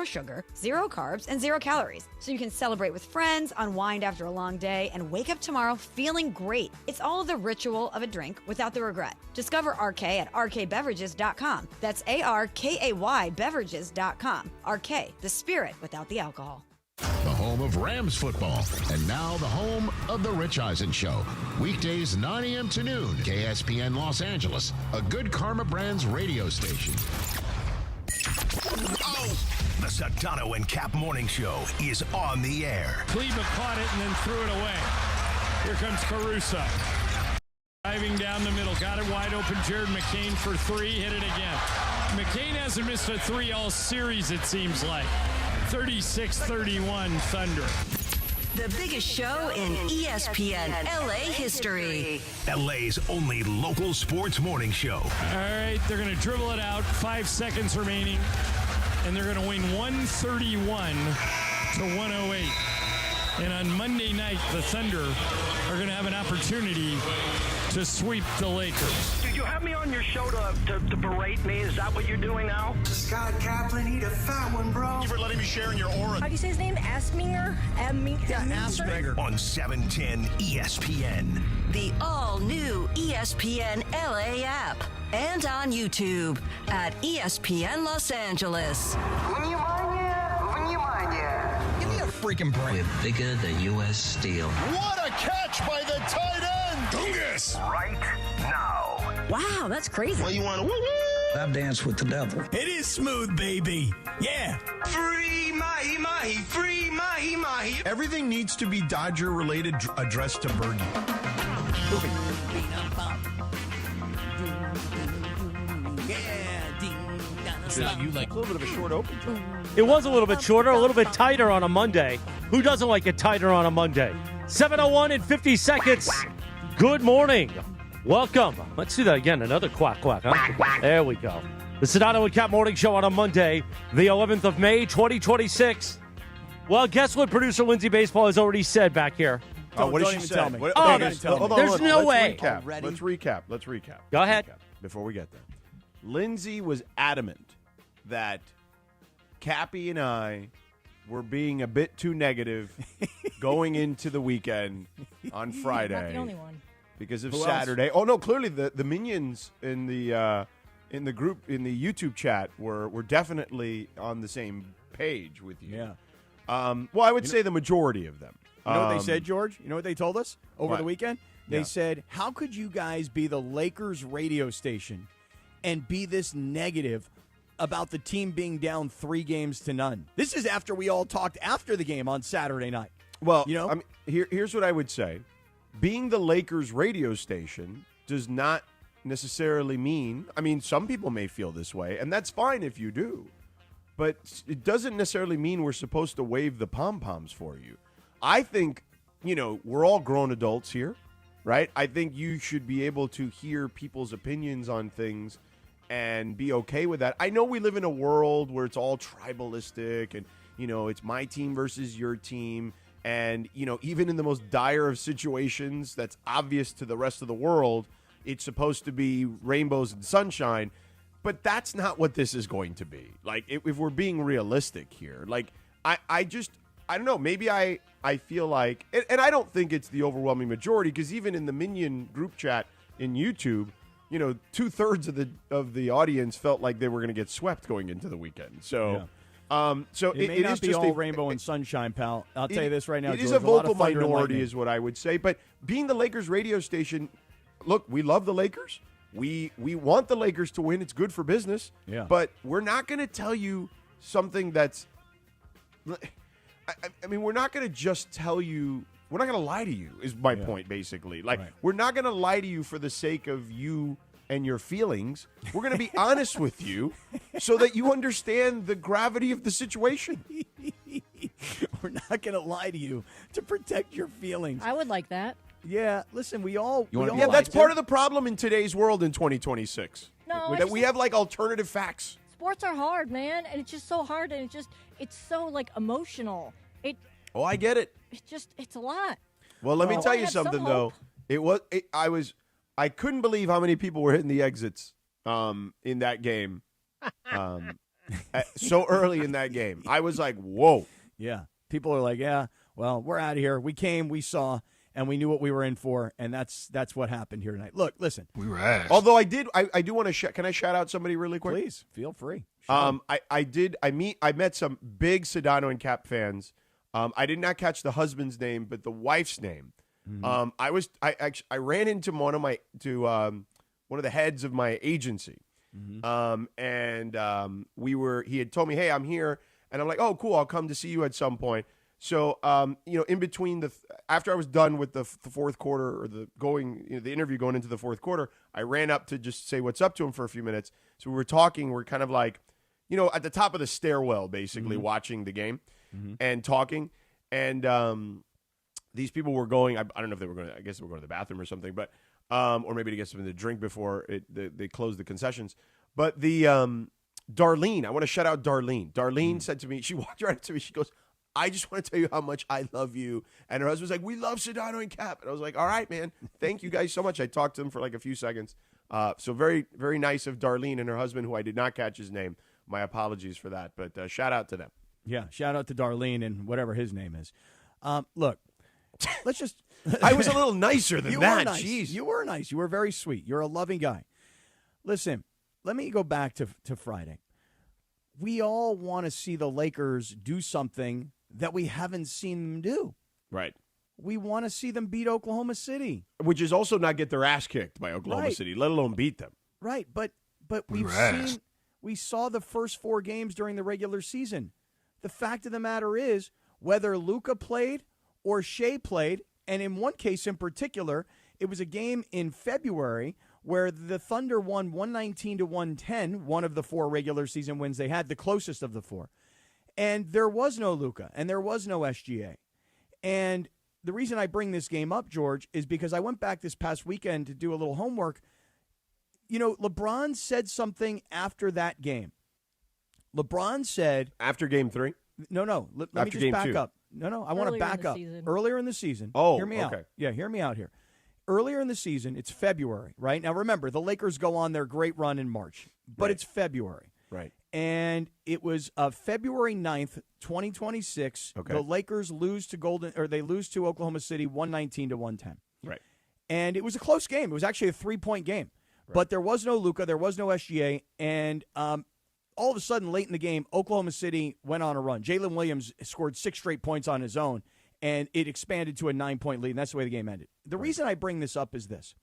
zero sugar, zero carbs, and 0 calories. So you can celebrate with friends, unwind after a long day, and wake up tomorrow feeling great. It's all the ritual of a drink without the regret. Discover RK at rkbeverages.com. That's ARKAY beverages.com. RK, the spirit without the alcohol. The home of Rams football, and now the home of The Rich Eisen Show. Weekdays 9 a.m. to noon, KSPN Los Angeles, a Good Karma Brands radio station. Oh! The Sedano and Kap Morning Show is on the air. Kleba caught it and then threw it away. Here comes Caruso. Driving down the middle, got it wide open. Jared McCain for 3, hit it again. McCain hasn't missed a 3 all series, it seems like. 36-31 Thunder. The biggest show in ESPN LA history. LA's only local sports morning show. All right, they're going to dribble it out. 5 seconds remaining. And they're going to win 131 to 108. And on Monday night, the Thunder are going to have an opportunity to sweep the Lakers. Did you have me on your show to berate me? Is that what you're doing now? Scott Kaplan, eat a fat one, bro. Thank you for letting me share in your aura. How do you say his name? Asminger? Asperger. On 710 ESPN. The all-new ESPN LA app. And on YouTube at ESPN Los Angeles. Give me a freaking break. We're bigger than U.S. Steel. What a catch by the tight end! Dungus! Right now. Wow, that's crazy. Well, you want to woo-woo? I've danced with the devil. It is smooth, baby. Yeah. Free mahi mahi, free mahi mahi. Everything needs to be Dodger-related addressed to Bernie. You like a little bit of a short open. It was a little bit shorter, a little bit tighter on a Monday. Who doesn't like it tighter on a Monday? 7:01 in 50 seconds. Good morning. Welcome. Let's do that again. Another quack, quack. Huh? There we go. The Sedano Kap Morning Show on a Monday, the 11th of May, 2026. Well, guess what producer Lindsay Baseball has already said back here? What did she say? Hold on, there's no way. Let's recap. Go ahead. Before we get there. Lindsay was adamant that Cappy and I were being a bit too negative going into the weekend on Friday. Not the only one. Because of Saturday. Oh no, clearly the minions in the group in the YouTube chat were definitely on the same page with you. Yeah. Well, I would say the majority of them. You know what they said, George? You know what they told us over the weekend? They Yeah. said, how could you guys be the Lakers radio station and be this negative about the team being down 3-0? This is after we all talked after the game on Saturday night. Well, you know, I mean, here's what I would say. Being the Lakers radio station does not necessarily mean, I mean, some people may feel this way, and that's fine if you do. But it doesn't necessarily mean we're supposed to wave the pom-poms for you. I think, we're all grown adults here, right? I think you should be able to hear people's opinions on things and be okay with that. I know we live in a world where it's all tribalistic and, it's my team versus your team. And, even in the most dire of situations that's obvious to the rest of the world, it's supposed to be rainbows and sunshine. But that's not what this is going to be. Like, if we're being realistic here, like, I don't know. Maybe I feel like, and I don't think it's the overwhelming majority, because even in the Minion group chat in YouTube, 2/3 of the audience felt like they were going to get swept going into the weekend. So, it may not is be just all rainbow and sunshine, pal. I'll tell you this right now. It is George, a vocal lot of thunder and minority, lightning. is what I would say. But being the Lakers radio station, look, we love the Lakers. We want the Lakers to win. It's good for business. Yeah. But we're not going to tell you something that's. I mean, we're not going to just tell you. We're not going to lie to you, is my point, basically. Like, we're not going to lie to you for the sake of you and your feelings. We're going to be honest with you so that you understand the gravity of the situation. We're not going to lie to you to protect your feelings. I would like that. Yeah, listen, we all. Yeah, that's part of the problem in today's world in 2026. No, that we have like alternative facts. Sports are hard, man, and it's just so hard, and it's so like emotional. Oh, I get it. It's a lot. Well, let me tell you have some something though. I couldn't believe how many people were hitting the exits in that game. so early in that game. I was like, whoa. Yeah. People are like, yeah, well, we're out of here. We came, we saw, and we knew what we were in for, and that's what happened here tonight. Look, listen. We were asked. Although I do want to can I shout out somebody really quick? Please, feel free. I met some big Sedano and Kap fans. I did not catch the husband's name, but the wife's name. Mm-hmm. I ran into one of the heads of my agency. Mm-hmm. He had told me, hey, I'm here. And I'm like, oh, cool. I'll come to see you at some point. So, in between after I was done with the fourth quarter or the interview going into the fourth quarter, I ran up to just say what's up to him for a few minutes. So we were talking. We're kind of like, at the top of the stairwell, basically watching the game and talking. And these people were going. I don't know if they were going. I guess they were going to the bathroom or something, but or maybe to get something to drink before they closed the concessions. But the Darlene, I want to shout out Darlene. Darlene said to me, she walked right up to me. She goes, I just want to tell you how much I love you. And her husband's like, we love Sedano and Kap. And I was like, all right, man. Thank you guys so much. I talked to them for like a few seconds. So very, very nice of Darlene and her husband, who I did not catch his name. My apologies for that. But shout out to them. Yeah, shout out to Darlene and whatever his name is. Look, let's just... I was a little nicer than that. Were nice. Jeez. You were nice. You were very sweet. You're a loving guy. Listen, let me go back to Friday. We all want to see the Lakers do something that we haven't seen them do. Right. We want to see them beat Oklahoma City. Which is also not get their ass kicked by Oklahoma City, let alone beat them. Right, but we saw the first 4 games during the regular season. The fact of the matter is, whether Luka played or Shea played, and in one case in particular, it was a game in February where the Thunder won 119-110, one of the 4 regular season wins they had, the closest of the 4. And there was no Luka, and there was no SGA. And the reason I bring this game up, George, is because I went back this past weekend to do a little homework. LeBron said something after that game. LeBron said... After game 3? No. Let me just back up. No, I want to back up. Earlier in the season. Oh, hear me okay. out. Yeah, hear me out here. Earlier in the season, it's February, right? Now, remember, the Lakers go on their great run in March, but it's February. Right. And it was February 9th, 2026. Okay. The Lakers lose to Oklahoma City 119-110. Right. And it was a close game. It was actually a 3-point game. Right. But there was no Luka, there was no SGA, and all of a sudden, late in the game, Oklahoma City went on a run. Jalen Williams scored 6 straight points on his own, and it expanded to a 9-point lead, and that's the way the game ended. The reason I bring this up is this.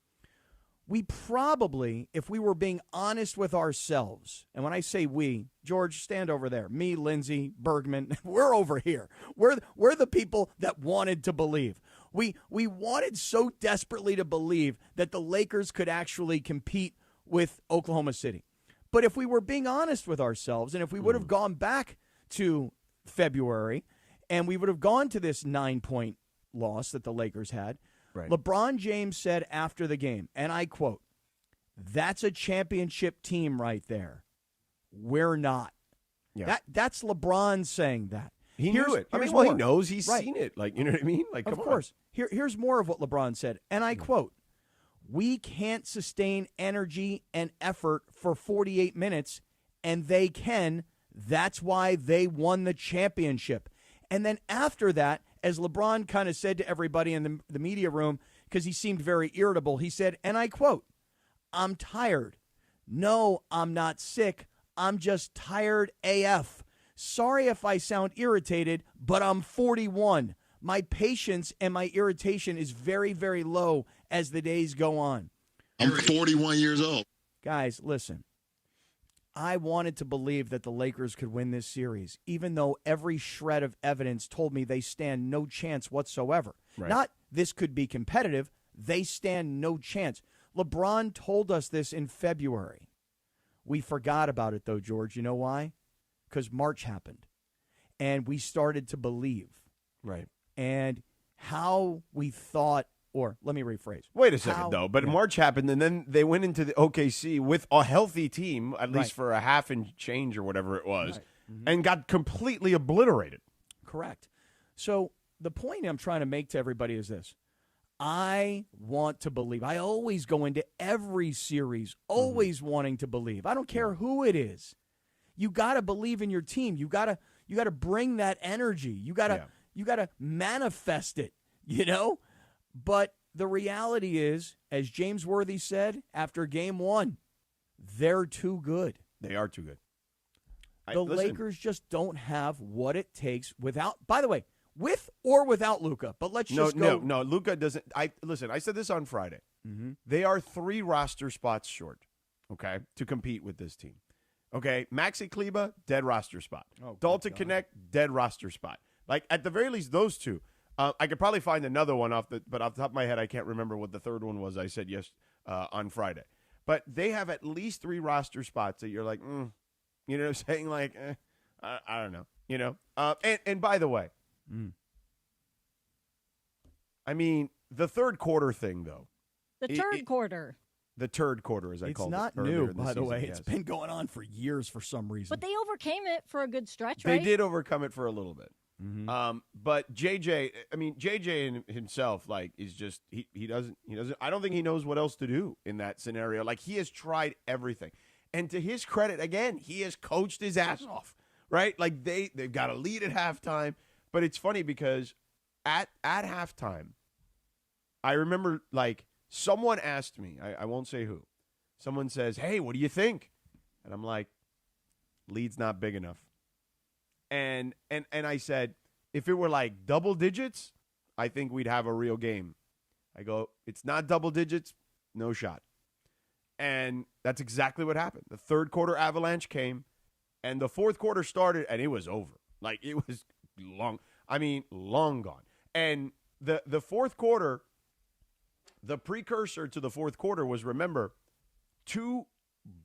We probably, if we were being honest with ourselves, and when I say we, George, stand over there. Me, Lindsay, Bergman, we're over here. We're the people that wanted to believe. We wanted so desperately to believe that the Lakers could actually compete with Oklahoma City. But if we were being honest with ourselves, and if we would have gone back to February, and we would have gone to this 9-point loss that the Lakers had, right. LeBron James said after the game, and I quote, "That's a championship team right there. We're not." Yeah. That's LeBron saying that. He knew it. I mean, well, he knows. He's seen it. Like, you know what I mean? Like, of course. Here's more of what LeBron said, and I quote, "We can't sustain energy and effort for 48 minutes, and they can. That's why they won the championship." And then after that, as LeBron kind of said to everybody in the media room, because he seemed very irritable, he said, and I quote, "I'm tired. No, I'm not sick. I'm just tired AF. Sorry if I sound irritated, but I'm 41. My patience and my irritation is very, very low as the days go on." I'm 41 years old. Guys, listen. I wanted to believe that the Lakers could win this series, even though every shred of evidence told me they stand no chance whatsoever. Right. Not this could be competitive. They stand no chance. LeBron told us this in February. We forgot about it, though, George. You know why? Because March happened, and we started to believe. Right. And how we thought, or let me rephrase. Wait a second, though. But March happened, and then they went into the OKC with a healthy team, at least for a half and change or whatever it was, and got completely obliterated. Correct. So the point I'm trying to make to everybody is this. I want to believe. I always go into every series always wanting to believe. I don't care who it is. You got to believe in your team. You got to bring that energy. You got to manifest it, But the reality is, as James Worthy said after game 1, they're too good. They are too good. The Lakers just don't have what it takes without, by the way, with or without Luka. But let's just go. No, Luka doesn't. I said this on Friday. Mm-hmm. They are 3 roster spots short, okay, to compete with this team. Okay, Maxi Kleba, dead roster spot. Dalton Connect, dead roster spot. Like, at the very least, those 2. I could probably find another one but off the top of my head, I can't remember what the third one was I said on Friday. But they have at least 3 roster spots that you're like, you know what I'm saying? Like, I don't know, And by the way, I mean, the third quarter thing, though. The third quarter. The turd quarter, as I called it. It's not new, by the way. It's been going on for years for some reason. But they overcame it for a good stretch, right? They did overcome it for a little bit. Mm-hmm. But JJ himself, like, is just he doesn't. I don't think he knows what else to do in that scenario. Like, he has tried everything, and to his credit, again, he has coached his ass off. Right? Like, they've got a lead at halftime, but it's funny because at halftime, I remember, like, someone asked me, I won't say who. Someone says, "Hey, what do you think?" And I'm like, "Lead's not big enough." And I said, if it were like double digits, I think we'd have a real game. I go, it's not double digits, no shot. And that's exactly what happened. The third quarter avalanche came, and the fourth quarter started, and it was over. Like, it was long gone. And the fourth quarter, the precursor to the fourth quarter was, remember, 2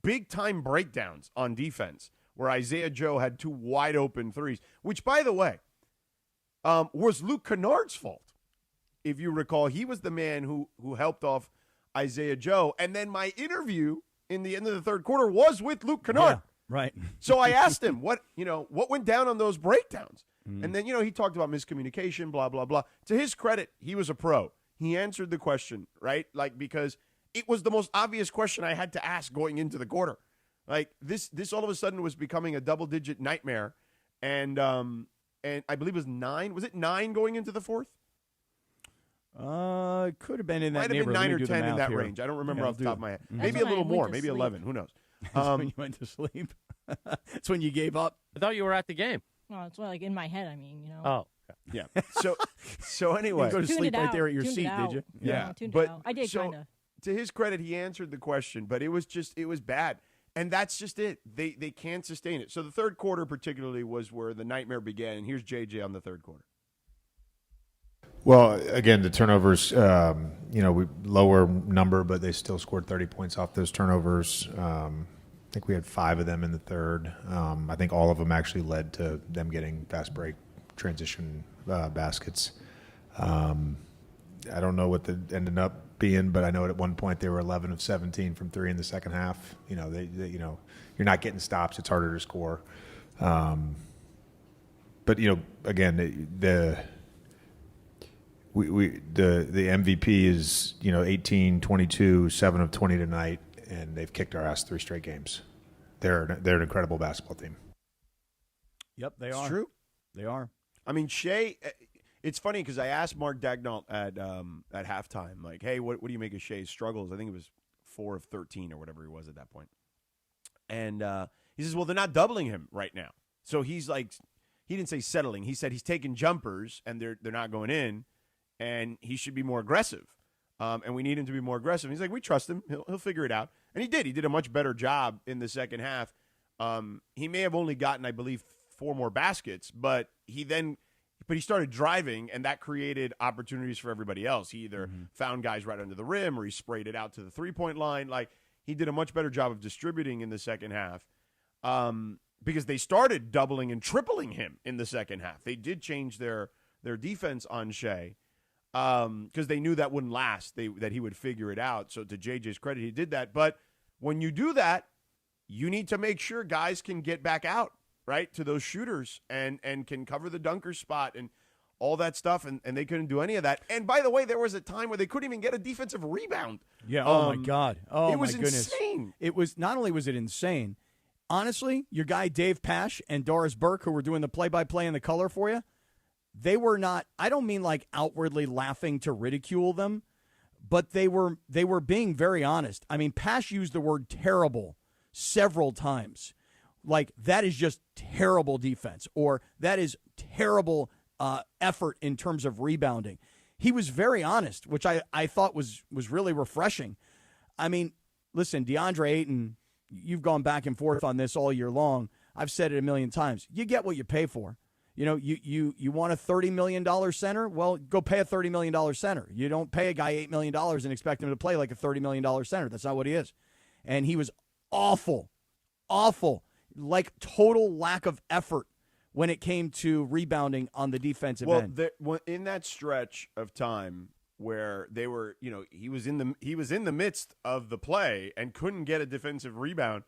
big-time breakdowns on defense where Isaiah Joe had 2 wide-open threes, which, by the way, was Luke Kennard's fault. If you recall, he was the man who helped off Isaiah Joe. And then my interview in the end of the third quarter was with Luke Kennard. Yeah, right. So I asked him, what went down on those breakdowns? And then, he talked about miscommunication, blah, blah, blah. To his credit, he was a pro. He answered the question, right? Like, because it was the most obvious question I had to ask going into the quarter. Like, this all of a sudden was becoming a double-digit nightmare. And I believe it was 9. Was it 9 going into the fourth? It could have been in that neighborhood. Might have been 9 or 10 in that here. range. I don't remember off the top of my head. Mm-hmm. Maybe a little more. Maybe 11. Who knows? That's when you went to sleep. That's when you gave up. I thought you were at the game. Well, it's like in my head, Oh. Yeah. So anyway. You go to sleep right there at your seat, did you? Yeah. But I did kind of. To his credit, he answered the question, but it was bad. And that's just it. They can't sustain it. So the third quarter particularly was where the nightmare began. And here's JJ on the third quarter. Well, again, the turnovers, we lower number, but they still scored 30 points off those turnovers. I think we had 5 of them in the third. I think all of them actually led to them getting fast break transition baskets. I don't know what they ended up being, but I know at one point they were 11 of 17 from 3 in the second half. You're not getting stops. It's harder to score. But again, the MVP is 18, 22, 7 of 20 tonight, and they've kicked our ass 3 straight games. They're an incredible basketball team. Yep, they are. It's true. They are. I mean, Shea. It's funny because I asked Mark Daigneault at halftime, like, hey, what do you make of Shea's struggles? I think it was 4 of 13 or whatever he was at that point. And he says, well, they're not doubling him right now. So he's like, he didn't say settling. He said he's taking jumpers and they're not going in, and he should be more aggressive. And we need him to be more aggressive. He's like, we trust him. He'll figure it out. And he did. He did a much better job in the second half. He may have only gotten, I believe, 4 more baskets, but he started driving, and that created opportunities for everybody else. He either found guys right under the rim or he sprayed it out to the three-point line. Like, he did a much better job of distributing in the second half because they started doubling and tripling him in the second half. They did change their defense on Shea because they knew that wouldn't last, that he would figure it out. So to JJ's credit, he did that. But when you do that, you need to make sure guys can get back out, right, to those shooters and can cover the dunker spot and all that stuff, and they couldn't do any of that. And by the way, there was a time where they couldn't even get a defensive rebound. Yeah, oh, my God. Oh, it was my goodness. insane. It was, not only was it insane, honestly, your guy Dave Pash and Doris Burke, who were doing the play-by-play and the color for you, they were not, I don't mean like outwardly laughing to ridicule them, but they were being very honest. I mean, Pash used the word terrible several times. Like, that is just terrible defense, or that is terrible effort in terms of rebounding. He was very honest, which I thought was really refreshing. I mean, listen, DeAndre Ayton, you've gone back and forth on this all year long. I've said it a million times. You get what you pay for. You know, you want a $30 million center? Well, go pay a $30 million center. You don't pay a guy $8 million and expect him to play like a $30 million center. That's not what he is. And he was awful, like total lack of effort when it came to rebounding on the defensive end. Well, in that stretch of time where they were, you know, he was in the midst of the play and couldn't get a defensive rebound,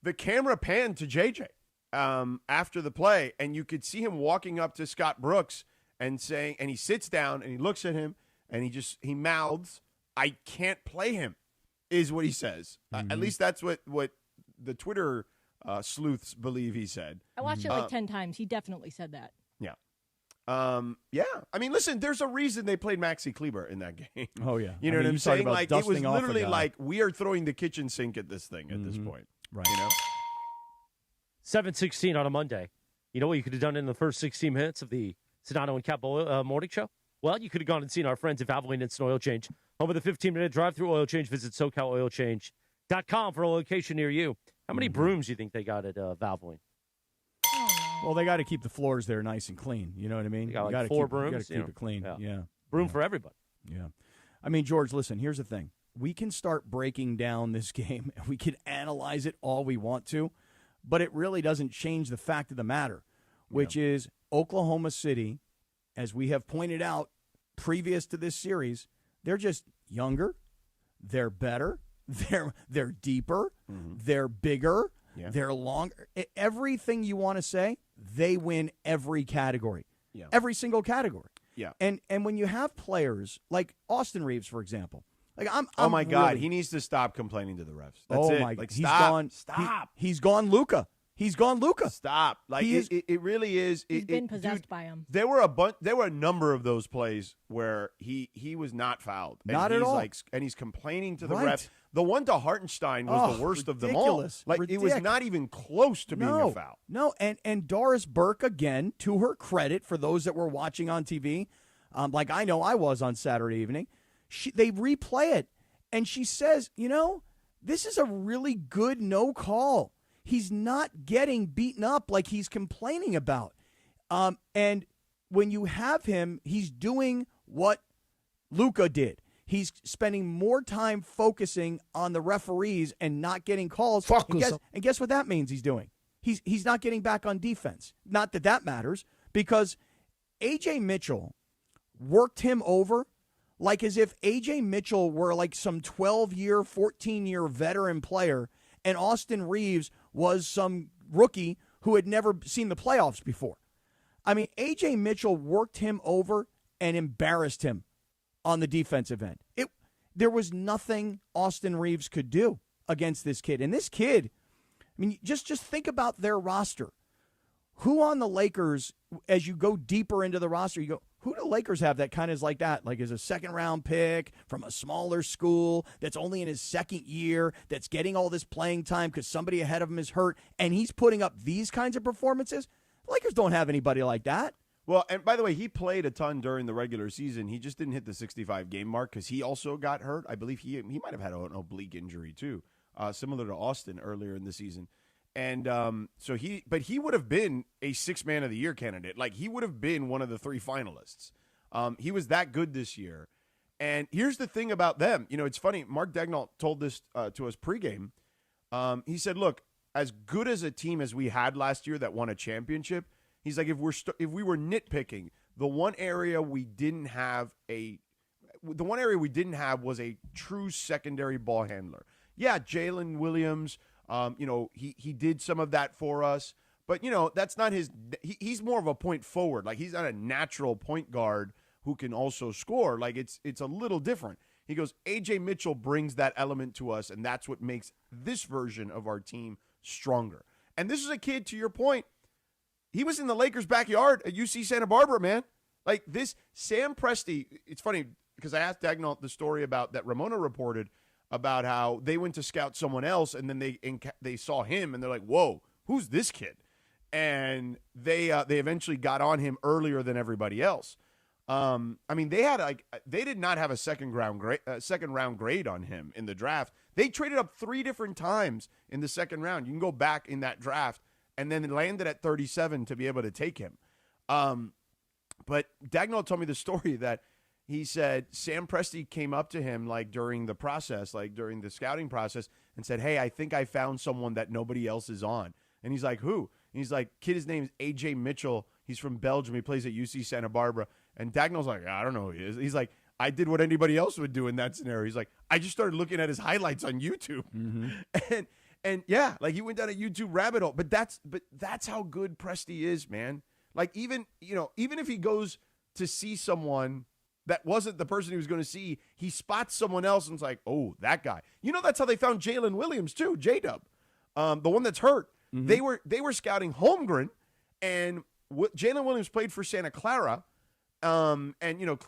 the camera panned to JJ after the play, and you could see him walking up to Scott Brooks and saying, and he sits down and he looks at him and he mouths, "I can't play him," is what he says. Mm-hmm. At least that's what the Twitter sleuths believe he said. I watched it like 10 times. He definitely said that. Yeah. Yeah. I mean, listen, there's a reason they played Maxi Kleber in that game. Oh, yeah. You know what I'm saying? Like, it was off a literally guy. like, we are throwing the kitchen sink at this thing at this point. Right. You know? 7:16 on a Monday. You know what you could have done in the first 16 minutes of the Sedano and Kap morning show? Well, you could have gone and seen our friends at Valvoline Instant Oil Change. Home of the 15-minute drive-through oil change. Visit SoCalOilChange.com for a location near you. How many brooms do you think they got at Valvoline? Well, they got to keep the floors there nice and clean. You know what I mean? They got you like gotta 4 keep, brooms. You got to keep it clean. Yeah. Broom for everybody. Yeah. I mean, George, listen, here's the thing. We can start breaking down this game, and we can analyze it all we want to, but it really doesn't change the fact of the matter, which is Oklahoma City, as we have pointed out previous to this series, they're just younger, they're better, they're deeper, they're bigger, they're longer. Everything you want to say, they win every category, every single category. Yeah. And when you have players like Austin Reeves, for example, like oh my God, really, he needs to stop complaining to the refs. That's it. My, like, he's stop. gone. Stop. He's gone Luka. He's gone Luka. Stop. Like, it really is. He's been possessed by him. There were a number of those plays where he was not fouled. And not at all. And he's complaining to the ref. The one to Hartenstein was the worst of them all. Ridiculous. Like, it was not even close to being a foul. No, and Doris Burke, again, to her credit, for those that were watching on TV, like I know I was on Saturday evening, they replay it, and she says, you know, this is a really good no call. He's not getting beaten up like he's complaining about. And when you have him, he's doing what Luka did. He's spending more time focusing on the referees and not getting calls. And guess what that means he's doing? He's not getting back on defense. Not that matters, because A.J. Mitchell worked him over like as if A.J. Mitchell were like some 12-year, 14-year veteran player, and Austin Reeves was some rookie who had never seen the playoffs before. I mean, A.J. Mitchell worked him over and embarrassed him on the defensive end. There was nothing Austin Reeves could do against this kid. And this kid, I mean, just think about their roster. Who on the Lakers, as you go deeper into the roster, you go, who do the Lakers have that kind of is like that? Like, is a second-round pick from a smaller school that's only in his second year, that's getting all this playing time because somebody ahead of him is hurt, and he's putting up these kinds of performances? The Lakers don't have anybody like that. Well, and by the way, he played a ton during the regular season. He just didn't hit the 65-game mark because he also got hurt. I believe he might have had an oblique injury too, similar to Austin earlier in the season. And so he would have been a 6th Man of the Year candidate. Like, he would have been one of the 3 finalists. He was that good this year. And here's the thing about them. You know, it's funny. Mark Daigneault told this to us pregame. He said, look, as good as a team as we had last year that won a championship, he's like, if we were nitpicking, the one area we didn't have was a true secondary ball handler. Yeah, Jalen Williams, you know, he did some of that for us, but, you know, that's not his. He's more of a point forward. Like, he's not a natural point guard who can also score. Like, it's a little different. He goes, A.J. Mitchell brings that element to us, and that's what makes this version of our team stronger. And this is a kid, to your point, he was in the Lakers' backyard at UC Santa Barbara, man. Like this, Sam Presti, it's funny because I asked Dagnall the story about that Ramona reported about how they went to scout someone else and then they saw him and they're like, whoa, who's this kid? And they eventually got on him earlier than everybody else. I mean, they did not have a second round grade on him in the draft. They traded up 3 different times in the second round. You can go back in that draft and then landed at 37 to be able to take him. But Dagnall told me the story that he said Sam Presti came up to him like during the process, like during the scouting process, and said, "Hey, I think I found someone that nobody else is on." And he's like, "Who?" And he's like, "Kid, his name is AJ Mitchell. He's from Belgium. He plays at UC Santa Barbara." And Dagnall's like, "I don't know who he is." He's like, "I did what anybody else would do in that scenario." He's like, "I just started looking at his highlights on YouTube." Mm-hmm. And yeah, like he went down a YouTube rabbit hole. But that's how good Presti is, man. Like even if he goes to see someone that wasn't the person he was going to see, he spots someone else and it's like, "Oh, that guy." That's how they found Jalen Williams too, J-Dub, the one that's hurt. Mm-hmm. They were scouting Holmgren, and Jalen Williams played for Santa Clara, and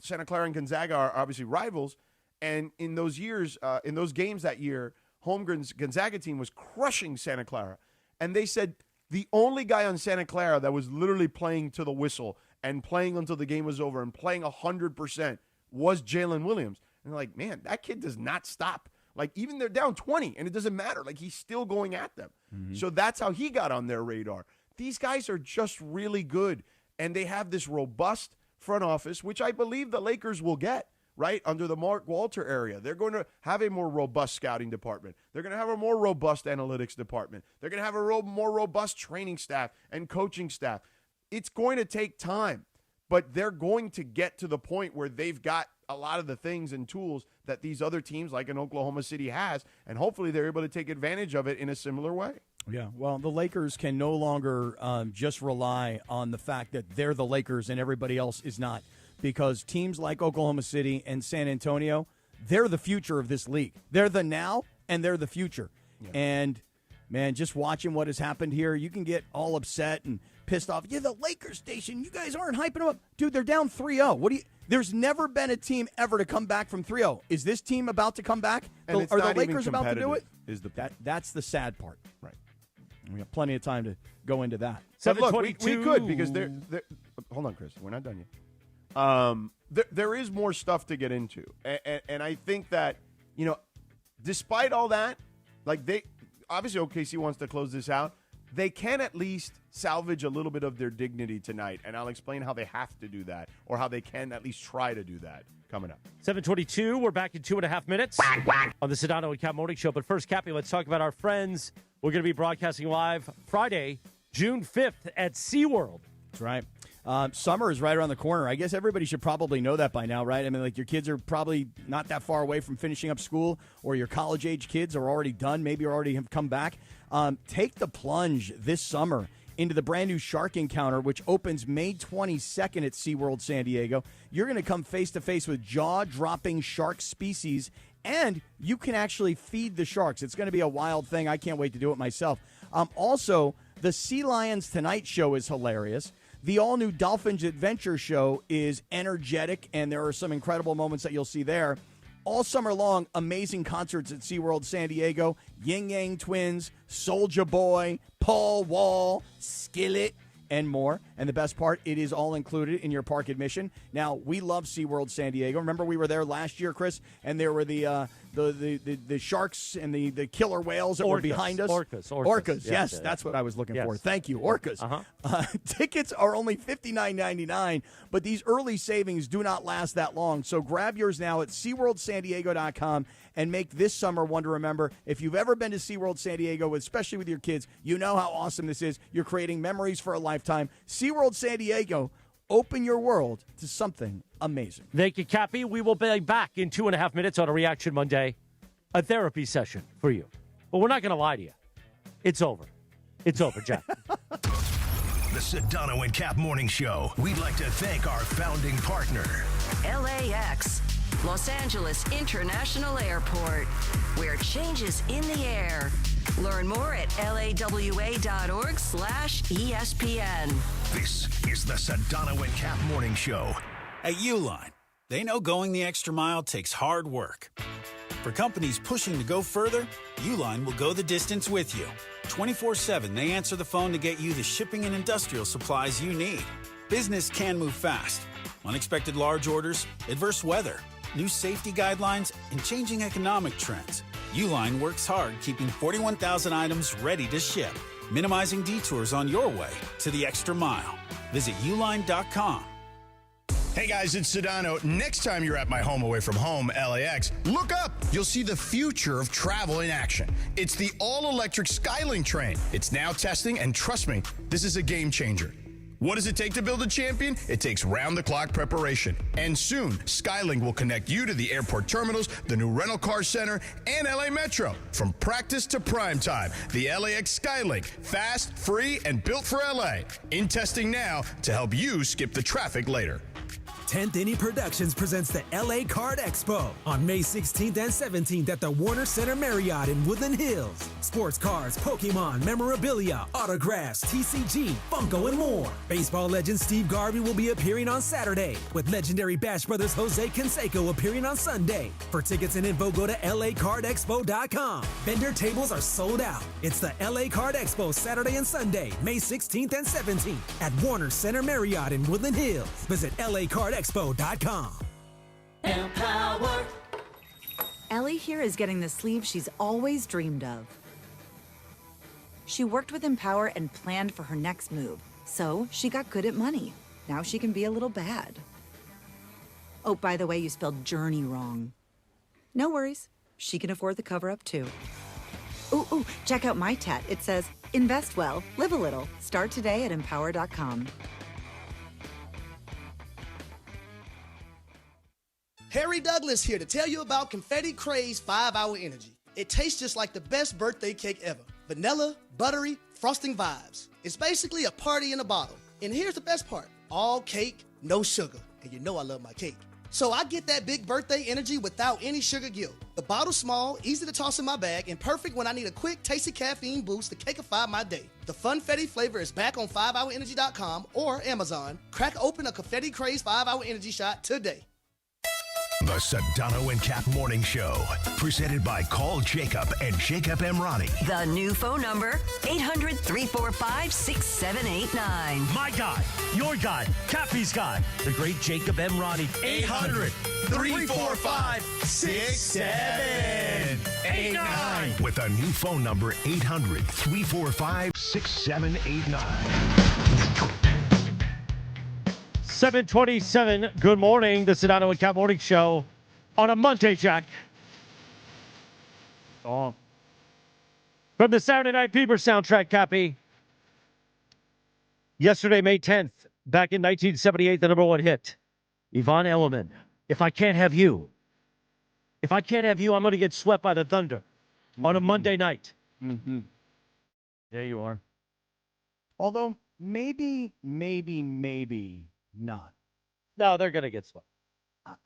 Santa Clara and Gonzaga are obviously rivals. And in those years, in those games that year, Holmgren's Gonzaga team was crushing Santa Clara, and they said the only guy on Santa Clara that was literally playing to the whistle and playing until the game was over and playing 100% was Jalen Williams. And they're like, man, that kid does not stop. Like, even they're down 20, and it doesn't matter. Like, he's still going at them. Mm-hmm. So that's how he got on their radar. These guys are just really good, and they have this robust front office, which I believe the Lakers will get, right, under the Mark Walter area. They're going to have a more robust scouting department. They're going to have a more robust analytics department. They're going to have a more robust training staff and coaching staff. It's going to take time, but they're going to get to the point where they've got a lot of the things and tools that these other teams like in Oklahoma City has, and hopefully they're able to take advantage of it in a similar way. Yeah, well, the Lakers can no longer just rely on the fact that they're the Lakers and everybody else is not, because teams like Oklahoma City and San Antonio, they're the future of this league. They're the now and they're the future. Yeah. And, man, just watching what has happened here, you can get all upset and pissed off. Yeah, the Lakers station, you guys aren't hyping them up. Dude, they're down 3-0. There's never been a team ever to come back from 3-0. Is this team about to come back? And are the Lakers about to do it? That's the sad part. Right. We have plenty of time to go into that. But look, we could, because they're hold on, Chris. We're not done yet. There is more stuff to get into. And I think that, despite all that, like obviously OKC wants to close this out. They can at least salvage a little bit of their dignity tonight, and I'll explain how they have to do that, or how they can at least try to do that coming up. 7:22, we're back in 2.5 minutes on the Sedano Kap Morning Show. But first, Cappy, let's talk about our friends. We're going to be broadcasting live Friday, June 5th at SeaWorld. That's right. Summer is right around the corner. I guess everybody should probably know that by now, right? I mean, like, your kids are probably not that far away from finishing up school, or your college-age kids are already done, maybe already have come back. Take the plunge this summer into the brand new Shark Encounter, which opens May 22nd at SeaWorld San Diego. You're going to come face-to-face with jaw-dropping shark species, and you can actually feed the sharks. It's going to be a wild thing. I can't wait to do it myself. Also, the Sea Lions Tonight show is hilarious. The all-new Dolphins Adventure show is energetic, and there are some incredible moments that you'll see there. All summer long, amazing concerts at SeaWorld San Diego. Yin Yang Twins, Soulja Boy, Paul Wall, Skillet, and more. And the best part, it is all included in your park admission. Now, we love SeaWorld San Diego. Remember we were there last year, Chris, and there were the sharks and the killer whales that were behind us. Orcas. Yes, that's what I was looking for. Thank you, orcas. Tickets are only $59.99, but these early savings do not last that long. So grab yours now at SeaWorldSanDiego.com and make this summer one to remember. If you've ever been to SeaWorld San Diego, especially with your kids, you know how awesome this is. You're creating memories for a lifetime. SeaWorld San Diego, open your world to something amazing. Thank you, Cappy. We will be back in 2.5 minutes on a Reaction Monday, a therapy session for you. But we're not going to lie to you. It's over. It's over, Jack. The Sedano and Kap Morning Show. We'd like to thank our founding partner, LAX, Los Angeles International Airport, where change is in the air. Learn more at lawa.org/ESPN. This is the Sedano and Kap Morning Show. At Uline, they know going the extra mile takes hard work. For companies pushing to go further, Uline will go the distance with you. 24/7, they answer the phone to get you the shipping and industrial supplies you need. Business can move fast. Unexpected large orders, adverse weather, new safety guidelines, and changing economic trends. Uline works hard keeping 41,000 items ready to ship, minimizing detours on your way to the extra mile. Visit uline.com. Hey guys, it's Sedano. Next time you're at my home away from home, LAX, look up. You'll see the future of travel in action. It's the all-electric Skylink train. It's now testing, and trust me, this is a game changer. What does it take to build a champion? It takes round-the-clock preparation. And soon, Skylink will connect you to the airport terminals, the new rental car center, and LA Metro. From practice to prime time, the LAX Skylink. Fast, free, and built for LA. In testing now to help you skip the traffic later. 10th Inning Productions presents the LA Card Expo on May 16th and 17th at the Warner Center Marriott in Woodland Hills. Sports cards, Pokemon, memorabilia, autographs, TCG, Funko, and more. Baseball legend Steve Garvey will be appearing on Saturday, with legendary Bash Brothers Jose Canseco appearing on Sunday. For tickets and info, go to lacardexpo.com. Vendor tables are sold out. It's the LA Card Expo Saturday and Sunday, May 16th and 17th at Warner Center Marriott in Woodland Hills. Visit lacardexpo.com. Empower. Ellie here is getting the sleeve she's always dreamed of. She worked with Empower and planned for her next move, so she got good at money. Now she can be a little bad. Oh, by the way, you spelled journey wrong. No worries. She can afford the cover-up, too. Ooh, check out my tat. It says, invest well, live a little. Start today at empower.com. Harry Douglas here to tell you about Confetti Craze 5-Hour Energy. It tastes just like the best birthday cake ever. Vanilla, buttery, frosting vibes. It's basically a party in a bottle. And here's the best part. All cake, no sugar. And you know I love my cake. So I get that big birthday energy without any sugar guilt. The bottle's small, easy to toss in my bag, and perfect when I need a quick, tasty caffeine boost to cakeify my day. The Funfetti flavor is back on 5hourenergy.com or Amazon. Crack open a Confetti Craze 5-Hour Energy shot today. The Sedano and Kap Morning Show, presented by Call Jacob and Jacob Emrani. The new phone number, 800-345-6789. My guy, your guy, Cappy's guy, the great Jacob Emrani. 800-345-6789. With a new phone number, 800-345-6789. 7:27. Good morning. The Sedano and Kap Morning Show on a Monday, Jack. Oh. From the Saturday Night Fever soundtrack, Cappy. Yesterday, May 10th, back in 1978, the number one hit. Yvonne Elliman. If I can't have you. If I can't have you, I'm going to get swept by the Thunder on a Monday night. Mm-hmm. There you are. Although, maybe not. No, they're going to get swept.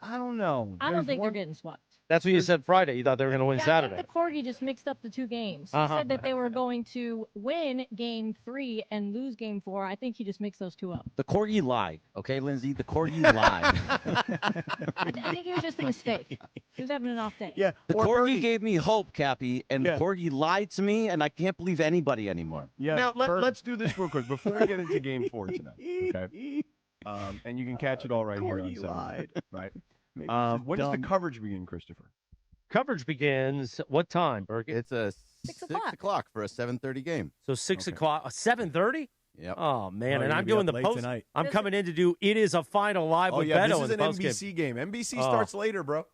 I don't know. I don't think they're getting swept. That's what you said Friday. You thought they were going to win Saturday. I think the Corgi just mixed up the two games. He said that they were going to win Game 3 and lose Game 4. I think he just mixed those two up. The Corgi lied. Okay, Lindsay? The Corgi lied. I think it was just a mistake. He was having an off day. Yeah. The Corgi gave me hope, Cappy, and Corgi lied to me, and I can't believe anybody anymore. Yeah. Now, let's do this real quick before we get into Game 4 tonight. Okay? And you can catch it all right here on Sunday. Right? When does the coverage begin, Christopher? Coverage begins what time, Bergen? It's a 6 o'clock for a 7:30 game. So 6 o'clock, 7:30? Yep. Oh, man. Oh, and I'm you're doing gonna the be up post. late tonight. I'm coming in to do It Is a Final Live with Beto. This is in an the post NBC game. NBC starts later, bro.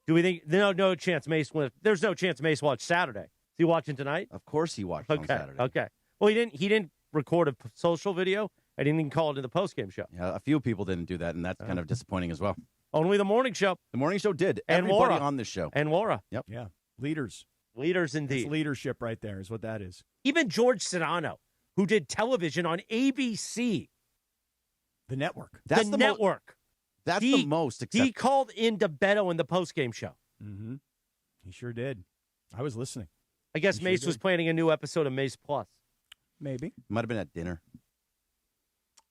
Do we think no chance Mace win? There's no chance Mace watch Saturday. Is he watching tonight? Of course he watched on Saturday. Okay. Well, he didn't record a social video. I didn't even call it in the postgame show. Yeah, a few people didn't do that, and that's kind of disappointing as well. Only the morning show. The morning show did. And Everybody Laura. on this show. And Laura. Yep. Yeah. Leaders. Leaders indeed. It's leadership right there is what that is. Even George Sedano, who did television on ABC. The network. That's the network. That's the most acceptable. He called into Beto in the postgame show. Mm-hmm. He sure did. I was listening. I guess He Mace sure was did. planning a new episode of Mace Plus. Maybe. Might have been at dinner.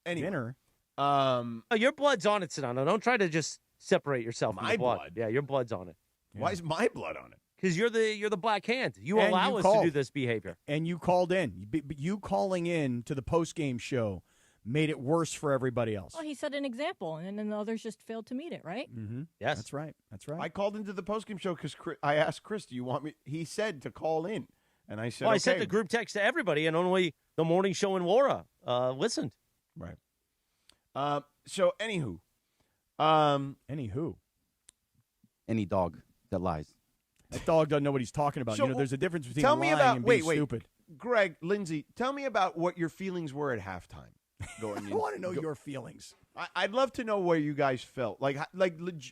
Anyway, Dinner. Oh, your blood's on it, Sedano. Don't try to just separate yourself from My the blood. blood? Yeah, your blood's on it. Why is my blood on it? Because you're the black hand. You And allow you us called. to do this behavior. And you called in. You calling in to the post-game show made it worse for everybody else. Well, he set an example, and then the others just failed to meet it, right? Mm-hmm. Yes. That's right. That's right. I called into the postgame show because I asked Chris, "Do you want me?" He said to call in, and I said, Well, I okay. sent the group text to everybody, and only the morning show and Laura listened. Right. So, anywho. Any dog that lies. That dog doesn't know what he's talking about. So, There's a difference between tell lying me about and being wait, stupid. Greg, Lindsay, tell me about what your feelings were at halftime. Going I want to know your feelings. I'd love to know where you guys felt, You go first,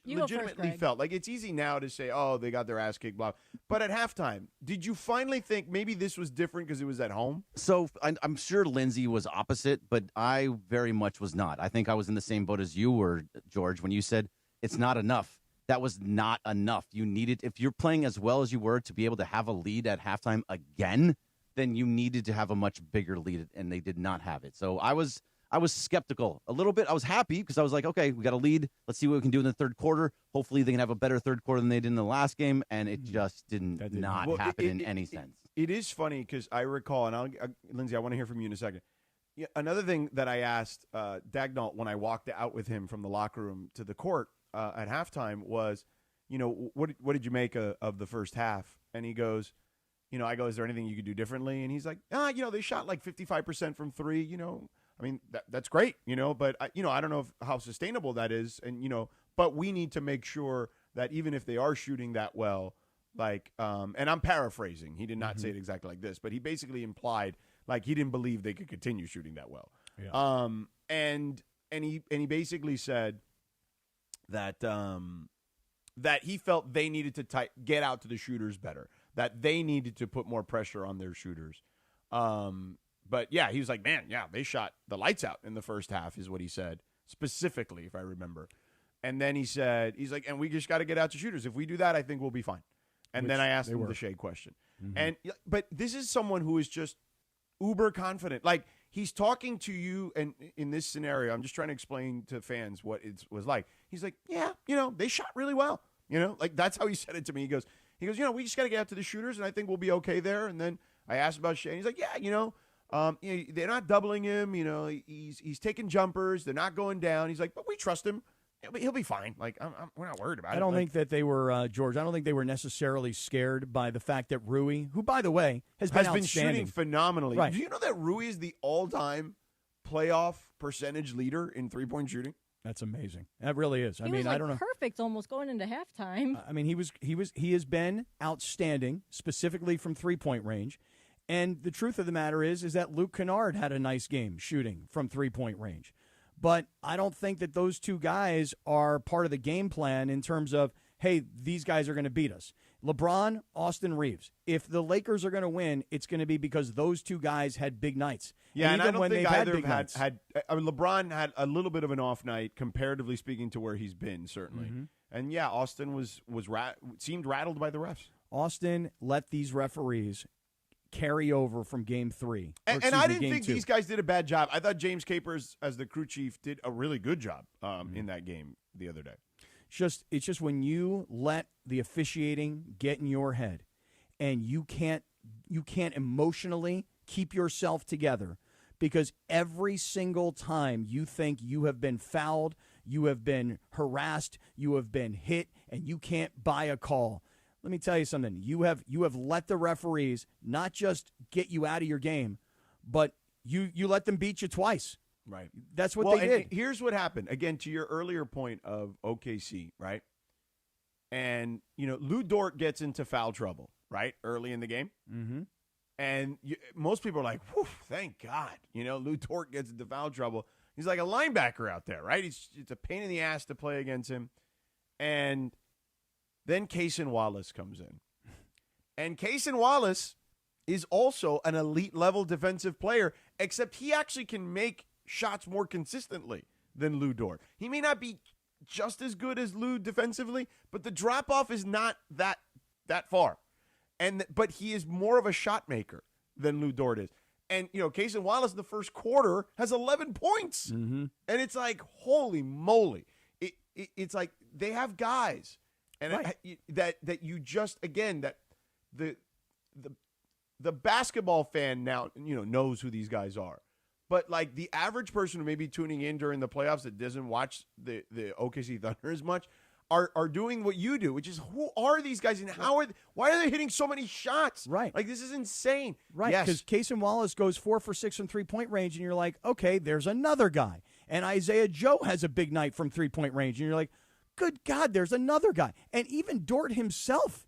legitimately Greg. felt. Like, it's easy now to say, "Oh, they got their ass kicked," blah. But at halftime, did you finally think maybe this was different because it was at home? So I'm sure Lindsay was opposite, but I very much was not. I think I was in the same boat as you were, George, when you said it's not enough. That was not enough. You needed, if you're playing as well as you were to be able to have a lead at halftime again, then you needed to have a much bigger lead, and they did not have it. So I was skeptical a little bit. I was happy because I was like, okay, we got a lead. Let's see what we can do in the third quarter. Hopefully they can have a better third quarter than they did in the last game, and it just didn't Well, happen in any sense. It is funny because I recall, and Lindsay, I want to hear from you in a second. Yeah, another thing that I asked Dagnall when I walked out with him from the locker room to the court at halftime was, what did you make of the first half? And he goes, I go, is there anything you could do differently? And he's like, they shot like 55% from three. I mean, that's great, but I don't know how sustainable that is. And, but we need to make sure that even if they are shooting that well, like, and I'm paraphrasing, he did not say it exactly like this, but he basically implied like he didn't believe they could continue shooting that well. Yeah. And he basically said that, that he felt they needed to get out to the shooters better, that they needed to put more pressure on their shooters. But yeah, he was like, man, yeah, they shot the lights out in the first half is what he said, specifically, if I remember. And then he's like, and we just got to get out to shooters. If we do that, I think we'll be fine. And then I asked him the Shea question. But this is someone who is just uber confident. Like, he's talking to you, and in this scenario, I'm just trying to explain to fans what it was like. He's like, yeah, they shot really well. Like, that's how he said it to me. He goes, we just got to get out to the shooters, and I think we'll be okay there. And then I asked about Shea, and he's like, yeah, they're not doubling him. He's taking jumpers. They're not going down. He's like, but we trust him. He'll be fine. Like, we're not worried about it. I don't think that they were, George, I don't think they were necessarily scared by the fact that Rui, who, by the way, has been shooting phenomenally. Right. Do you know that Rui is the all-time playoff percentage leader in three-point shooting? That's amazing. That really is. He was I don't know. perfect almost going into halftime. I mean, he has been outstanding, specifically from three-point range. And the truth of the matter is that Luke Kennard had a nice game shooting from three-point range. But I don't think that those two guys are part of the game plan in terms of, hey, these guys are going to beat us. LeBron, Austin Reeves. If the Lakers are going to win, it's going to be because those two guys had big nights. Yeah, and I even don't when think they've either big have had I mean, LeBron had a little bit of an off night, comparatively speaking, to where he's been, certainly. And yeah, Austin seemed rattled by the refs. Austin let these referees carry over from game 3. And I didn't think these guys did a bad job. I thought James Capers, as the crew chief, did a really good job in that game the other day. It's just when you let the officiating get in your head and you can't emotionally keep yourself together, because every single time you think you have been fouled, you have been harassed, you have been hit, and you can't buy a call. Let me tell you something. You have let the referees not just get you out of your game, but you let them beat you twice. Right. That's what they did. Here's what happened. Again, to your earlier point of OKC, right? And, Lou Dort gets into foul trouble, right, early in the game. Mm-hmm. And most people are like, whew, thank God. Lou Dort gets into foul trouble. He's like a linebacker out there, right? It's a pain in the ass to play against him. And then Cason Wallace comes in. And Cason Wallace is also an elite-level defensive player, except he actually can make shots more consistently than Lou Dort. He may not be just as good as Lou defensively, but the drop-off is not that far. But he is more of a shot maker than Lou Dort is. And, Casey Wallace in the first quarter has 11 points. Mm-hmm. And it's like, holy moly. It's like they have guys. And that you just, again, that the basketball fan now, knows who these guys are. But, like, the average person who may be tuning in during the playoffs that doesn't watch the OKC Thunder as much are doing what you do, which is, who are these guys and why are they hitting so many shots? Right. Like, this is insane. Right, Yes. because Casey Wallace goes 4 for 6 from three-point range, and you're like, okay, there's another guy. And Isaiah Joe has a big night from three-point range, and you're like, good God, there's another guy. And even Dort himself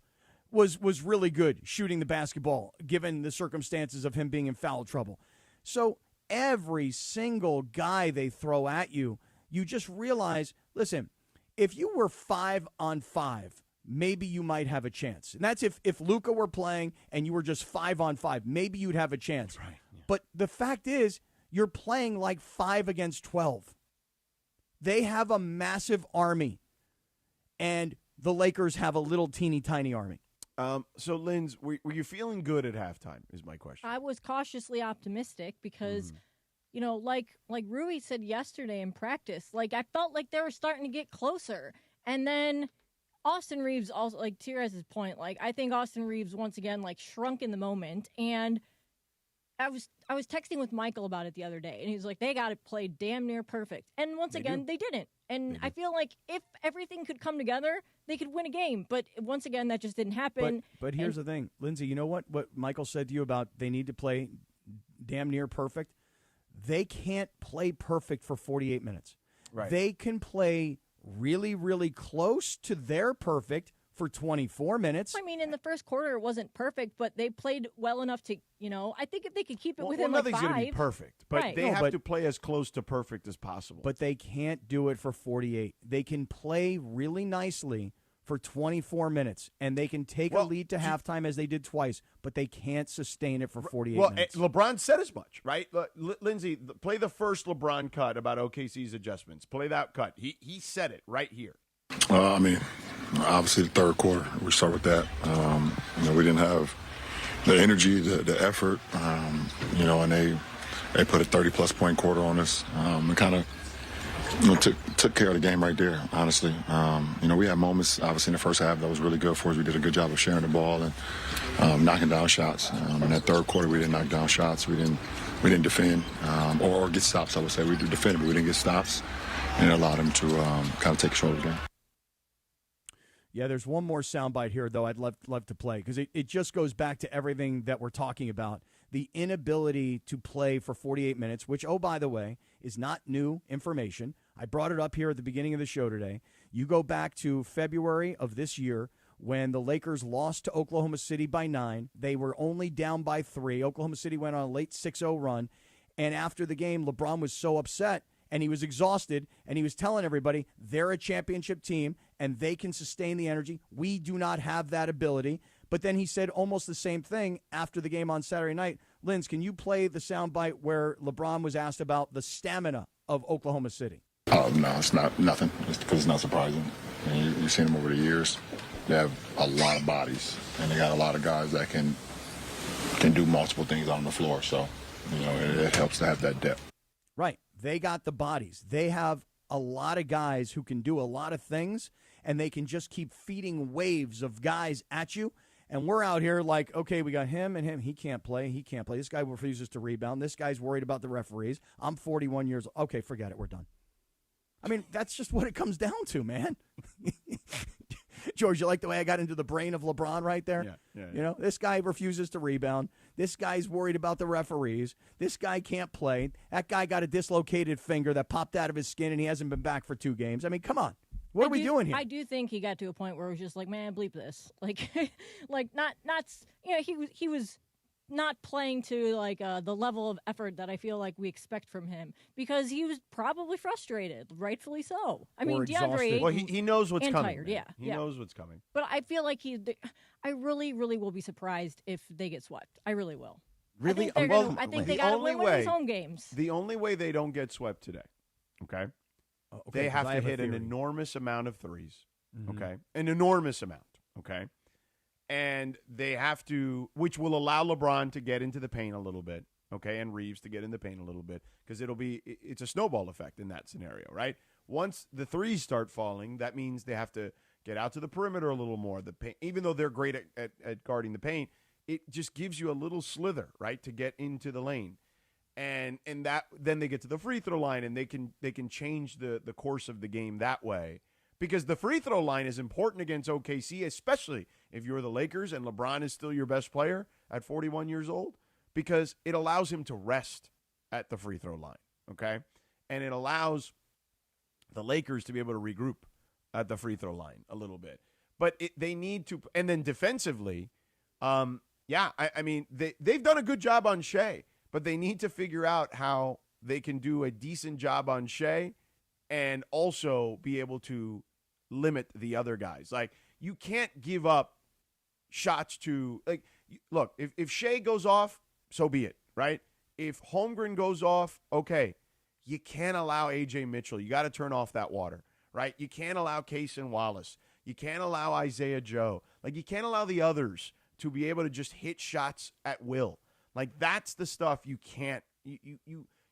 was really good shooting the basketball, given the circumstances of him being in foul trouble. So every single guy they throw at you, you just realize, listen, if you were 5-on-5, maybe you might have a chance. And that's if Luka were playing and you were just 5-on-5, maybe you'd have a chance. Right. Yeah. But the fact is, you're playing like 5 against 12. They have a massive army, and the Lakers have a little teeny tiny army. So, Linz, were you feeling good at halftime is my question. I was cautiously optimistic because, like Rui said yesterday in practice, like I felt like they were starting to get closer. And then Austin Reeves also, like Tierez's point, like I think Austin Reeves once again like shrunk in the moment. And I was texting with Michael about it the other day, and he's like, they got it played damn near perfect. And once again, they didn't. And I feel like if everything could come together, they could win a game. But once again, that just didn't happen. But here's the thing, Lindsay, you know what Michael said to you about they need to play damn near perfect? They can't play perfect for 48 minutes. Right. They can play really, really close to their perfect for 24 minutes. I mean, in the first quarter, it wasn't perfect, but they played well enough to, I think if they could keep it within nothing's 5. going to be perfect, but Right. they have to play as close to perfect as possible. But they can't do it for 48. They can play really nicely for 24 minutes, and they can take a lead to halftime as they did twice, but they can't sustain it for 48 minutes. LeBron said as much, right? Lindsay, play the first LeBron cut about OKC's adjustments. Play that cut. He said it right here. Obviously the third quarter, we start with that. We didn't have the energy, the effort, and they put a 30-plus point quarter on us. And kind of took care of the game right there, honestly. We had moments, obviously, in the first half that was really good for us. We did a good job of sharing the ball and knocking down shots. In that third quarter, we didn't knock down shots. We didn't defend or get stops, I would say. We did defend, but we didn't get stops, and it allowed them to kind of take control of the game. Yeah, there's one more soundbite here, though, I'd love to play, because it just goes back to everything that we're talking about. The inability to play for 48 minutes, which, oh, by the way, is not new information. I brought it up here at the beginning of the show today. You go back to February of this year when the Lakers lost to Oklahoma City by 9. They were only down by 3. Oklahoma City went on a late 6-0 run. And after the game, LeBron was so upset and he was exhausted, and he was telling everybody they're a championship team and they can sustain the energy. We do not have that ability. But then he said almost the same thing after the game on Saturday night. Linz, can you play the soundbite where LeBron was asked about the stamina of Oklahoma City? Oh, no, it's not nothing. It's because it's not surprising. You've seen them over the years. They have a lot of bodies, and they got a lot of guys that can do multiple things on the floor. So, it helps to have that depth. Right. They got the bodies. They have a lot of guys who can do a lot of things, and they can just keep feeding waves of guys at you. And we're out here like, okay, we got him and him. He can't play. He can't play. This guy refuses to rebound. This guy's worried about the referees. I'm 41 years old. Okay, forget it. We're done. I mean, that's just what it comes down to, man. George, you like the way I got into the brain of LeBron right there? Yeah. This guy refuses to rebound. This guy's worried about the referees. This guy can't play. That guy got a dislocated finger that popped out of his skin, and he hasn't been back for 2 games. I mean, come on. What are we doing here? I do think he got to a point where it was just like, man, bleep this. Like, he was not playing to like the level of effort that I feel like we expect from him, because he was probably frustrated, rightfully so. I mean, DeAndre, well, he knows what's coming. Tired, yeah, he knows what's coming. But I feel like I really, really will be surprised if they get swept. I really will. Really? I think they got to win these home games. The only way they don't get swept today, okay? They have to hit an enormous amount of threes, okay? An enormous amount, okay? And they have to, which will allow LeBron to get into the paint a little bit, okay, and Reeves to get in the paint a little bit, because it's a snowball effect in that scenario, right? Once the threes start falling, that means they have to get out to the perimeter a little more. The paint, even though they're great at guarding the paint, it just gives you a little slither, right, to get into the lane. And that then they get to the free throw line, and they can change the course of the game that way. Because the free throw line is important against OKC, especially if you're the Lakers and LeBron is still your best player at 41 years old, because it allows him to rest at the free throw line, okay? And it allows the Lakers to be able to regroup at the free throw line a little bit. But they need to – and then defensively, I mean, they've done a good job on Shea, but they need to figure out how they can do a decent job on Shea and also be able to limit the other guys. Like, you can't give up shots to – like, look, if Shea goes off, so be it, right? If Holmgren goes off, okay. You can't allow A.J. Mitchell. You got to turn off that water, right? You can't allow Cason Wallace. You can't allow Isaiah Joe. Like, you can't allow the others to be able to just hit shots at will. Like, that's the stuff you can't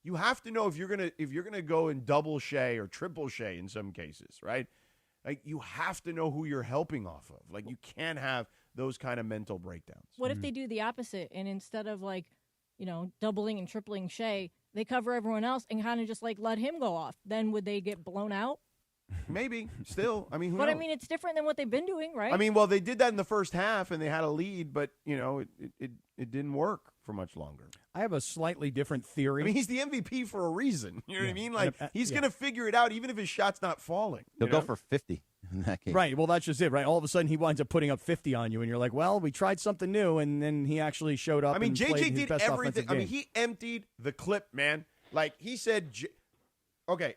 you have to know if you're gonna go and double Shea or triple Shea in some cases, right? Like, you have to know who you're helping off of. Like, you can't have those kind of mental breakdowns. What if they do the opposite, and instead of, like, doubling and tripling Shea, they cover everyone else and kind of just, like, let him go off? Then would they get blown out? Maybe. Still. I mean, who But, knows? I mean, it's different than what they've been doing, right? I mean, well, they did that in the first half, and they had a lead, but, it didn't work for much longer. I have a slightly different theory. I mean, he's the MVP for a reason. You know what I mean? Like, he's going to figure it out even if his shot's not falling. He'll go for 50 in that game. Right. Well, that's just it, right? All of a sudden, he winds up putting up 50 on you, and you're like, well, we tried something new, and then he actually showed up. I mean, and JJ played his did best everything. offensive I mean, game. he emptied the clip, man. Like, he said, okay,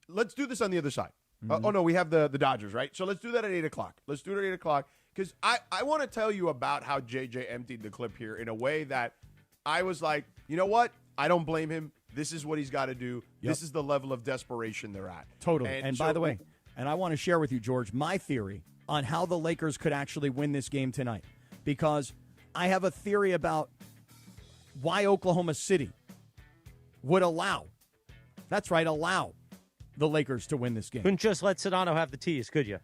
let's do this on the other side. Mm-hmm. Oh, no, we have the Dodgers, right? So let's do that at 8 o'clock. Let's do it at 8 o'clock, because I want to tell you about how JJ emptied the clip here in a way that I was like, you know what? I don't blame him. This is what he's got to do. Yep. This is the level of desperation they're at. Totally. And by the way, and I want to share with you, George, my theory on how the Lakers could actually win this game tonight, because I have a theory about why Oklahoma City would allow the Lakers to win this game. Couldn't just let Sedano have the tease, could you?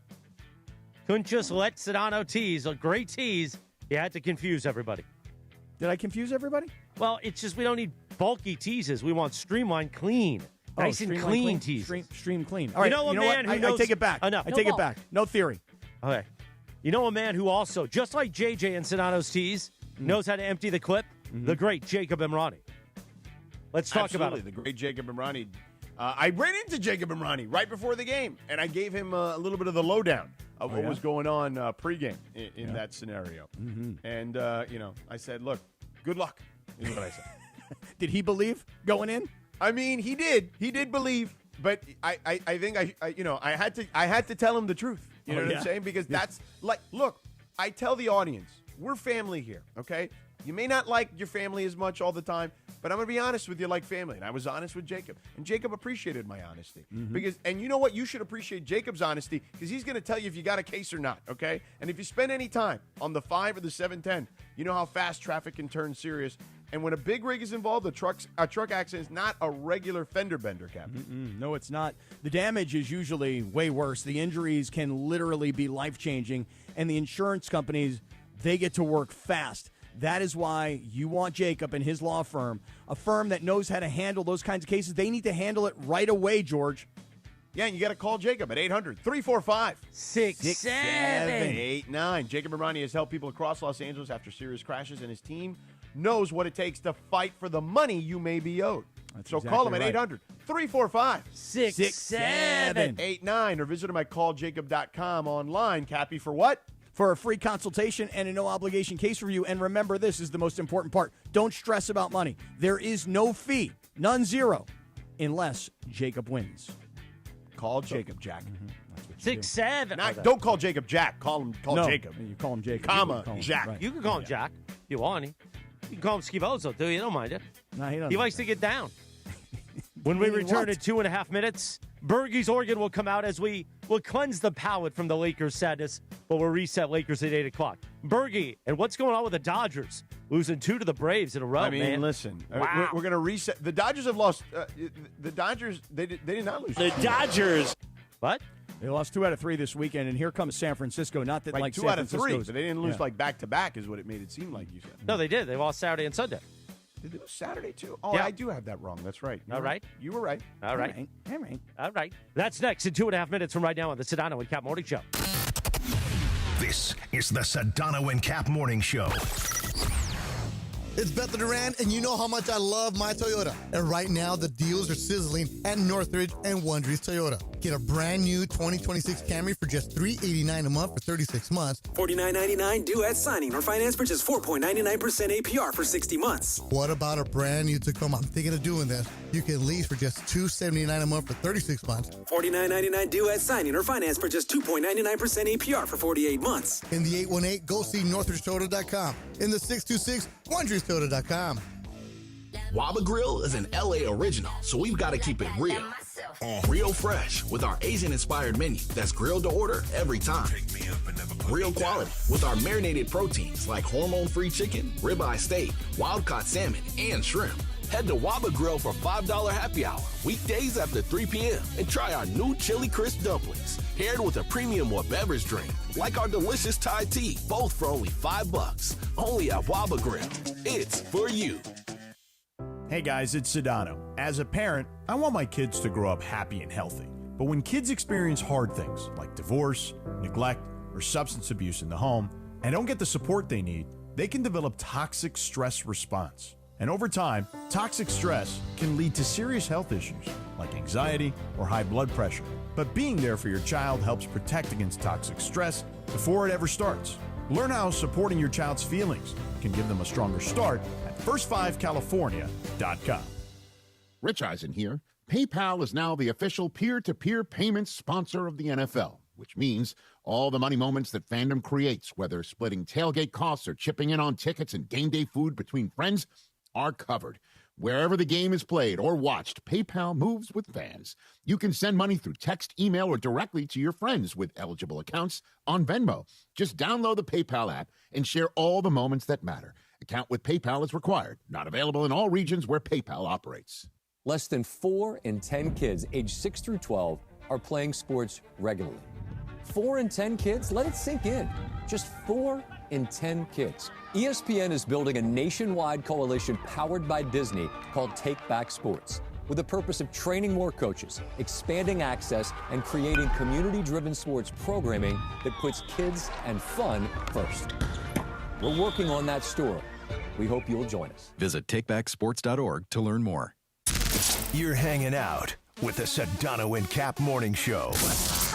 Couldn't just let Sedano tease. A great tease. You had to confuse everybody. Did I confuse everybody? Well, it's just we don't need bulky teases. We want streamlined, clean. Nice and clean teases. Stream clean. All right, you know what? who knows, I take it back. No. I take it back. No theory. Okay. You know a man who also, just like JJ and Sedano's tease, knows how to empty the clip? The great Jacob Emrani. Let's talk about it. The great Jacob Emrani. I ran into Jacob Emrani right before the game, and I gave him a little bit of the lowdown of what was going on pregame in that scenario. Mm-hmm. And, I said, look, good luck, is what I said. Did he believe going in? I mean, he did. He did believe, but I think I had to tell him the truth. You know what I'm saying? Because that's like, look, I tell the audience, we're family here, okay? You may not like your family as much all the time, but I'm going to be honest with you like family. And I was honest with Jacob. And Jacob appreciated my honesty. And you know what? You should appreciate Jacob's honesty, because he's going to tell you if you got a case or not, okay? And if you spend any time on the 5 or the 710, you know how fast traffic can turn serious. And when a big rig is involved, a truck accident is not a regular fender bender, Captain. No, it's not. The damage is usually way worse. The injuries can literally be life-changing. And the insurance companies, they get to work fast. That is why you want Jacob and his law firm, a firm that knows how to handle those kinds of cases. They need to handle it right away, George. Yeah, and you got to call Jacob at 800-345-6789. Jacob Emrani has helped people across Los Angeles after serious crashes, and his team knows what it takes to fight for the money you may be owed. So call him at 800-345-6789 or visit him at calljacob.com online. Cappy, for what? For a free consultation and a no-obligation case review. And remember, this is the most important part. Don't stress about money. There is no fee, none, zero, unless Jacob wins. Call Jacob, Jack. 6-7. Don't call Jacob Jack. Call Jacob. You call him Jacob. Jack. Right. You can call him Jack if you want. You can call him Schiavoso, too. You don't mind it. No, he doesn't. He likes to get down. When we return in 2.5 minutes, Bergie's organ will come out as we will cleanse the palate from the Lakers sadness, but we'll reset Lakers at 8 o'clock. Bergie, and what's going on with the Dodgers? Losing 2 to the Braves in a row, I mean, man. listen, Wow. we're going to reset. The Dodgers have lost. The Dodgers, they did not lose. The Dodgers. What? They lost 2 out of 3 this weekend, and here comes San Francisco. Not that Right, like 2 San out of 3, Francisco's- but they didn't lose Yeah. like back-to-back is what it made it seem like you said. No, they did. They lost Saturday and Sunday. Did they lose Saturday, too? Oh, Yeah. I do have that wrong. That's right. All right. You were right. All right. All right. All right. That's next in 2.5 minutes from right now on the Sedano and Cap Morning Show. This is the Sedano and Cap Morning Show. It's Bethel Duran, and you know how much I love my Toyota. And right now, the deals are sizzling at Northridge and Wondries Toyota. Get a brand new 2026 Camry for just $389 a month for 36 months. $49.99 due at signing or finance for just 4.99% APR for 60 months. What about a brand new Tacoma? I'm thinking of doing this. You can lease for just $279 a month for 36 months. $49.99 due at signing or finance for just 2.99% APR for 48 months. In the 818, go see NorthridgeToyota.com. In the 626, WondriesToyota.com. Waba Grill is an LA original, so we've got to keep it real. Real fresh with our Asian-inspired menu that's grilled to order every time. Real quality with our marinated proteins like hormone-free chicken, ribeye steak, wild-caught salmon, and shrimp. Head to Waba Grill for $5 happy hour, weekdays after 3 p.m. and try our new chili crisp dumplings, paired with a premium or beverage drink, like our delicious Thai tea, both for only $5. Only at Waba Grill. It's for you. Hey guys, it's Sedano. As a parent, I want my kids to grow up happy and healthy. But when kids experience hard things like divorce, neglect, or substance abuse in the home and don't get the support they need, they can develop toxic stress response. And over time, toxic stress can lead to serious health issues like anxiety or high blood pressure. But being there for your child helps protect against toxic stress before it ever starts. Learn how supporting your child's feelings can give them a stronger start at first5california.com. Rich Eisen here. PayPal is now the official peer-to-peer payments sponsor of the NFL, which means all the money moments that fandom creates, whether splitting tailgate costs or chipping in on tickets and game day food between friends, are covered. Wherever the game is played or watched, PayPal moves with fans. You can send money through text, email, or directly to your friends with eligible accounts on Venmo. Just download the PayPal app and share all the moments that matter. Account with PayPal is required. Not available in all regions where PayPal operates. Less than 4 in 10 kids aged 6 through 12 are playing sports regularly. 4 in 10 kids? Let it sink in. Just 4 in 10 kids. ESPN is building a nationwide coalition powered by Disney called Take Back Sports, with the purpose of training more coaches, expanding access, and creating community-driven sports programming that puts kids and fun first. We're working on that story. We hope you'll join us. Visit takebacksports.org to learn more. You're hanging out with the Sedano and Cap Morning Show.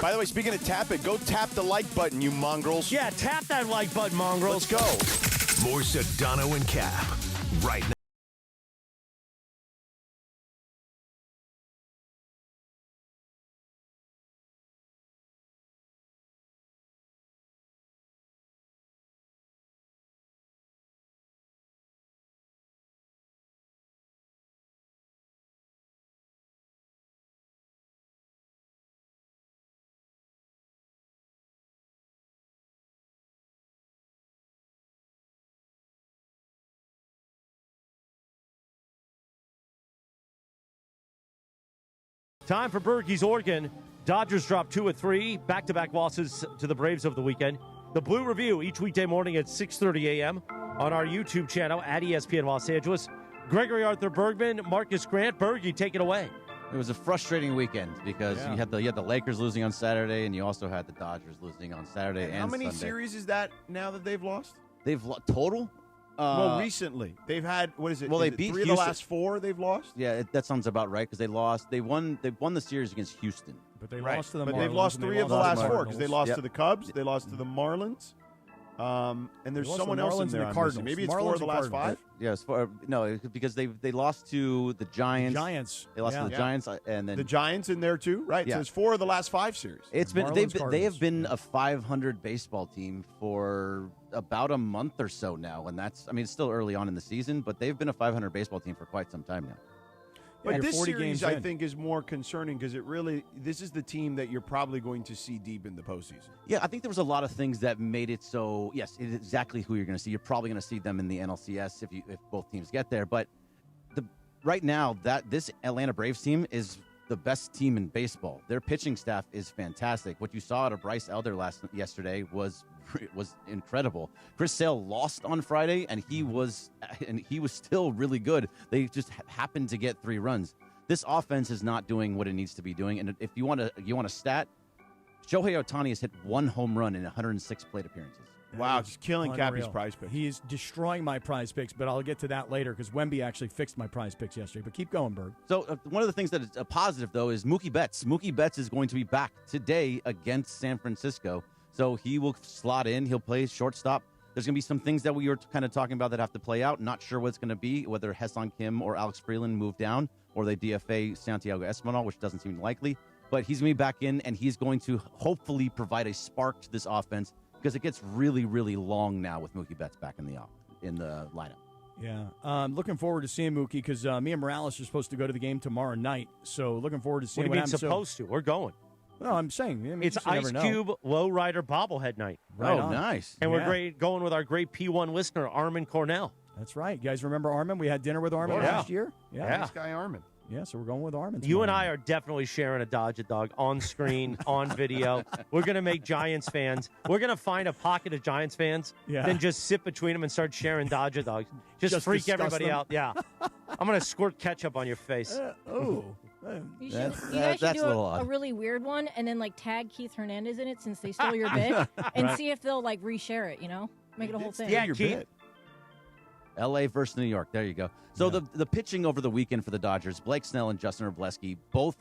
By the way, speaking of tap it, go tap the like button, you mongrels. Yeah, tap that like button, mongrels. Let's go. More Sedano and Cap right now. Time for Berkey's Organ. Dodgers dropped 2 of 3, back-to-back losses to the Braves over the weekend. The Blue Review each weekday morning at 6:30 a.m. on our YouTube channel at ESPN Los Angeles. Gregory Arthur Bergman, Marcus Grant. Berkey, take it away. It was a frustrating weekend because you had the Lakers losing on Saturday, and you also had the Dodgers losing on Saturday and How many Sunday. series is that now that they've lost? They've total? Well, recently. They've had, what is it? Well, is they it beat 3 of the Houston. last 4 they've lost? Yeah, that sounds about right because they lost. They won the series against Houston. But they Right. lost to the But Marlins. they've lost and they 3 of the lost last to the 4 because they lost Yep. to the Cubs, they lost to the Marlins, and there's lost to someone the else Marlins in and there. the I'm Cardinals. missing. Maybe it's Marlins 4 of the and last Cardinals. 5? Yes, because they lost to the Giants. Giants. They lost to the Yeah. Giants, and then The Giants in there too, right? Yeah. So it's 4 of the last 5 series. it's been Marlins, they have Cardinals. been a 500 baseball team for about a month or so now, and it's still early on in the season, but they've been a 500 baseball team for quite some time now. But you're this 40 series, games I in. think, is more concerning because this is the team that you're probably going to see deep in the postseason. Yeah, I think there was a lot of things that made it so. Yes, it is exactly who you're going to see. You're probably going to see them in the NLCS if both teams get there. But right now, this Atlanta Braves team is the best team in baseball. Their pitching staff is fantastic. What you saw out of Bryce Elder yesterday was incredible. Chris Sale lost on Friday, and he was still really good. They just happened to get 3 runs. This offense is not doing what it needs to be doing. And if you want a stat, Shohei Ohtani has hit 1 home run in 106 plate appearances. Wow, just killing Cappy's Unreal. prize picks. He is destroying my prize picks, but I'll get to that later because Wemby actually fixed my prize picks yesterday. But keep going, Berg. So one of the things that is a positive, though, is Mookie Betts. Mookie Betts is going to be back today against San Francisco. So he will slot in. He'll play shortstop. There's going to be some things that we were kind of talking about that have to play out. Not sure what it's going to be, whether Ha-Seong Kim or Alex Freeland move down or they DFA Santiago Espinal, which doesn't seem likely. But he's going to be back in, and he's going to hopefully provide a spark to this offense because it gets really, really long now with Mookie Betts back in the lineup. Yeah, looking forward to seeing Mookie because me and Morales are supposed to go to the game tomorrow night. So looking forward to seeing what do you mean happens. supposed to? We're going. No, I'm saying it's Ice Cube Lowrider Bobblehead Night. Right on. Nice. And we're going with our great P1 listener, Armin Cornell. That's right. You guys remember Armin? We had dinner with Armin last year. Yeah. Nice guy, Armin. Yeah, so we're going with Armin. You and I are definitely sharing a Dodge-A-Dog on screen, on video. We're going to make Giants fans. We're going to find a pocket of Giants fans, then just sit between them and start sharing Dodge-A-Dogs. Just freak everybody out. Yeah. I'm going to squirt ketchup on your face. You guys should do a really weird one and then tag Keith Hernandez in it since they stole your bit and see if they'll reshare it, Make it a whole thing. Yeah, Keith. L.A. versus New York. There you go. So the pitching over the weekend for the Dodgers, Blake Snell and Justin Robleski, both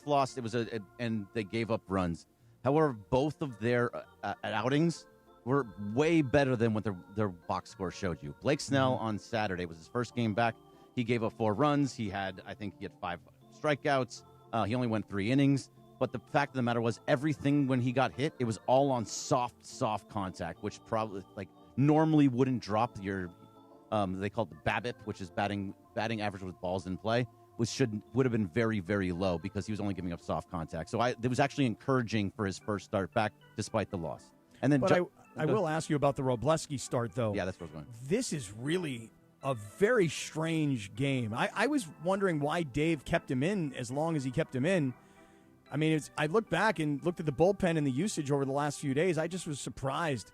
lost. It was and they gave up runs. However, both of their outings were way better than what their box score showed you. Blake Snell on Saturday was his first game back. He gave up 4 runs. I think he had 5 strikeouts. He only went 3 innings. But the fact of the matter was, everything when he got hit, it was all on soft contact, which probably normally wouldn't drop your. They call it the BABIP, which is batting average with balls in play, which would have been very, very low because he was only giving up soft contact. So it was actually encouraging for his first start back, despite the loss. And then, I will ask you about the Robleski start, though. Yeah, that's where I was going. This is really a very strange game. I was wondering why Dave kept him in as long as he kept him in. I mean, I looked back and looked at the bullpen and the usage over the last few days. I just was surprised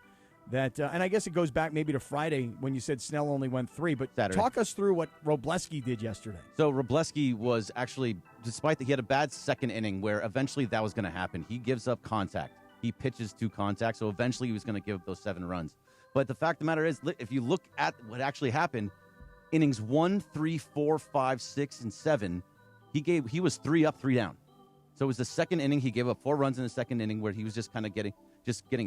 that, and I guess it goes back maybe to Friday when you said Snell only went 3. But Saturday. Talk us through what Robleski did yesterday. So Robleski was actually, despite that he had a bad second inning where eventually that was going to happen, he gives up contact. He pitches to contact, so eventually he was going to give up those 7 runs. But the fact of the matter is, if you look at what actually happened, innings 1, 3, 4, 5, 6, and 7, he was 3 up, 3 down. So it was the second inning. He gave up 4 runs in the second inning where he was just kind of getting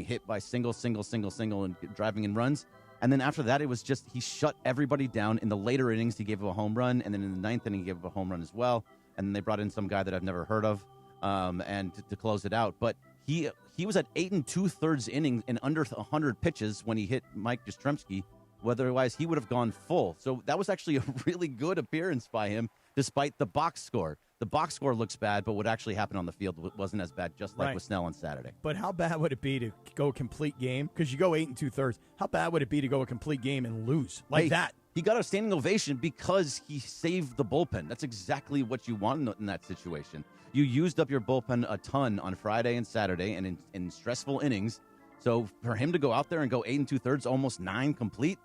hit by single, and driving in runs. And then after that, it was just he shut everybody down. In the later innings, he gave up a home run. And then in the 9th inning, he gave up a home run as well. And then they brought in some guy that I've never heard of and to close it out. But he was at 8 2/3 innings in under 100 pitches when he hit Mike Yastrzemski. Otherwise, he would have gone full. So that was actually a really good appearance by him, despite the box score. The box score looks bad, but what actually happened on the field wasn't as bad, just like with Snell on Saturday. But how bad would it be to go a complete game? Because you go 8 2/3. How bad would it be to go a complete game and lose like that? He got a standing ovation because he saved the bullpen. That's exactly what you want in that situation. You used up your bullpen a ton on Friday and Saturday and in stressful innings. So for him to go out there and go 8 2/3, almost 9 complete,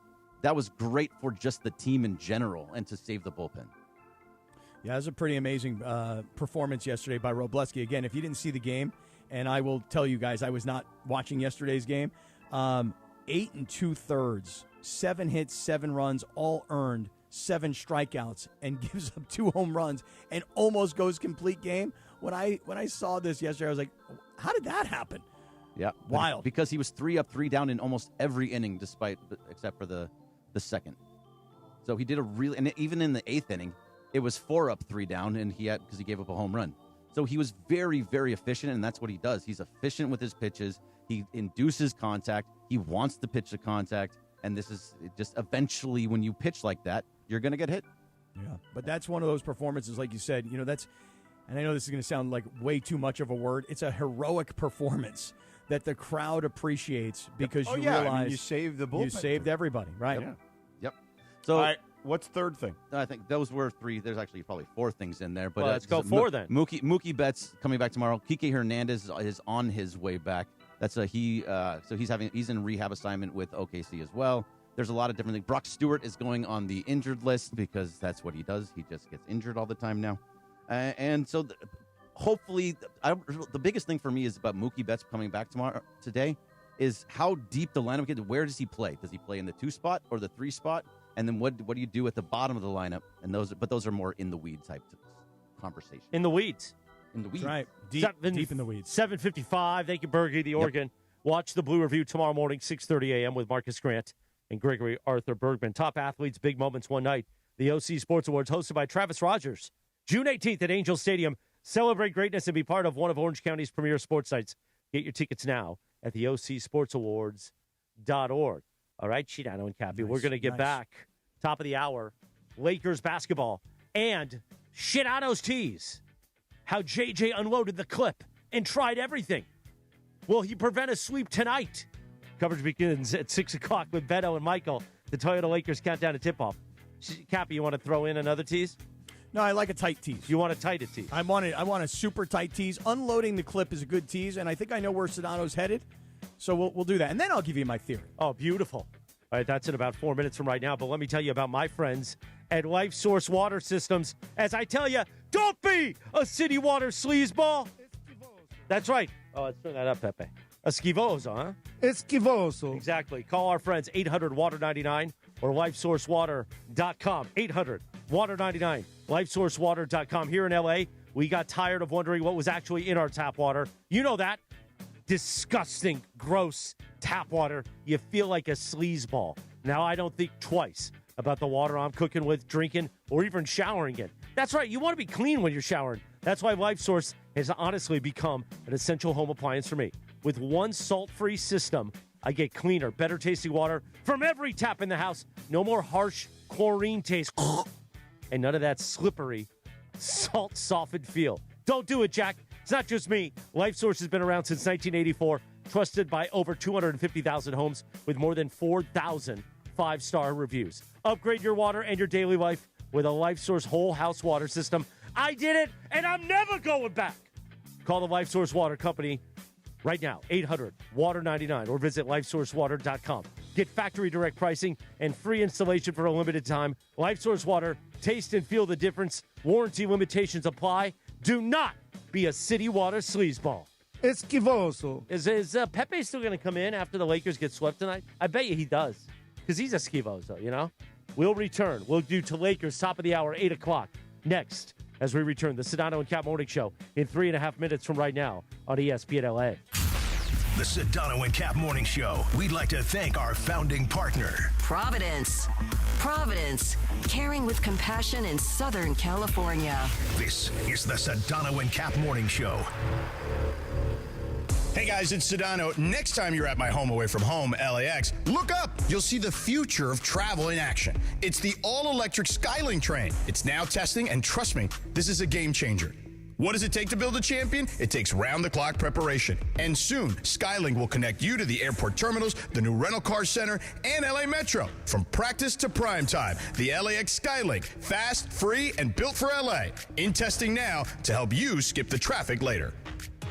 that was great for just the team in general and to save the bullpen. Yeah, it was a pretty amazing performance yesterday by Robleski. Again, if you didn't see the game, and I will tell you guys, I was not watching yesterday's game, 8 2/3, 7 hits, 7 runs, all earned, 7 strikeouts, and gives up 2 home runs and almost goes complete game. When I saw this yesterday, I was like, how did that happen? Yeah, wild. Because he was 3 up, 3 down in almost every inning, except for the second. So he did and even in the 8th inning, it was 4 up, 3 down, and because he gave up a home run. So he was very, very efficient, and that's what he does. He's efficient with his pitches. He induces contact. He wants to pitch the contact, and this is just eventually when you pitch like that, you're going to get hit. Yeah, but that's one of those performances, like you said, that's, and I know this is going to sound like way too much of a word, it's a heroic performance that the crowd appreciates because you realize you saved the bullpen. You saved everybody, right? Yep. So, all right, what's third thing? I think those were three. There's actually probably four things in there. But let's go four then. Mookie Betts coming back tomorrow. Kike Hernandez is on his way back. That's so he's in rehab assignment with OKC as well. There's a lot of different things. Brock Stewart is going on the injured list because that's what he does. He just gets injured all the time now. And so hopefully, the biggest thing for me is about Mookie Betts coming back today is how deep the lineup gets. Where does he play? Does he play in the 2 spot or the 3 spot? And then what do you do at the bottom of the lineup? And those are more in the weeds type conversation. In the weeds. In the weeds. That's right. Deep in the weeds. 7:55. Thank you, Bergie, the Oregon. Watch the Blue Review tomorrow morning, 6:30 a.m. with Marcus Grant and Gregory Arthur Bergman. Top athletes, big moments one night. The OC Sports Awards hosted by Travis Rogers. June 18th at Angel Stadium. Celebrate greatness and be part of one of Orange County's premier sports sites. Get your tickets now at the OCSportsAwards.org. All right, Sedano and Cappy, we're going to get back. Top of the hour, Lakers basketball and Sedano's tease. How JJ unloaded the clip and tried everything. Will he prevent a sweep tonight? Coverage begins at 6 o'clock with Beto and Michael. The Toyota Lakers countdown to tip-off. Cappy, you want to throw in another tease? No, I like a tight tease. You want a tight tease? I want a super tight tease. Unloading the clip is a good tease, and I think I know where Sedano's headed. So we'll do that, and then I'll give you my theory. Oh, beautiful. All right, that's in about 4 minutes from right now. But let me tell you about my friends at Life Source Water Systems. As I tell you, don't be a city water sleazeball. That's right. Oh, let's turn that up, Pepe. Esquivoso, huh? Esquivoso. Exactly. Call our friends 800-WATER-99 or LifeSourceWater.com. 800-WATER-99. LifeSourceWater.com. Here in L.A., we got tired of wondering what was actually in our tap water. You know that. Disgusting, gross tap water. You feel like a sleazeball. Now, I don't think twice about the water I'm cooking with, drinking, or even showering in. That's right. You want to be clean when you're showering. That's why LifeSource has honestly become an essential home appliance for me. With one salt-free system, I get cleaner, better-tasting water from every tap in the house. No more harsh chlorine taste. And none of that slippery, salt-softened feel. Don't do it, Jack. It's not just me. LifeSource has been around since 1984, trusted by over 250,000 homes with more than 4,000 5-star reviews. Upgrade your water and your daily life with a LifeSource whole house water system. I did it, and I'm never going back. Call the LifeSource Water Company right now, 800-WATER-99, or visit LifeSourceWater.com. Get factory direct pricing and free installation for a limited time. LifeSource Water, taste and feel the difference. Warranty limitations apply. Do not be a city water sleazeball. Esquivoso. Is Pepe still going to come in after the Lakers get swept tonight? I bet you he does, because he's Esquivoso, you know? We'll return. We'll do to Lakers, top of the hour, 8 o'clock. Next, as we return, the Sedano and Cap Morning Show in 3.5 minutes from right now on ESPN LA. The Sedano and Cap Morning Show. We'd like to thank our founding partner, Providence. Providence, caring with compassion in Southern California. This is the Sedano and Cap Morning Show. Hey guys, it's Sedano. Next time you're at my home away from home, LAX, look up. You'll see the future of travel in action. It's the all-electric Skylink train. It's now testing, and trust me, this is a game changer. What does it take to build a champion? It takes round-the-clock preparation. And soon, Skylink will connect you to the airport terminals, the new rental car center, and LA Metro. From practice to prime time, the LAX Skylink. Fast, free, and built for LA. In testing now to help you skip the traffic later.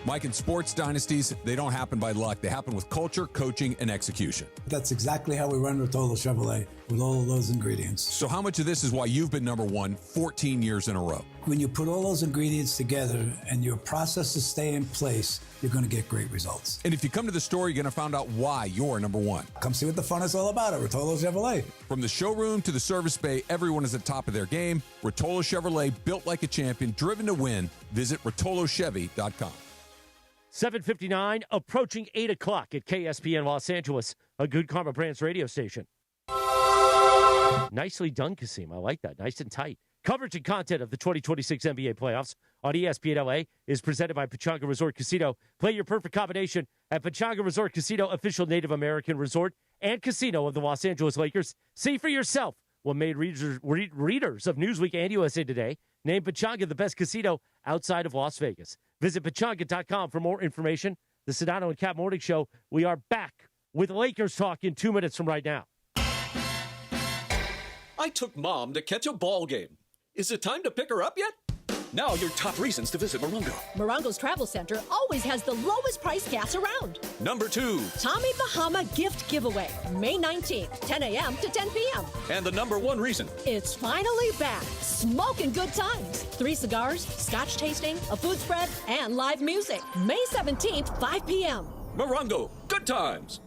Mike, in sports dynasties, they don't happen by luck. They happen with culture, coaching, and execution. That's exactly how we run Rotolo Chevrolet, with all of those ingredients. So how much of this is why you've been number one 14 years in a row? When you put all those ingredients together and your processes stay in place, you're going to get great results. And if you come to the store, you're going to find out why you're number one. Come see what the fun is all about at Rotolo Chevrolet. From the showroom to the service bay, everyone is at top of their game. Rotolo Chevrolet, built like a champion, driven to win. Visit RotoloChevy.com. 7:59, approaching 8 o'clock at KSPN Los Angeles, a Good Karma Brands radio station. Nicely done, Kasim. I like that. Nice and tight. Coverage and content of the 2026 NBA playoffs on ESPN LA is presented by Pechanga Resort Casino. Play your perfect combination at Pechanga Resort Casino, official Native American resort and casino of the Los Angeles Lakers. See for yourself what made readers of Newsweek and USA Today name Pechanga the best casino outside of Las Vegas. Visit Pechanga.com for more information. The Sedano and Kap Morning Show. We are back with Lakers talk in 2 minutes from right now. I took Mom to catch a ball game. Is it time to pick her up yet? Now your top reasons to visit Morongo. Morongo's Travel Center always has the lowest price gas around. Number 2. Tommy Bahama Gift Giveaway, May 19th, 10 a.m. to 10 p.m. And the number 1 reason. It's finally back. Smoking good times. 3 cigars, scotch tasting, a food spread, and live music. May 17th, 5 p.m. Morongo, good times.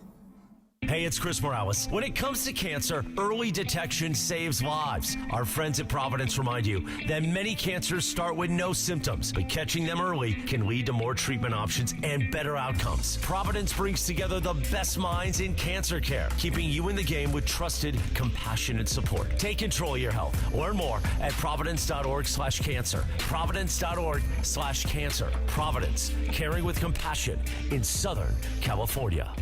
Hey, it's Chris Morales. When it comes to cancer, early detection saves lives. Our friends at Providence remind you that many cancers start with no symptoms, but catching them early can lead to more treatment options and better outcomes. Providence brings together the best minds in cancer care, keeping you in the game with trusted, compassionate support. Take control of your health. Learn more at providence.org/cancer. Providence.org/cancer. Providence, caring with compassion in Southern California.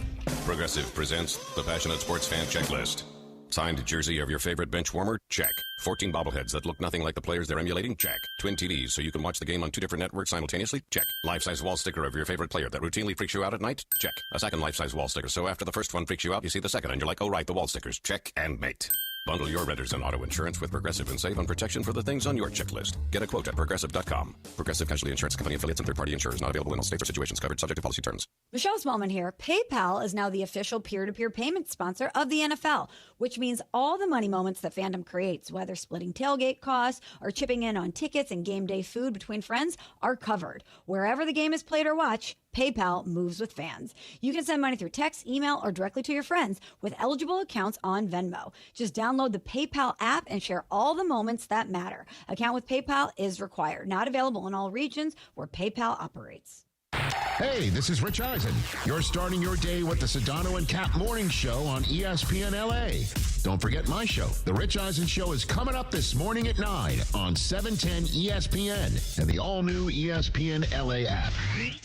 Progressive presents the Passionate Sports Fan Checklist. Signed jersey of your favorite bench warmer? Check. 14 bobbleheads that look nothing like the players they're emulating? Check. Twin TVs so you can watch the game on 2 different networks simultaneously? Check. Life-size wall sticker of your favorite player that routinely freaks you out at night? Check. A second life-size wall sticker so after the first one freaks you out, you see the second and you're like, oh right, the wall stickers. Check and mate. Bundle your renters and auto insurance with Progressive and save on protection for the things on your checklist. Get a quote at Progressive.com. Progressive Casualty Insurance Company affiliates and third-party insurers not available in all states or situations covered subject to policy terms. Michelle Smallman here. PayPal is now the official peer-to-peer payment sponsor of the NFL, which means all the money moments that fandom creates, whether splitting tailgate costs or chipping in on tickets and game day food between friends, are covered. Wherever the game is played or watched, PayPal moves with fans. You can send money through text, email, or directly to your friends with eligible accounts on Venmo. Just download the PayPal app and share all the moments that matter. Account with PayPal is required. Not available in all regions where PayPal operates. Hey, this is Rich Eisen. You're starting your day with the Sedano and Kap Morning Show on ESPN LA. Don't forget my show. The Rich Eisen Show is coming up this morning at 9 on 710 ESPN and the all-new ESPN LA app.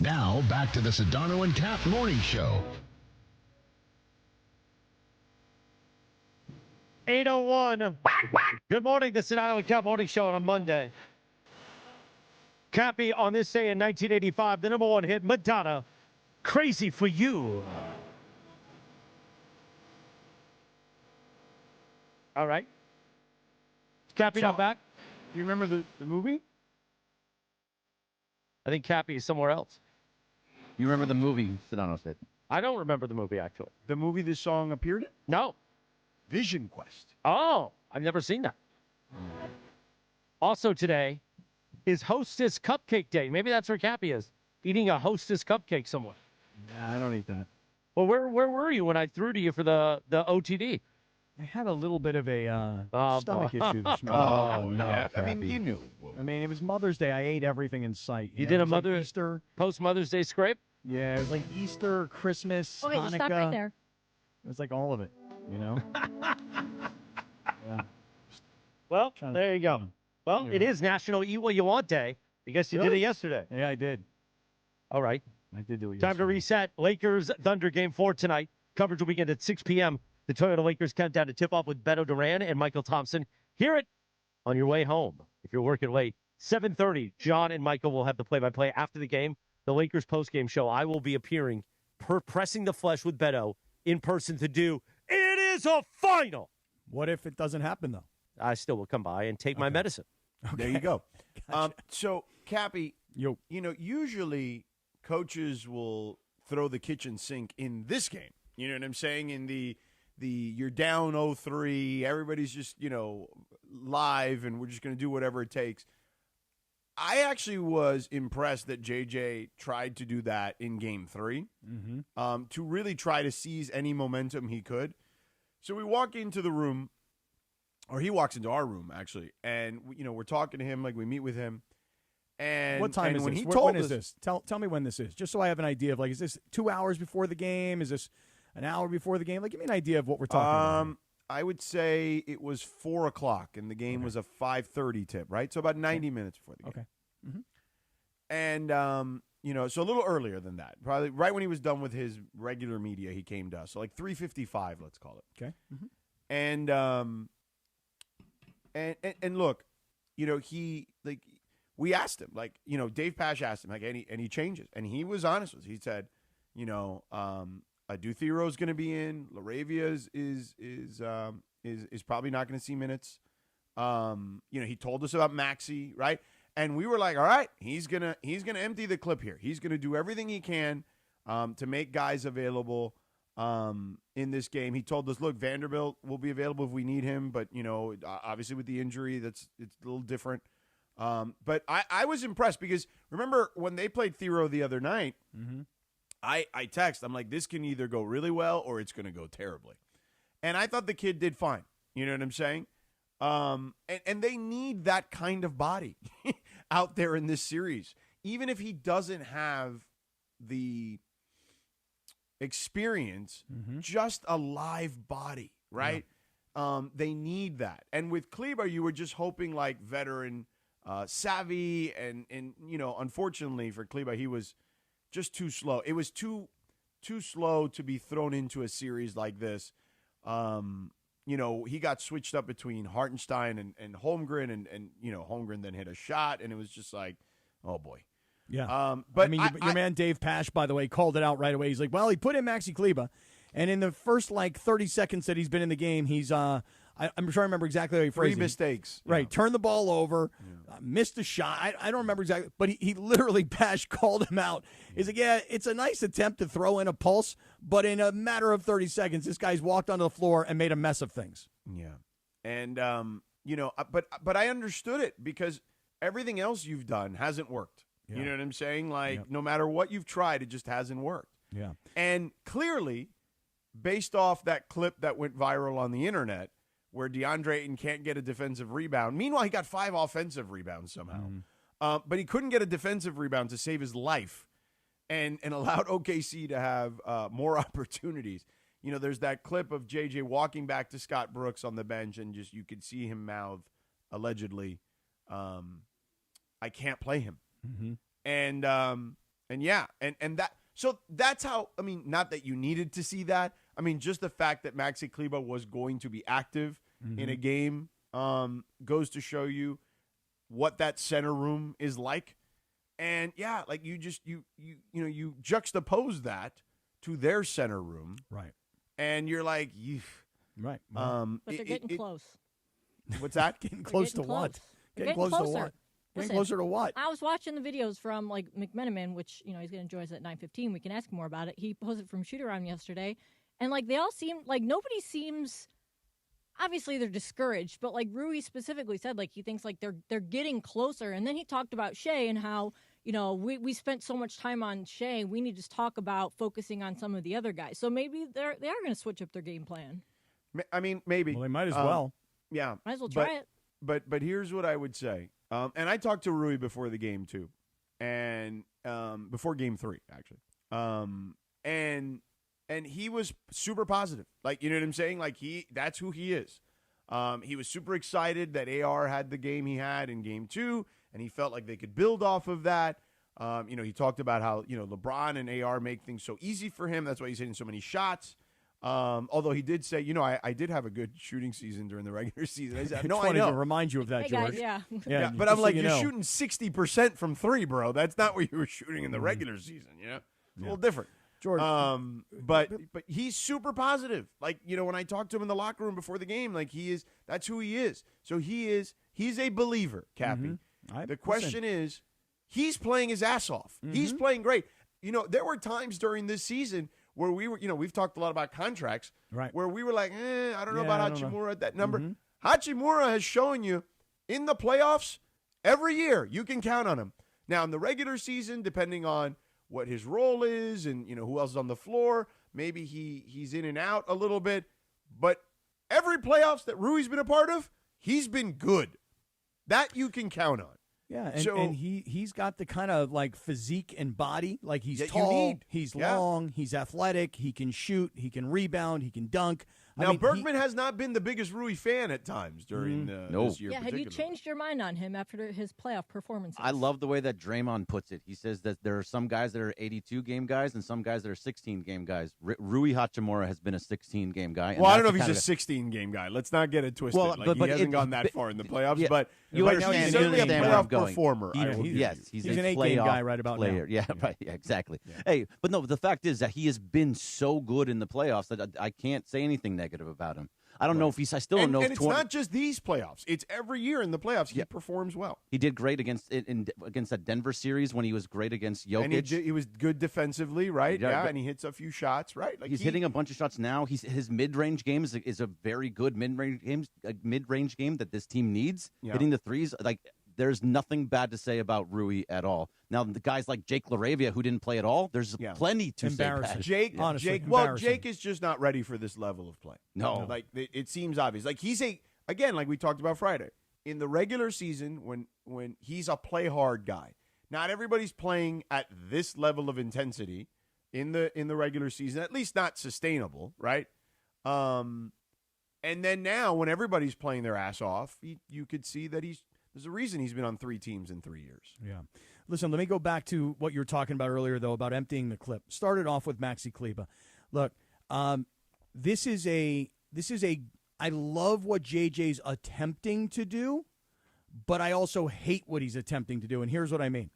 Now, back to the Sedano and Kap Morning Show. 8:01. Good morning, the Sedano and Kap Morning Show on a Monday. Cappy on this day in 1985, the number 1 hit, Madonna, Crazy for You. All right. Cappy not back? You remember the movie? I think Cappy is somewhere else. You remember the movie, Sedano said. I don't remember the movie, actually. The movie this song appeared in? No. Vision Quest. Oh, I've never seen that. Also today is Hostess Cupcake Day. Maybe that's where Cappy is, eating a Hostess cupcake somewhere. Nah, I don't eat that. Well, where were you when I threw to you for the OTD? I had a little bit of a stomach boy. issue this morning. Oh, no. Yeah, I Cappy. mean, you knew. I mean, it was Mother's Day. I ate everything in sight. You did a Easter. Post-Mother's Day scrape? Yeah, it was like Easter, Christmas, Oh, wait, Hanukkah. you stopped right there. It was like all of it, you know? Yeah. Well, there you go. Well, it is National Eat What You Want Day. I guess you did it yesterday. Yeah, I did. All right. I did do it Time to reset. Lakers Thunder Game 4 tonight. Coverage will begin at 6 p.m. The Toyota Lakers countdown to tip-off with Beto Duran and Michael Thompson. Hear it on your way home. If you're working late, 7:30, John and Michael will have the play-by-play after the game. The Lakers post-game show, I will be appearing, pressing the flesh with Beto in person to do It Is a Final. What if it doesn't happen, though? I still will come by and take my medicine. There you go. So, Cappy, you know, usually coaches will throw the kitchen sink in this game. You know what I'm saying? In the you're down 0-3, everybody's just, you know, live, and we're just going to do whatever it takes. I actually was impressed that JJ tried to do that in Game 3, to really try to seize any momentum he could. So we walk into the room, or he walks into our room, actually, and, you know, we're talking to him, like we meet with him. And what time and is when this? He When told is us, this? Tell me when this is, just so I have an idea of, like, is this 2 hours before the game? Is this an hour before the game? Like, give me an idea of what we're talking about. I would say it was 4 o'clock, and the game was a 5:30 tip, right? So about 90 minutes before the game. Okay. And, you know, so a little earlier than that. Probably right when he was done with his regular media, he came to us. So like 3:55, let's call it. Okay. And And look, we asked him, Dave Pash asked him, any changes, and he was honest with us. He said, Aduthiro's going to be in. Laravia is probably not going to see minutes. He told us about Maxey, right? And we were like, all right, he's gonna empty the clip here. He's gonna do everything he can to make guys available in this game. He told us, look, Vanderbilt will be available if we need him, but obviously with the injury, it's a little different. But I was impressed because remember when they played Thero the other night, I text, I'm like, this can either go really well or it's going to go terribly. And I thought the kid did fine. You know what I'm saying? And they need that kind of body out there in this series. Even if he doesn't have the experience, just a live body, right? Yeah. They need that. And with Kleber, you were just hoping like veteran savvy and unfortunately for Kleber, he was just too slow. It was too slow to be thrown into a series like this. He got switched up between Hartenstein and Holmgren, and Holmgren then hit a shot, and it was just like, oh boy. Yeah. But your man Dave Pash, by the way, called it out right away. He's like, well, he put in Maxi Kleber, and in the first 30 seconds that he's been in the game, he's I'm trying to remember exactly how he phrased it. 3 mistakes. Right. Turned the ball over, missed a shot. I don't remember exactly, but he literally, Pash called him out. He's like, yeah, it's a nice attempt to throw in a pulse, but in a matter of 30 seconds, this guy's walked onto the floor and made a mess of things. Yeah. And, but I understood it because everything else you've done hasn't worked. Yeah. You know what I'm saying? No matter what you've tried, it just hasn't worked. Yeah. And clearly, based off that clip that went viral on the internet, where DeAndre Ayton can't get a defensive rebound. Meanwhile, he got 5 offensive rebounds somehow. But he couldn't get a defensive rebound to save his life and allowed OKC to have more opportunities. There's that clip of JJ walking back to Scott Brooks on the bench, and just you could see him mouth, allegedly, I can't play him. And that – so that's how – not that you needed to see that. Just the fact that Maxi Kleber was going to be active in a game goes to show you what that center room is like. And yeah, you juxtapose that to their center room. Right. And you're like, right. But they're getting close. What's that? Getting close to what? Getting close to what? Getting closer to what? I was watching the videos from McMenamin, which he's going to join us at 9:15. We can ask him more about it. He posted from shoot around yesterday. And, they all seem – nobody seems – obviously, they're discouraged. But, Rui specifically said, he thinks, they're getting closer. And then he talked about Shea and how, we spent so much time on Shea. We need to talk about focusing on some of the other guys. So maybe they are going to switch up their game plan. Maybe. Well, they might as well. Yeah. Might as well try it. But here's what I would say. And I talked to Rui before the game, too. And before Game 3, actually. And he was super positive. You know what I'm saying? That's who he is. He was super excited that AR had the game he had in Game 2, and he felt like they could build off of that. He talked about how, LeBron and AR make things so easy for him. That's why he's hitting so many shots. Although he did say, I did have a good shooting season during the regular season. I said, no, I know. To remind you of that, George. Guys, yeah. But I'm like, you're shooting 60% from 3, bro. That's not what you were shooting in the regular season, It's a little different. George. But he's super positive. When I talked to him in the locker room before the game, that's who he is. So he's a believer, Cappy. The question is, he's playing his ass off. He's playing great. There were times during this season where we were, we've talked a lot about contracts, right? Where we were like, I don't know about Hachimura at that number. Hachimura has shown you in the playoffs every year you can count on him. Now in the regular season, depending on what his role is and who else is on the floor, maybe he's in and out a little bit, but every playoffs that Rui's been a part of, he's been good. That you can count on. Yeah, and he's got the kind of physique and body. He's tall, he's long, he's athletic, he can shoot, he can rebound, he can dunk. Now, Bergman has not been the biggest Rui fan at times during this year. Yeah, have you changed your mind on him after his playoff performances? I love the way that Draymond puts it. He says that there are some guys that are 82-game guys and some guys that are 16-game guys. Rui Hachimura has been a 16-game guy. Well, I don't know if he's a 16-game guy. Let's not get it twisted. Well, he hasn't gone that far in the playoffs, yeah, but you he's certainly a playoff performer. Yes, he's an a 8-game playoff guy right about player. now. Yeah, right. Yeah, exactly. Yeah. Hey, but no, the fact is that he has been so good in the playoffs that I can't say anything negative about him. I don't know if he's. I still don't know. And if it's not just these playoffs; it's every year in the playoffs he performs well. He did great against that Denver series when he was great against Jokic. And he was good defensively, right? Yeah, and he hits a few shots, right? He's hitting a bunch of shots now. His mid-range game is a very good mid-range game that this team needs. Yeah. Hitting the threes, there's nothing bad to say about Rui at all. Now, the guys like Jake LaRavia, who didn't play at all, there's plenty to say bad. Jake is just not ready for this level of play. No. It seems obvious. He's like we talked about Friday, in the regular season when he's a play hard guy. Not everybody's playing at this level of intensity in the regular season, at least not sustainable, right? And then now when everybody's playing their ass off, you could see that there's a reason he's been on 3 teams in 3 years. Yeah. Listen, let me go back to what you were talking about earlier, though, about emptying the clip. Started off with Maxi Kleber. Look, this is a I love what JJ's attempting to do, but I also hate what he's attempting to do. And here's what I mean.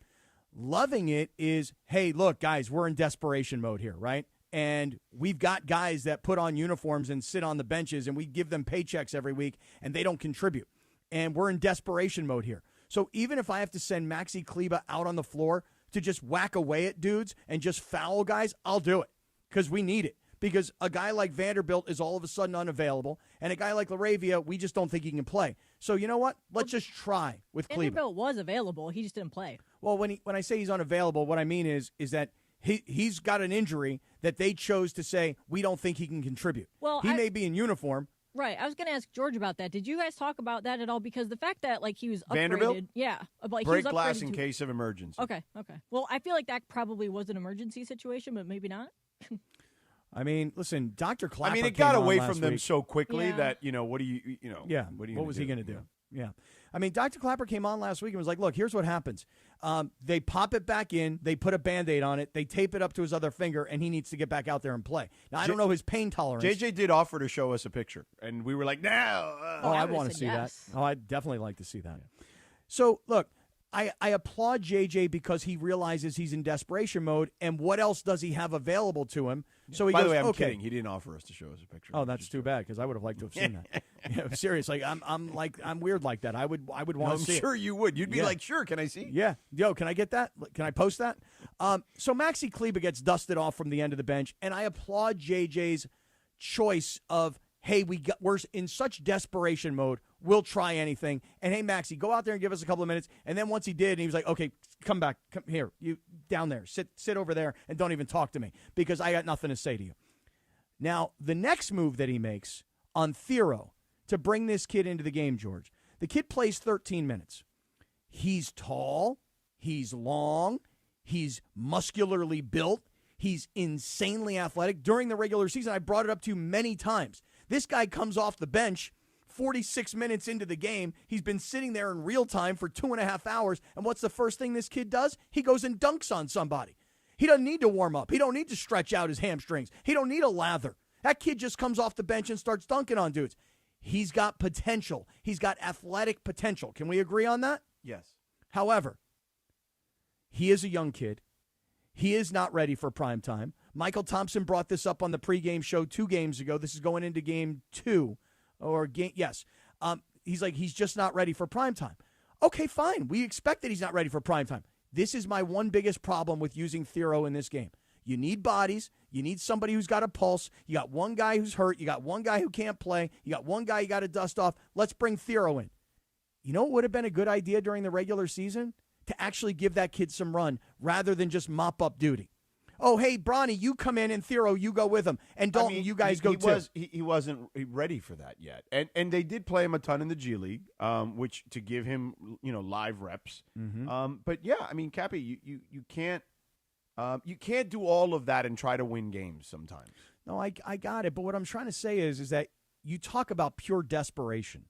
Loving it is, hey, look, guys, we're in desperation mode here, right? And we've got guys that put on uniforms and sit on the benches, and we give them paychecks every week, and they don't contribute. And we're in desperation mode here. So even if I have to send Maxi Kleber out on the floor to just whack away at dudes and just foul guys, I'll do it because we need it. Because a guy like Vanderbilt is all of a sudden unavailable, and a guy like LaRavia, we just don't think he can play. So you know what? Let's just try with Kleber. Vanderbilt was available. He just didn't play. Well, when I say he's unavailable, what I mean is that he's got an injury that they chose to say, we don't think he can contribute. Well, he may be in uniform. Right. I was going to ask George about that. Did you guys talk about that at all? Because the fact that he was upgraded. Vanderbilt? Yeah. Break glass in case of emergency. Okay. Well, I feel like that probably was an emergency situation, but maybe not. I mean, listen, Dr. Clapper. It got away from them week. so quickly that what do you Yeah. What was he going to do? Yeah. I mean, Dr. Clapper came on last week and was like, look, here's what happens. They pop it back in. They put a Band-Aid on it. They tape it up to his other finger, and he needs to get back out there and play. Now, I don't know his pain tolerance. JJ did offer to show us a picture, and we were like, no. I want to see that. Oh, I'd definitely like to see that. So, look, I applaud JJ because he realizes he's in desperation mode, and what else does he have available to him? So he By goes, the way, I'm okay. kidding. He didn't offer us to show us a picture. Oh, that's too bad because I would have liked to have seen that. Yeah, seriously, I'm weird like that. I would want to see. I'm sure it. you would. You'd be like, sure. Can I see? Yeah. Yo, can I get that? Can I post that? So Maxi Kleber gets dusted off from the end of the bench, and I applaud JJ's choice of, hey, we're in such desperation mode. We'll try anything. And hey, Maxi, go out there and give us a couple of minutes. And then once he did, and he was like, okay, come back. Come here. You down there. Sit over there and don't even talk to me because I got nothing to say to you. Now, the next move that he makes on Thero to bring this kid into the game, George, the kid plays 13 minutes. He's tall. He's long. He's muscularly built. He's insanely athletic. During the regular season, I brought it up to you many times. This guy comes off the bench 46 minutes into the game. He's been sitting there in real time for 2.5 hours. And what's the first thing this kid does? He goes and dunks on somebody. He doesn't need to warm up. He don't need to stretch out his hamstrings. He don't need a lather. That kid just comes off the bench and starts dunking on dudes. He's got potential. He's got athletic potential. Can we agree on that? Yes. However, he is a young kid. He is not ready for prime time. Michael Thompson brought this up on the pregame show 2 games ago. This is going into game 2. He's just not ready for prime time. Okay, fine. We expect that he's not ready for prime time. This is my one biggest problem with using Thero in this game. You need bodies. You need somebody who's got a pulse. You got one guy who's hurt. You got one guy who can't play. You got one guy you got to dust off. Let's bring Thero in. You know what would have been a good idea during the regular season? To actually give that kid some run rather than just mop up duty. Oh, hey, Bronny, you come in, and Thero, you go with him. And Dalton, you guys go too. He wasn't ready for that yet. And they did play him a ton in the G League, which to give him, live reps. Mm-hmm. But, yeah, I mean, Cappy, you can't do all of that and try to win games sometimes. No, I got it. But what I'm trying to say is that you talk about pure desperation.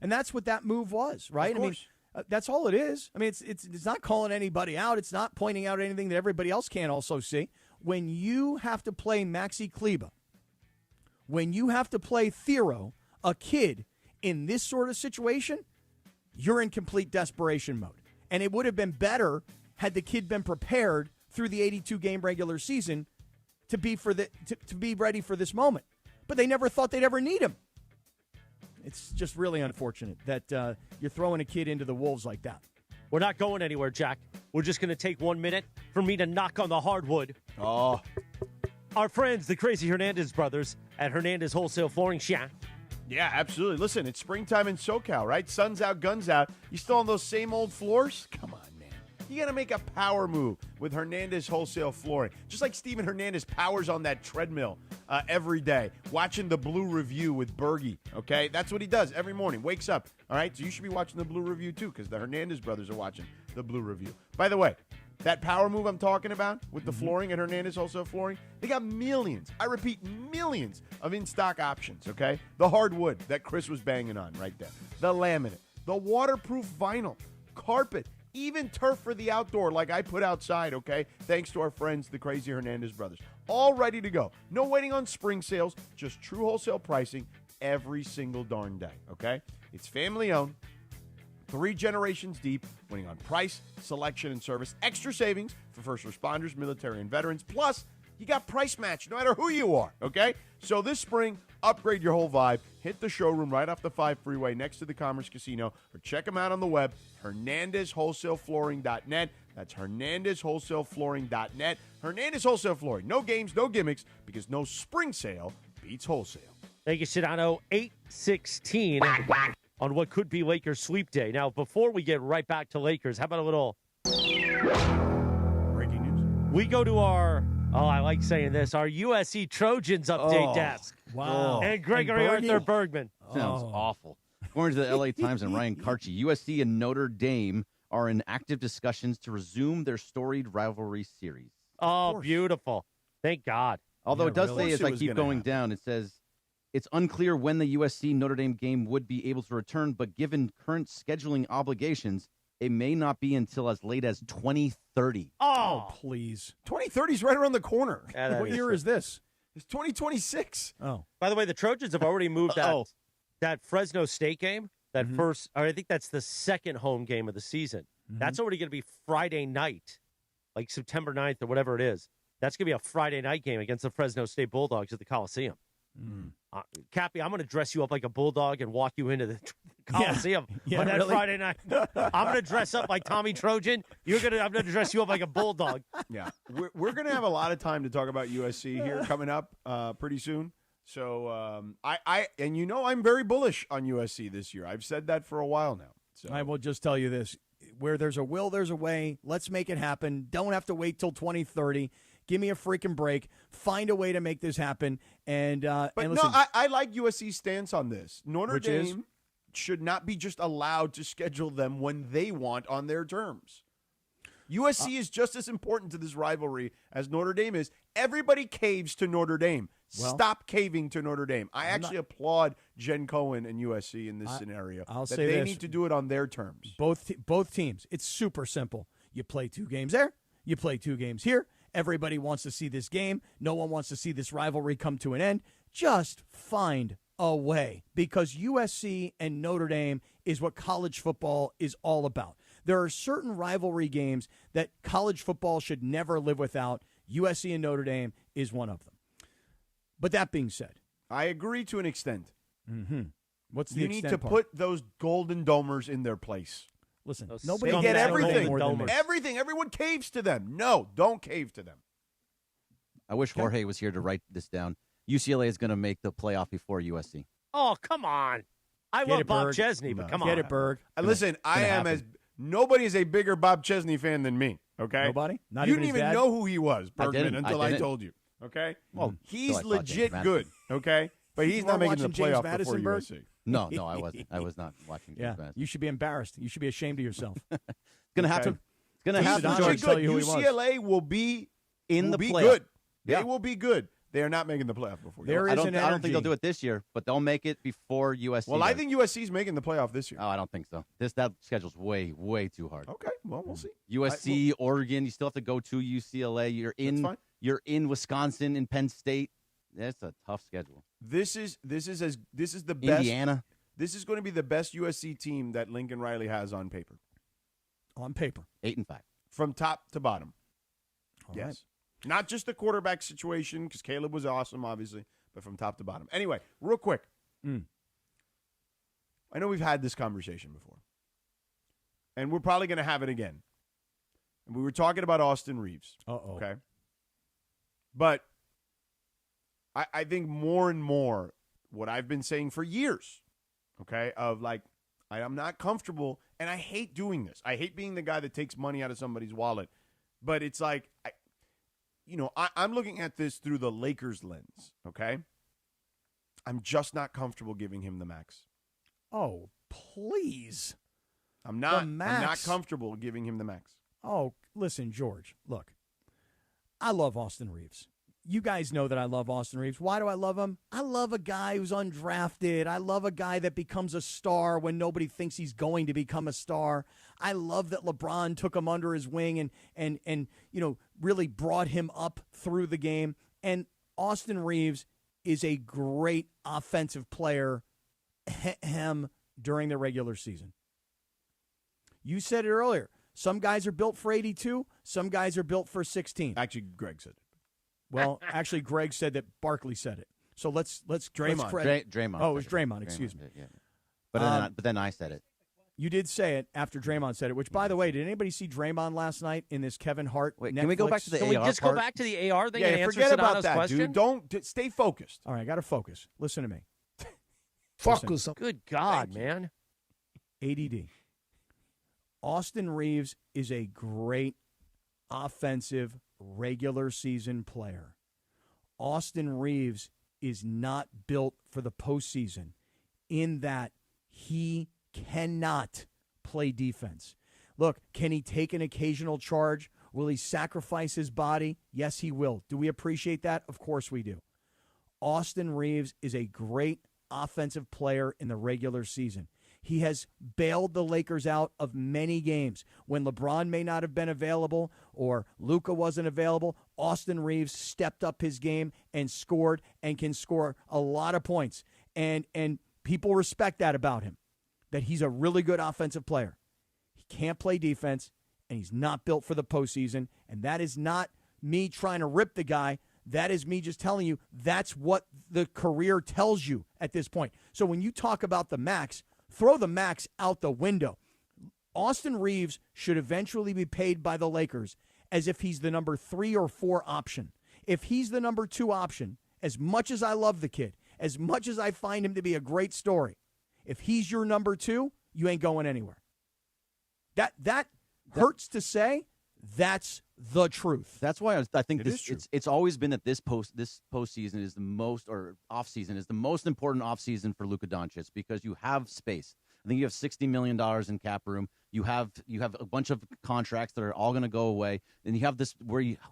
And that's what that move was, right? I mean, that's all it is. I mean, it's not calling anybody out. It's not pointing out anything that everybody else can't also see. When you have to play Maxi Kleba, when you have to play Thero, a kid, in this sort of situation, you're in complete desperation mode. And it would have been better had the kid been prepared through the 82-game regular season to be ready for this moment. But they never thought they'd ever need him. It's just really unfortunate that you're throwing a kid into the wolves like that. We're not going anywhere, Jack. We're just going to take 1 minute for me to knock on the hardwood. Oh. Our friends, the Crazy Hernandez brothers at Hernandez Wholesale Flooring Shop. Yeah, absolutely. Listen, it's springtime in SoCal, right? Sun's out, guns out. You still on those same old floors? Come on, man. You got to make a power move with Hernandez Wholesale Flooring. Just like Steven Hernandez powers on that treadmill every day, watching the Blue Review with Bergie, okay? That's what he does every morning. Wakes up, all right? So you should be watching the Blue Review, too, because the Hernandez brothers are watching the Blue Review. By the way, that power move I'm talking about with the flooring at Hernandez Wholesale Flooring, they got millions, I repeat, millions of in-stock options, okay? The hardwood that Chris was banging on right there, the laminate, the waterproof vinyl, carpet, even turf for the outdoor like I put outside, okay? Thanks to our friends, the Crazy Hernandez brothers. All ready to go. No waiting on spring sales, just true wholesale pricing every single darn day, okay? It's family-owned. 3 generations deep, winning on price, selection, and service. Extra savings for first responders, military, and veterans. Plus, you got price match no matter who you are, okay? So this spring, upgrade your whole vibe. Hit the showroom right off the 5 freeway next to the Commerce Casino, or check them out on the web, HernandezWholesaleFlooring.net. That's HernandezWholesaleFlooring.net. Hernandez Wholesale Flooring. No games, no gimmicks, because no spring sale beats wholesale. Thank you, Sedano. 8-16 on what could be Lakers sweep day. Now, before we get right back to Lakers, how about a little breaking news? We go to our, I like saying this, our USC Trojans update desk. Wow. And Gregory Arthur Bergman. Sounds awful. According to the LA Times and Ryan Karchi, USC and Notre Dame are in active discussions to resume their storied rivalry series. Oh, beautiful. Thank God. Although it does say, as I keep going down, it says, it's unclear when the USC-Notre Dame game would be able to return, but given current scheduling obligations, it may not be until as late as 2030. Oh, please. 2030 is right around the corner. Yeah, what year is this? It's 2026. Oh. By the way, the Trojans have already moved that Fresno State game, that first, or I think that's the second home game of the season. That's already going to be Friday night, like September 9th or whatever it is. That's going to be a Friday night game against the Fresno State Bulldogs at the Coliseum. Cappy, I'm going to dress you up like a bulldog and walk you into the Coliseum on that Friday night. I'm going to dress up like Tommy Trojan. I'm going to dress you up like a bulldog. Yeah, we're going to have a lot of time to talk about USC here coming up pretty soon. So and you know I'm very bullish on USC this year. I've said that for a while now. So I will just tell you this: where there's a will, there's a way. Let's make it happen. Don't have to wait till 2030. Give me a freaking break. Find a way to make this happen. And but and no, listen, I like USC's stance on this. Notre Dame should not be just allowed to schedule them when they want on their terms. USC is just as important to this rivalry as Notre Dame is. Everybody caves to Notre Dame. Well, Stop caving to Notre Dame. I actually applaud Jen Cohen and USC in this scenario. I'll that say they this. need to do it on their terms. Both teams. It's super simple. You play 2 games there. You play 2 games here. Everybody wants to see this game. No one wants to see this rivalry come to an end. Just find a way, because USC and Notre Dame is what college football is all about. There are certain rivalry games that college football should never live without. USC and Notre Dame is one of them. But that being said, I agree to an extent. What's the you need extent to part? put those golden domers in their place. Listen, Nobody get everything. Everything. Everyone caves to them. No, don't cave to them. I wish Jorge was here to write this down. UCLA is going to make the playoff before USC. Oh, come on. I love Bob Chesney, but come on. Get it, Berg. Listen, I am nobody is a bigger Bob Chesney fan than me, okay? Nobody? Not you even didn't his even dad? know who he was, Bergman, until I didn't. told you, okay? Well, he's so I thought legit James good, okay? But he's You not weren't making the watching James playoff Madison, before Berg? USC. No, I wasn't. I was not watching. Yeah, James you should be embarrassed. You should be ashamed of yourself. It's going to happen. It's going to He's happen, legit George. good. UCLA will be In will the be playoff. good. Yeah. They will be good. They are not making the playoff before. There I is don't, an I don't think they'll energy. do it this year, but they'll make it before USC. Well, I does. think USC's making the playoff this year. Oh, I don't think so. That schedule's way too hard. Okay, well, we'll see. USC, Oregon, you still have to go to UCLA. You're in Wisconsin and Penn State. That's a tough schedule. This is the best. Indiana. This is going to be the best USC team that Lincoln Riley has on paper. On paper. 8-5. From top to bottom. All yes. right. Not just the quarterback situation, because Caleb was awesome, obviously, but from top to bottom. Anyway, real quick. I know we've had this conversation before, and we're probably going to have it again. And we were talking about Austin Reeves. Uh-oh. Okay? But I think more and more what I've been saying for years, okay, of like, I'm not comfortable, and I hate doing this. I hate being the guy that takes money out of somebody's wallet. But it's like, I'm looking at this through the Lakers lens, okay? I'm just not comfortable giving him the max. Oh, please. I'm not max? comfortable giving him the max. Oh, listen, George, look. I love Austin Reeves. You guys know that I love Austin Reeves. Why do I love him? I love a guy who's undrafted. I love a guy that becomes a star when nobody thinks he's going to become a star. I love that LeBron took him under his wing and really brought him up through the game. And Austin Reeves is a great offensive player during the regular season. You said it earlier. Some guys are built for 82. Some guys are built for 16. Actually, Greg said it. Well, actually, Greg said that Barkley said it. So let's Draymond. Draymond. Oh, it was Draymond. Excuse me. Yeah. But then I said it. You did say it after Draymond said it. Which, by the way, did anybody see Draymond last night in this Kevin Hart? Wait, Netflix? can we go back to the Can we just go back to the AR thing and answer forget about Sedano's that, question? dude. Don't stay focused. All right, I got to focus. Listen to me. Focus. Good God, man. ADD. Austin Reeves is a great offensive regular season player. Austin Reeves is not built for the postseason in that he cannot play defense. Look, can he take an occasional charge? Will he sacrifice his body? Yes, he will. Do we appreciate that? Of course we do. Austin Reeves is a great offensive player in the regular season. He has bailed the Lakers out of many games. When LeBron may not have been available or Luka wasn't available, Austin Reeves stepped up his game and scored and can score a lot of points. And people respect that about him, that he's a really good offensive player. He can't play defense, and he's not built for the postseason. And that is not me trying to rip the guy. That is me just telling you that's what the career tells you at this point. So when you talk about the max, throw the max out the window. Austin Reeves should eventually be paid by the Lakers as if he's the number 3 or 4 option. If he's the number 2 option, as much as I love the kid, as much as I find him to be a great story, if he's your number 2, you ain't going anywhere. That hurts to say. That's the truth. That's why I think it's always been that this postseason is the most, or off season is the most important off season for Luka Doncic because you have space. I think you have $60 million in cap room. You have a bunch of contracts that are all going to go away, and you have this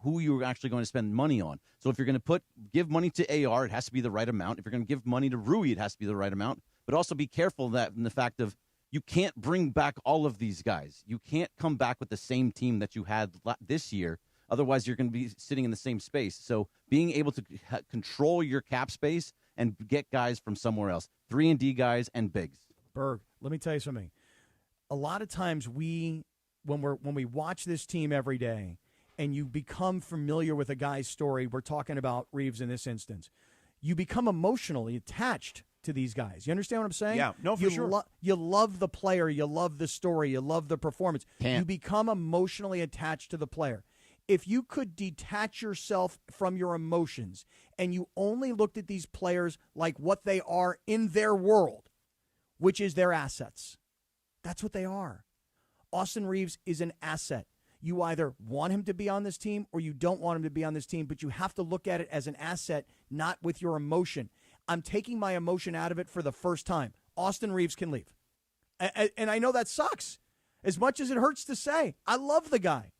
who you're actually going to spend money on. So if you're going to give money to AR, it has to be the right amount. If you're going to give money to Rui, it has to be the right amount. But also be careful that in the fact of you can't bring back all of these guys. You can't come back with the same team that you had this year. Otherwise, you're going to be sitting in the same space. So being able to control your cap space and get guys from somewhere else, 3-and-D guys and bigs. Berg, let me tell you something. A lot of times when we watch this team every day and you become familiar with a guy's story, we're talking about Reeves in this instance, you become emotionally attached to these guys. You understand what I'm saying? Yeah, no, for sure. You love the player. You love the story. You love the performance. Can't. You become emotionally attached to the player. If you could detach yourself from your emotions and you only looked at these players like what they are in their world, which is their assets, that's what they are. Austin Reeves is an asset. You either want him to be on this team or you don't want him to be on this team, but you have to look at it as an asset, not with your emotion. I'm taking my emotion out of it for the first time. Austin Reeves can leave. And I know that sucks. As much as it hurts to say, I love the guy.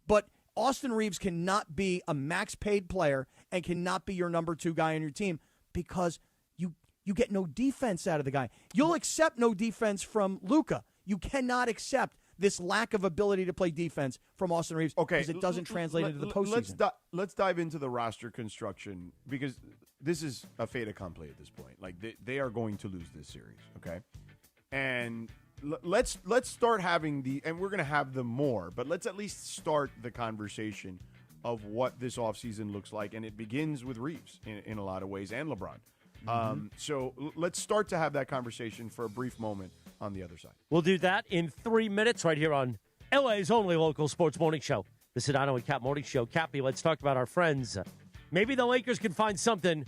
But Austin Reeves cannot be a max paid player and cannot be your number 2 guy on your team because you get no defense out of the guy. You'll accept no defense from Luka. You cannot accept this lack of ability to play defense from Austin Reeves because it doesn't translate into the postseason. Let's dive into the roster construction because this is a fait accompli at this point. Like they are going to lose this series, okay? And let's start having and we're going to have them more, but let's at least start the conversation of what this offseason looks like, and it begins with Reeves in a lot of ways and LeBron. So let's start to have that conversation for a brief moment on the other side. We'll do that in 3 minutes right here on LA's only local sports morning show, the Sedano and Kap Morning Show. Cappy, let's talk about our friends. Maybe the Lakers can find something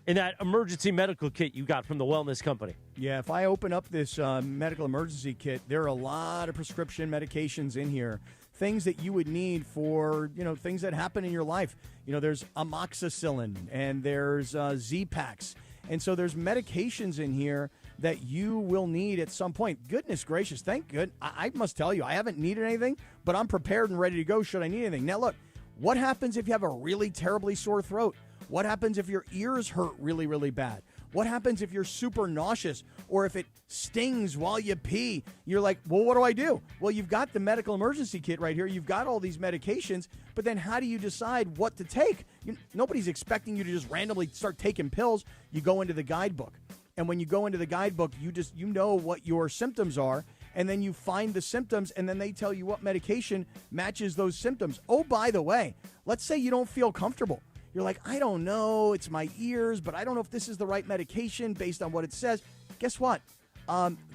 in that emergency medical kit you got from the wellness company. Yeah, if I open up this medical emergency kit, there are a lot of prescription medications in here. Things that you would need for, things that happen in your life. There's amoxicillin and there's Z-Paks. And so there's medications in here that you will need at some point. Goodness gracious, thank good. I must tell you, I haven't needed anything, but I'm prepared and ready to go should I need anything. Now, look, what happens if you have a really terribly sore throat? What happens if your ears hurt really, really bad? What happens if you're super nauseous or if it stings while you pee? You're like, well, what do I do? Well, you've got the medical emergency kit right here. You've got all these medications, but then how do you decide what to take? Nobody's expecting you to just randomly start taking pills. You go into the guidebook. And when you go into the guidebook, you know what your symptoms are, and then you find the symptoms, and then they tell you what medication matches those symptoms. Oh, by the way, let's say you don't feel comfortable. You're like, I don't know, it's my ears, but I don't know if this is the right medication based on what it says. Guess what?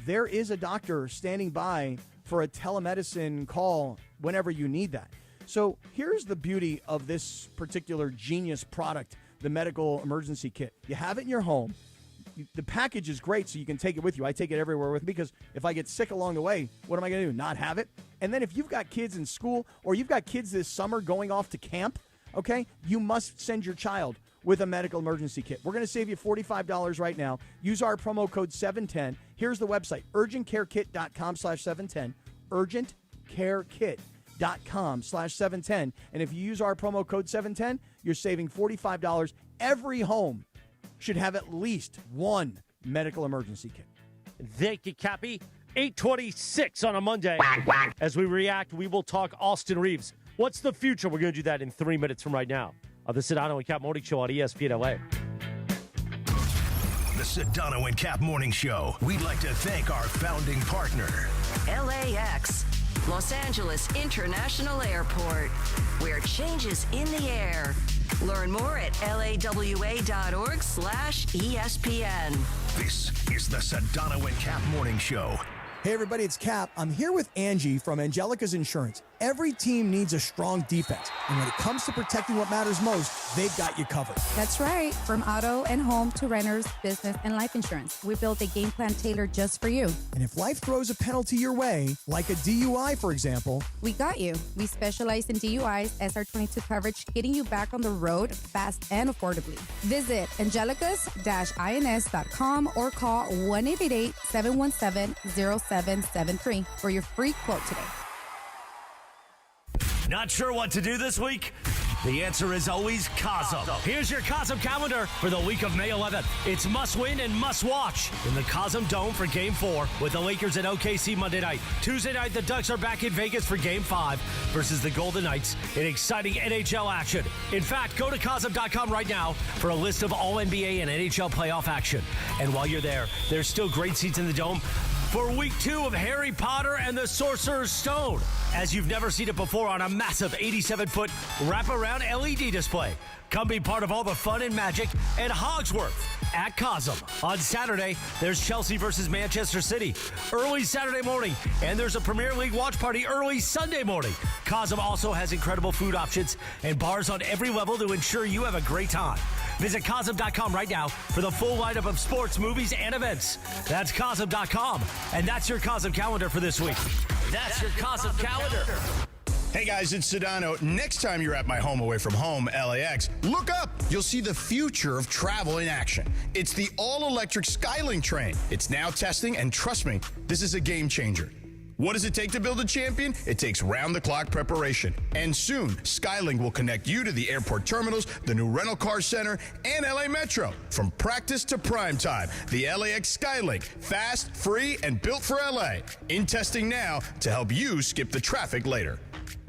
There is a doctor standing by for a telemedicine call whenever you need that. So here's the beauty of this particular genius product, the medical emergency kit. You have it in your home. The package is great, so you can take it with you. I take it everywhere with me because if I get sick along the way, what am I going to do? Not have it? And then if you've got kids in school or you've got kids this summer going off to camp, okay, you must send your child with a medical emergency kit. We're going to save you $45 right now. Use our promo code 710. Here's the website, urgentcarekit.com/710, urgentcarekit.com/710. And if you use our promo code 710, you're saving $45. Every home should have at least one medical emergency kit. Thank you, Cappy. 8:26 on a Monday. As we react, we will talk Austin Reeves. What's the future? We're going to do that in 3 minutes from right now on the Sedano and Kap Morning Show on ESPN LA. The Sedano and Kap Morning Show. We'd like to thank our founding partner, LAX, Los Angeles International Airport, where change is in the air. Learn more at lawa.org/ESPN. This is the Sedano and Kap Morning Show. Hey everybody, it's Cap. I'm here with Angie from Angelica's Insurance. Every team needs a strong defense, and when it comes to protecting what matters most, they've got you covered. That's right. From auto and home to renters, business, and life insurance, we built a game plan tailored just for you. And if life throws a penalty your way, like a DUI, for example, we got you. We specialize in DUIs, SR22 coverage, getting you back on the road fast and affordably. Visit angelicas-ins.com or call 1-888-717-0773 for your free quote today. Not sure what to do this week? The answer is always Cosm. Here's your Cosm calendar for the week of May 11th. It's must win and must watch in the Cosm Dome for Game 4 with the Lakers at OKC Monday night. Tuesday night, the Ducks are back in Vegas for Game 5 versus the Golden Knights in exciting NHL action. In fact, go to Cosm.com right now for a list of all NBA and NHL playoff action. And while you're there, there's still great seats in the Dome for week 2 of Harry Potter and the Sorcerer's Stone, as you've never seen it before on a massive 87-foot wraparound LED display. Come be part of all the fun and magic at Hogsworth at Cosm. On Saturday, there's Chelsea versus Manchester City early Saturday morning, and there's a Premier League watch party early Sunday morning. Cosm also has incredible food options and bars on every level to ensure you have a great time. Visit Cosm.com right now for the full lineup of sports, movies, and events. That's Cosm.com, and that's your Cosm calendar for this week. That's your Cosm calendar. Hey guys, it's Sedano. Next time you're at my home away from home, LAX, look up. You'll see the future of travel in action. It's the all-electric Skylink train. It's now testing, and trust me, this is a game changer. What does it take to build a champion? It takes round-the-clock preparation. And soon, Skylink will connect you to the airport terminals, the new rental car center, and LA Metro. From practice to prime time, the LAX Skylink. Fast, free, and built for LA. In testing now to help you skip the traffic later.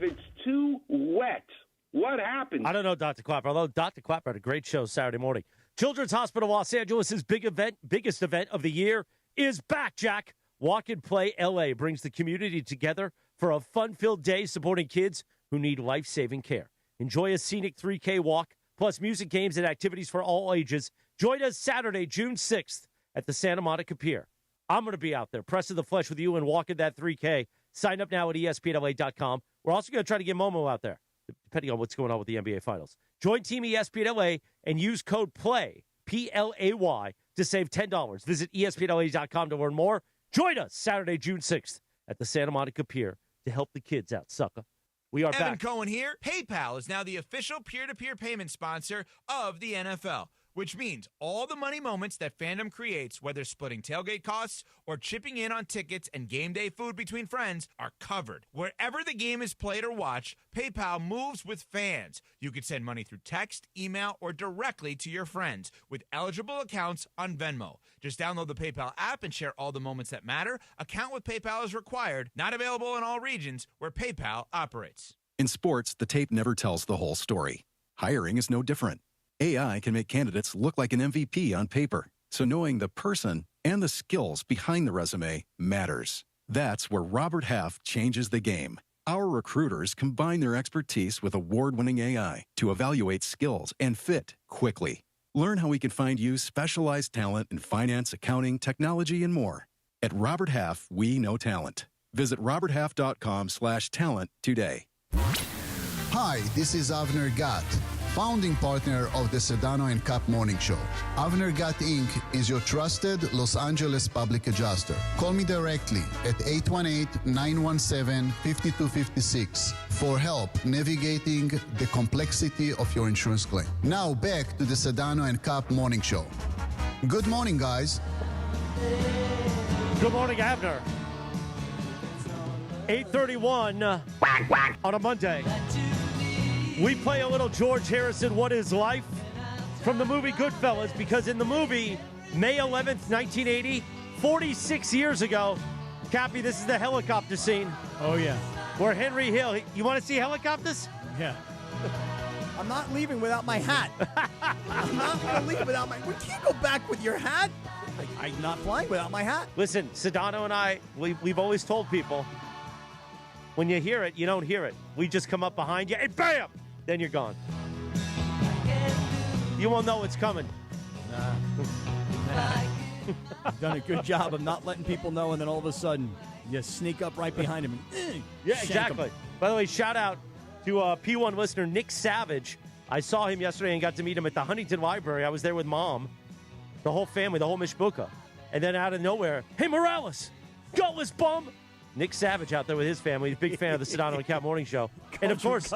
It's too wet. What happened? I don't know, Dr. Clapper, although Dr. Clapper had a great show Saturday morning. Children's Hospital Los Angeles' biggest event of the year is back, Jack. Walk and Play LA brings the community together for a fun-filled day supporting kids who need life-saving care. Enjoy a scenic 3K walk, plus music, games, and activities for all ages. Join us Saturday, June 6th at the Santa Monica Pier. I'm going to be out there, pressing the flesh with you and walking that 3K. Sign up now at ESPNLA.com. We're also going to try to get Momo out there, depending on what's going on with the NBA Finals. Join Team ESPNLA and use code PLAY, P-L-A-Y, to save $10. Visit ESPNLA.com to learn more. Join us Saturday, June 6th at the Santa Monica Pier to help the kids out, sucker. We are Evan back. Cohen here. PayPal is now the official peer-to-peer payment sponsor of the NFL, which means all the money moments that fandom creates, whether splitting tailgate costs or chipping in on tickets and game day food between friends, are covered. Wherever the game is played or watched, PayPal moves with fans. You can send money through text, email, or directly to your friends with eligible accounts on Venmo. Just download the PayPal app and share all the moments that matter. Account with PayPal is required. Not available in all regions where PayPal operates. In sports, the tape never tells the whole story. Hiring is no different. AI can make candidates look like an MVP on paper, so knowing the person and the skills behind the resume matters. That's where Robert Half changes the game. Our recruiters combine their expertise with award-winning AI to evaluate skills and fit quickly. Learn how we can find you specialized talent in finance, accounting, technology, and more. At Robert Half, we know talent. Visit roberthalf.com/talent today. Hi, this is Avner Gat, founding partner of the Sedano Kap Morning Show. Avner Gat Inc. is your trusted Los Angeles public adjuster. Call me directly at 818-917-5256 for help navigating the complexity of your insurance claim. Now back to the Sedano and Kap Morning Show. Good morning, guys. Good morning, Abner. 8:31 on a Monday. We play a little George Harrison, What Is Life? From the movie Goodfellas, because in the movie, May 11th, 1980, 46 years ago, Cappy, this is the helicopter scene. Oh, yeah. Where Henry Hill, you want to see helicopters? Yeah. I'm not leaving without my hat. I'm not going to leave without my... Well, can you go back with your hat? I'm not flying without my hat. Listen, Sedano and I, we've always told people, when you hear it, you don't hear it. We just come up behind you and bam! Then you're gone. You won't know it's coming. Nah. You've done a good job of not letting people know, and then all of a sudden, you sneak up right behind him. And, yeah, exactly. By the way, shout out to P1 listener Nick Savage. I saw him yesterday and got to meet him at the Huntington Library. I was there with Mom, the whole family, the whole Mishbuka. And then out of nowhere, hey, Morales, gutless bum. Nick Savage out there with his family. He's a big fan of the Sedano and Cat Morning Show. And, of course,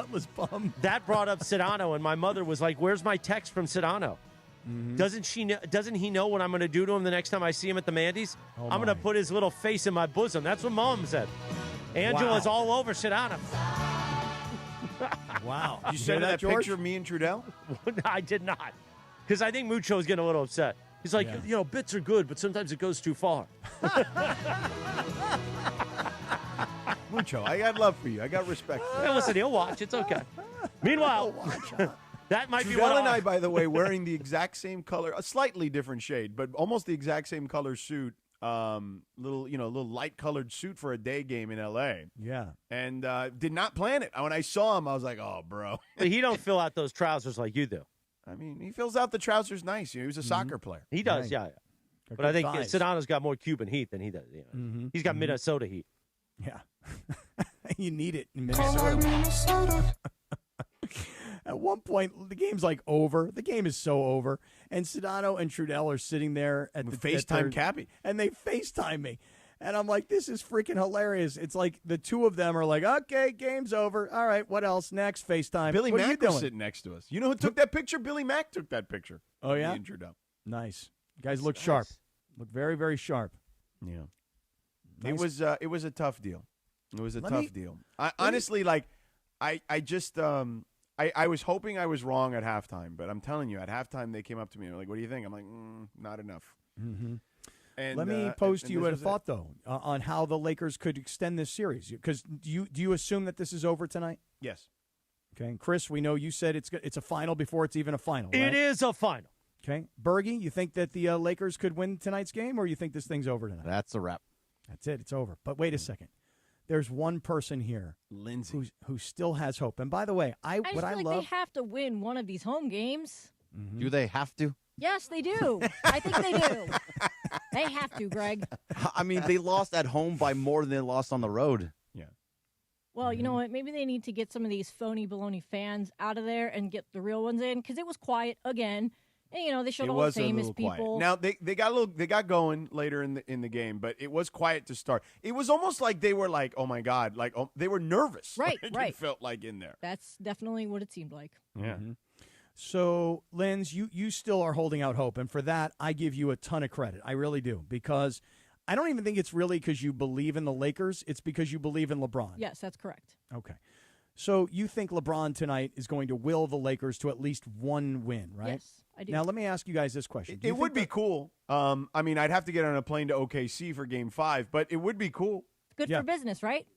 that brought up Sedano, and my mother was like, where's my text from Sedano? Mm-hmm. Doesn't he know what I'm going to do to him the next time I see him at the Mandy's? I'm going to put his little face in my bosom. That's what Mom said. Angela's all over Sedano. Wow. Did you send that George? picture of me and Trudell? I did not. Because I think Mucho's getting a little upset. He's like, bits are good, but sometimes it goes too far. Mucho, I got love for you. I got respect for you. Hey, listen, he'll watch. It's okay. Meanwhile, that might be what and I, by the way, wearing the exact same color, a slightly different shade, but almost the exact same color suit. Little light colored suit for a day game in L.A. Yeah, and did not plan it. When I saw him, I was like, "Oh, bro." But he don't fill out those trousers like you do. I mean, he fills out the trousers nice. He was a soccer player. He does, yeah. But I think Sedano's got more Cuban heat than he does. He's got Minnesota heat. Yeah. You need it in Minnesota. At one point, the game's like over. The game is so over. And Sedano and Trudell are sitting there at the FaceTime Cappy. And they FaceTime me. And I'm like, this is freaking hilarious. It's like the two of them are like, okay, game's over. All right, what else? Next, FaceTime. Billy what Mack are you doing? was sitting next to us. You know who took that picture? Billy Mack took that picture. Oh, yeah? Me and Trudell. Nice. You guys look sharp. Look very, very sharp. Yeah. It was a tough deal. It was a tough deal. Honestly, like I was hoping I was wrong at halftime, but I'm telling you, at halftime they came up to me and were like, "What do you think?" I'm like, "Not enough." Mm-hmm. And let me pose to you a thought though on how the Lakers could extend this series. Because do you assume that this is over tonight? Yes. Okay, and Chris, we know you said it's a final before it's even a final. Right? It is a final. Okay, Bergie, you think that the Lakers could win tonight's game, or you think this thing's over tonight? That's a wrap. That's it. It's over. But wait a second. There's one person here, Lindsay, who still has hope. And by the way, I just feel like they have to win one of these home games. Mm-hmm. Do they have to? Yes, they do. I think they do. They have to, Greg. I mean, they lost at home by more than they lost on the road. Yeah. Well, you know what? Maybe they need to get some of these phony baloney fans out of there and get the real ones in, because it was quiet again. And, they showed all the famous people. Quiet. Now they got going later in the game, but it was quiet to start. It was almost like they were like, "Oh my God," like they were nervous. Right, right. It felt like in there. That's definitely what it seemed like. Yeah. Mm-hmm. So, Linz, you still are holding out hope, and for that, I give you a ton of credit. I really do, because I don't even think it's really because you believe in the Lakers. It's because you believe in LeBron. Yes, that's correct. Okay. So you think LeBron tonight is going to will the Lakers to at least one win, right? Yes, I do. Now, let me ask you guys this question. It would be cool. I mean, I'd have to get on a plane to OKC for Game 5, but it would be cool. Good for business, right?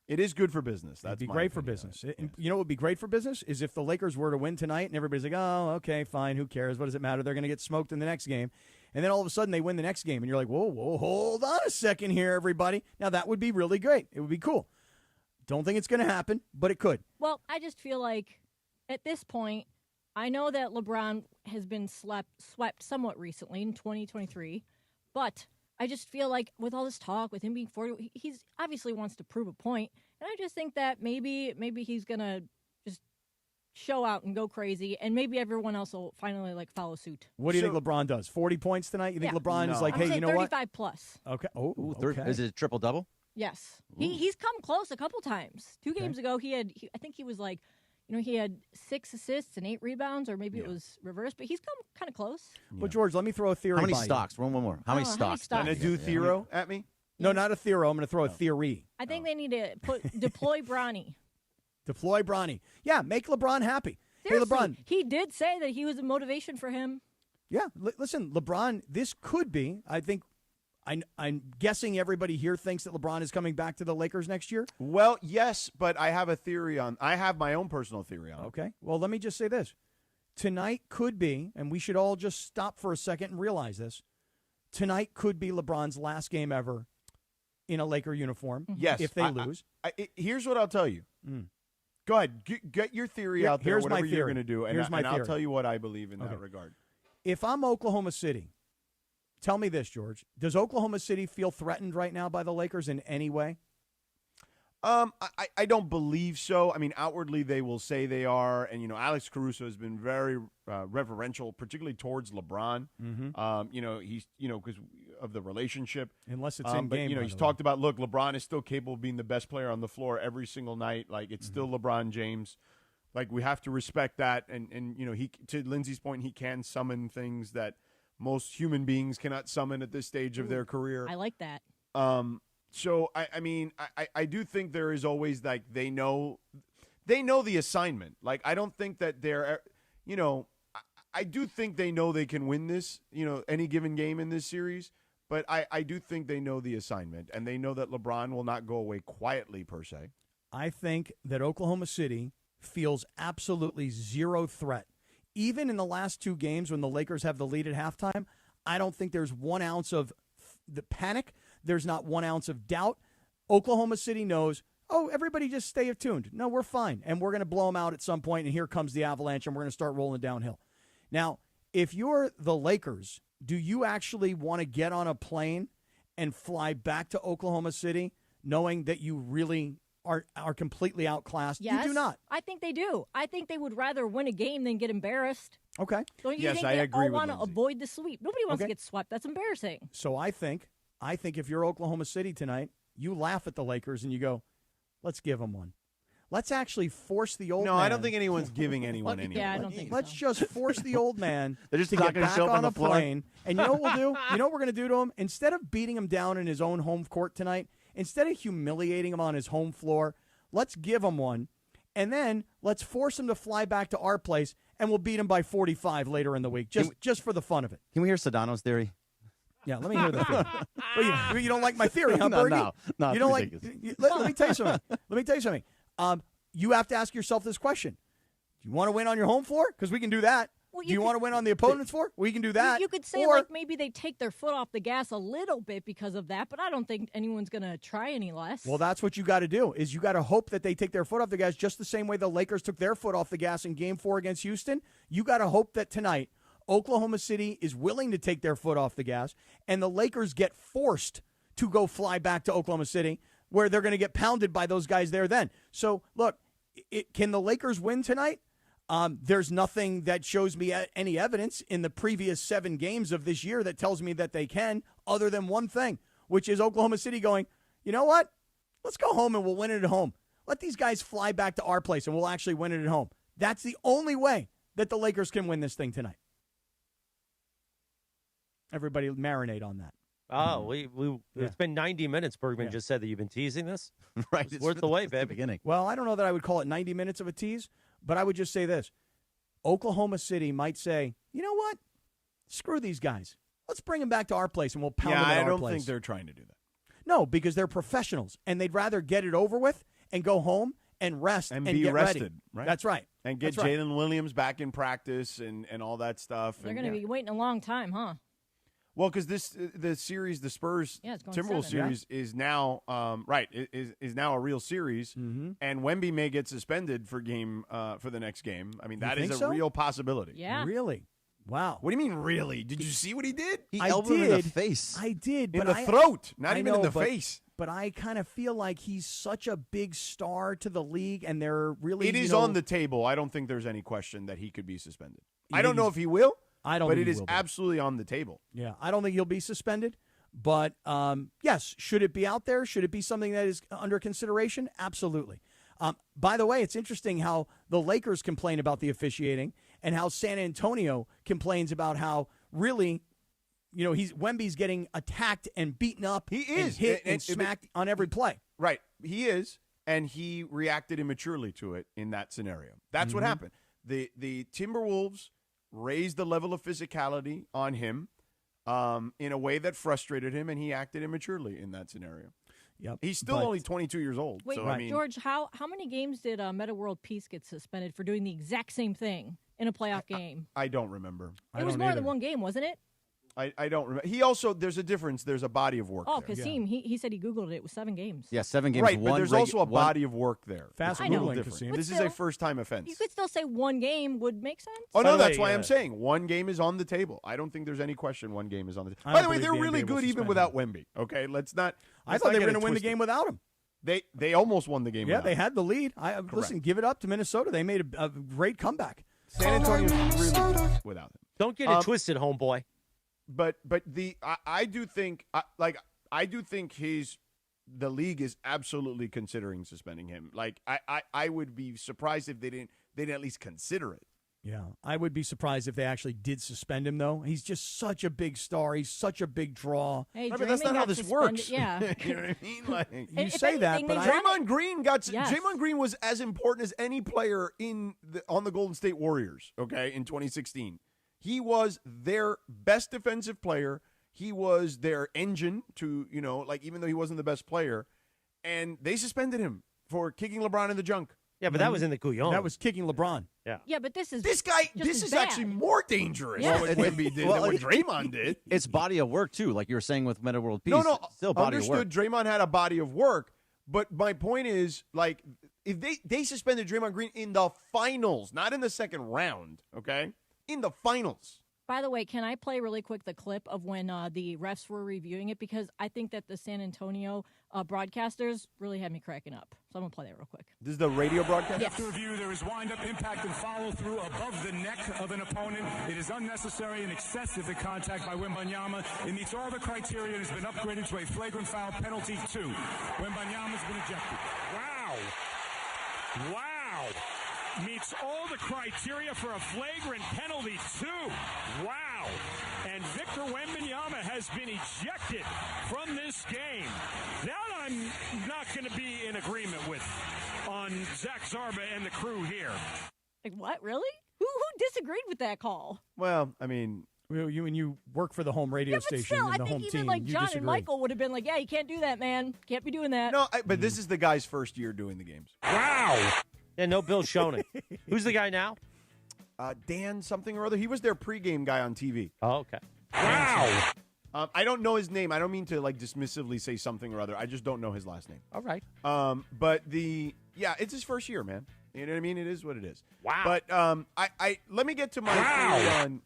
It is good for business. That'd be great for business. You know what would be great for business is if the Lakers were to win tonight and everybody's like, "Oh, okay, fine, who cares? What does it matter? They're going to get smoked in the next game." And then all of a sudden they win the next game, and you're like, whoa, hold on a second here, everybody. Now, that would be really great. It would be cool. Don't think it's going to happen, but it could. Well, I just feel like at this point, I know that LeBron has been swept somewhat recently in 2023, but I just feel like with all this talk, with him being 40, he's obviously wants to prove a point, and I just think that maybe he's going to just show out and go crazy, and maybe everyone else will finally follow suit. What do you think LeBron does? 40 points tonight? You think LeBron is like, I'm hey, you know 35 what? 35 plus. Okay. Oh, okay. okay. Is it a triple-double? Yes. He's come close a couple times. 2 games ago, I think he was like, he had 6 assists and 8 rebounds, or maybe it was reversed, but he's come kind of close. Well, George, let me throw a theory. How many by stocks? One more. How many stocks? Going to do Thero at me? No, not a Thero. I'm going to throw a theory. I think they need to deploy Bronny. Deploy Bronny. Yeah, make LeBron happy. Seriously, hey, LeBron. He did say that he was a motivation for him. Yeah, listen, LeBron, this could be, I think, I'm guessing everybody here thinks that LeBron is coming back to the Lakers next year? Well, yes, but I have my own personal theory on it. Okay. Well, let me just say this. Tonight could be, and we should all just stop for a second and realize this, tonight could be LeBron's last game ever in a Laker uniform. Yes. If they lose. Here's what I'll tell you. Go ahead. Get your theory out there, here's whatever my you're theory. going to do, and Here's my I'll theory. tell you what I believe in that regard. If I'm Oklahoma City, tell me this, George. Does Oklahoma City feel threatened right now by the Lakers in any way? I don't believe so. I mean, outwardly they will say they are, and Alex Caruso has been very reverential, particularly towards LeBron. He's because of the relationship. Unless it's in game, but he's talked about, look, LeBron is still capable of being the best player on the floor every single night. Like it's still LeBron James. Like we have to respect that, and he, to Lindsay's point, he can summon things that most human beings cannot summon at this stage of their career. I like that. So I do think there is always they know the assignment. Like I don't think that they're I do think they know they can win this, any given game in this series, but I do think they know the assignment, and they know that LeBron will not go away quietly per se. I think that Oklahoma City feels absolutely zero threat. Even in the last 2 games when the Lakers have the lead at halftime, I don't think there's 1 ounce of the panic. There's not 1 ounce of doubt. Oklahoma City knows, everybody just stay attuned. No, we're fine. And we're going to blow them out at some point, and here comes the avalanche, and we're going to start rolling downhill. Now, if you're the Lakers, do you actually want to get on a plane and fly back to Oklahoma City knowing that you really are completely outclassed? Yes, you do not. I think they do. I think they would rather win a game than get embarrassed. Okay. Don't you yes, think I they agree all with want to Lindsay. avoid the sweep? Nobody wants Okay. to get swept. That's embarrassing. So I think if you're Oklahoma City tonight, you laugh at the Lakers and you go, let's give them one. Let's actually force the old man. No, I don't think anyone's giving anyone anything. Yeah, I don't think Let's just force the old man They're just to not get gonna back show up on on the a floor. plane. And you know what we'll do? You know what we're going to do to him? Instead of beating him down in his own home court tonight, instead of humiliating him on his home floor, let's give him one. And then let's force him to fly back to our place, and we'll beat him by 45 later in the week, just for the fun of it. Can we hear Sedano's theory? Yeah, let me hear the theory. Well, you don't like my theory, huh, Bergie? No, you don't like. Let me tell you something. You have to ask yourself this question: do you want to win on your home floor? Because we can do that. Well, do you want to win on the opponent's floor? We can do that. You could say Or- like maybe they take their foot off the gas a little bit because of that, but I don't think anyone's going to try any less. Well, that's what you got to do. Is you got to hope that they take their foot off the gas, just the same way the Lakers took their foot off the gas in Game 4 against Houston. You got to hope that tonight Oklahoma City is willing to take their foot off the gas, and the Lakers get forced to go fly back to Oklahoma City, where they're going to get pounded by those guys there then. So, look, can the Lakers win tonight? There's nothing that shows me any evidence in the previous 7 games of this year that tells me that they can, other than one thing, which is Oklahoma City going, you know what? Let's go home and we'll win it at home. Let these guys fly back to our place and we'll actually win it at home. That's the only way that the Lakers can win this thing tonight. Everybody marinate on that. Oh, it's been 90 minutes. Bergman just said that you've been teasing this. Right. It's worth the wait, baby. Beginning. Well, I don't know that I would call it 90 minutes of a tease, but I would just say this. Oklahoma City might say, you know what? Screw these guys. Let's bring them back to our place and we'll pound them at our place. I don't think they're trying to do that. No, because they're professionals, and they'd rather get it over with and go home and rest and be get rested. ready. Right? That's right. And get That's right. Jalen Williams back in practice and all that stuff. They're going to be waiting a long time, huh? Well, because the series, the Spurs it's going Timberwolves 7. series is now is now a real series, and Wemby may get suspended for the next game. I mean, that is think a so? real possibility. Yeah. Really? Wow. What do you mean, really? Did you see what he did? He I elbowed him in did. the face. I did. In but the throat, not I even know, in the but- face. But I kind of feel like he's such a big star to the league, and they're really. It is you know, on the table. I don't think there's any question that he could be suspended. You I don't think know he's- if he will. I don't But think it he is will be. absolutely on the table. Yeah, I don't think he'll be suspended. But yes, should it be out there? Should it be something that is under consideration? Absolutely. By the way, it's interesting how the Lakers complain about the officiating and how San Antonio complains about how really, you know, Wemby's getting attacked and beaten up. He and is. hit and And- smacked on every play. Right. He is, and he reacted immaturely to it in that scenario. That's what Mhm. happened. The Timberwolves raised the level of physicality on him in a way that frustrated him, and he acted immaturely in that scenario. Yep. He's still But- only 22 years old. Wait, so, I mean, George, how many games did Meta World Peace get suspended for doing the exact same thing in a playoff game? I don't remember. It was more than one game, wasn't it? I don't remember. He also, there's a difference. There's a body of work Oh, there. Kasim, he said he Googled it. It was 7 games. Yeah, 7 games. Right, but there's also a one- body of work there. Fast It's a little Googling, different. Kasim. This But is a still, first-time offense. You could still say one game would make sense. Oh, By no, the that's way, why I'm saying one game is on the table. I don't think there's any question one game is on the table. I By don't the way, believe they're the really NBA will good even suspend without Wemby. Okay, let's not. I let's thought not they were get going to it win the twisted. game without him. They almost won the game. Yeah, without they him. had the lead. Listen, give it up to Minnesota. They made a great comeback. San Antonio's really good without him. Don't get it twisted, homeboy. But I do think I do think the league is absolutely considering suspending him. Like I would be surprised if they didn't at least consider it. Yeah, I would be surprised if they actually did suspend him, though. He's just such a big star. He's such a big draw. Hey, Right, but that's Draymond not how got this suspended. works. Yeah. You know what I mean? Like, You If say that, anything, but they I, Draymond Green got Yes. Draymond Green was as important as any player on the Golden State Warriors, okay, in 2016. He was their best defensive player. He was their engine to, even though he wasn't the best player, and they suspended him for kicking LeBron in the junk. Yeah, but that was in the Couillon. that was kicking LeBron. Yeah. Yeah, but this is This guy, just this as is bad. actually more dangerous Yeah. than what Wemby did than what Draymond did. It's body of work, too, like you were saying with Meta World Peace. No, Still body understood. of work. Draymond had a body of work, but my point is, like, if they suspended Draymond Green in the finals, not in the second round, okay? In the finals. By the way, can I play really quick the clip of when the refs were reviewing it? Because I think that the San Antonio broadcasters really had me cracking up. So I'm going to play that real quick. This is the radio broadcast? Yes. After review, there is wind-up, impact, and follow-through above the neck of an opponent. It is unnecessary and excessive the contact by Wembanyama. It meets all the criteria and has been upgraded to a flagrant foul penalty 2. Wembanyama's been ejected. Wow. Wow. Meets all the criteria for a flagrant penalty, too. Wow. And Victor Wembanyama has been ejected from this game. That I'm not going to be in agreement with on Zach Zarba and the crew here. Like, what? Really? Who disagreed with that call? Well, I mean, you work for the home radio station Still, and I the think home even team. like You John disagree. and Michael would have been like, yeah, you can't do that, man. Can't be doing that. No, but this is the guy's first year doing the games. Wow. Yeah, no Bill Schoening. Who's the guy now? Dan something or other. He was their pregame guy on TV. Oh, okay. Wow. I don't know his name. I don't mean to like dismissively say something or other. I just don't know his last name. All right. But it's his first year, man. You know what I mean? It is what it is. Wow. But I let me get to my theory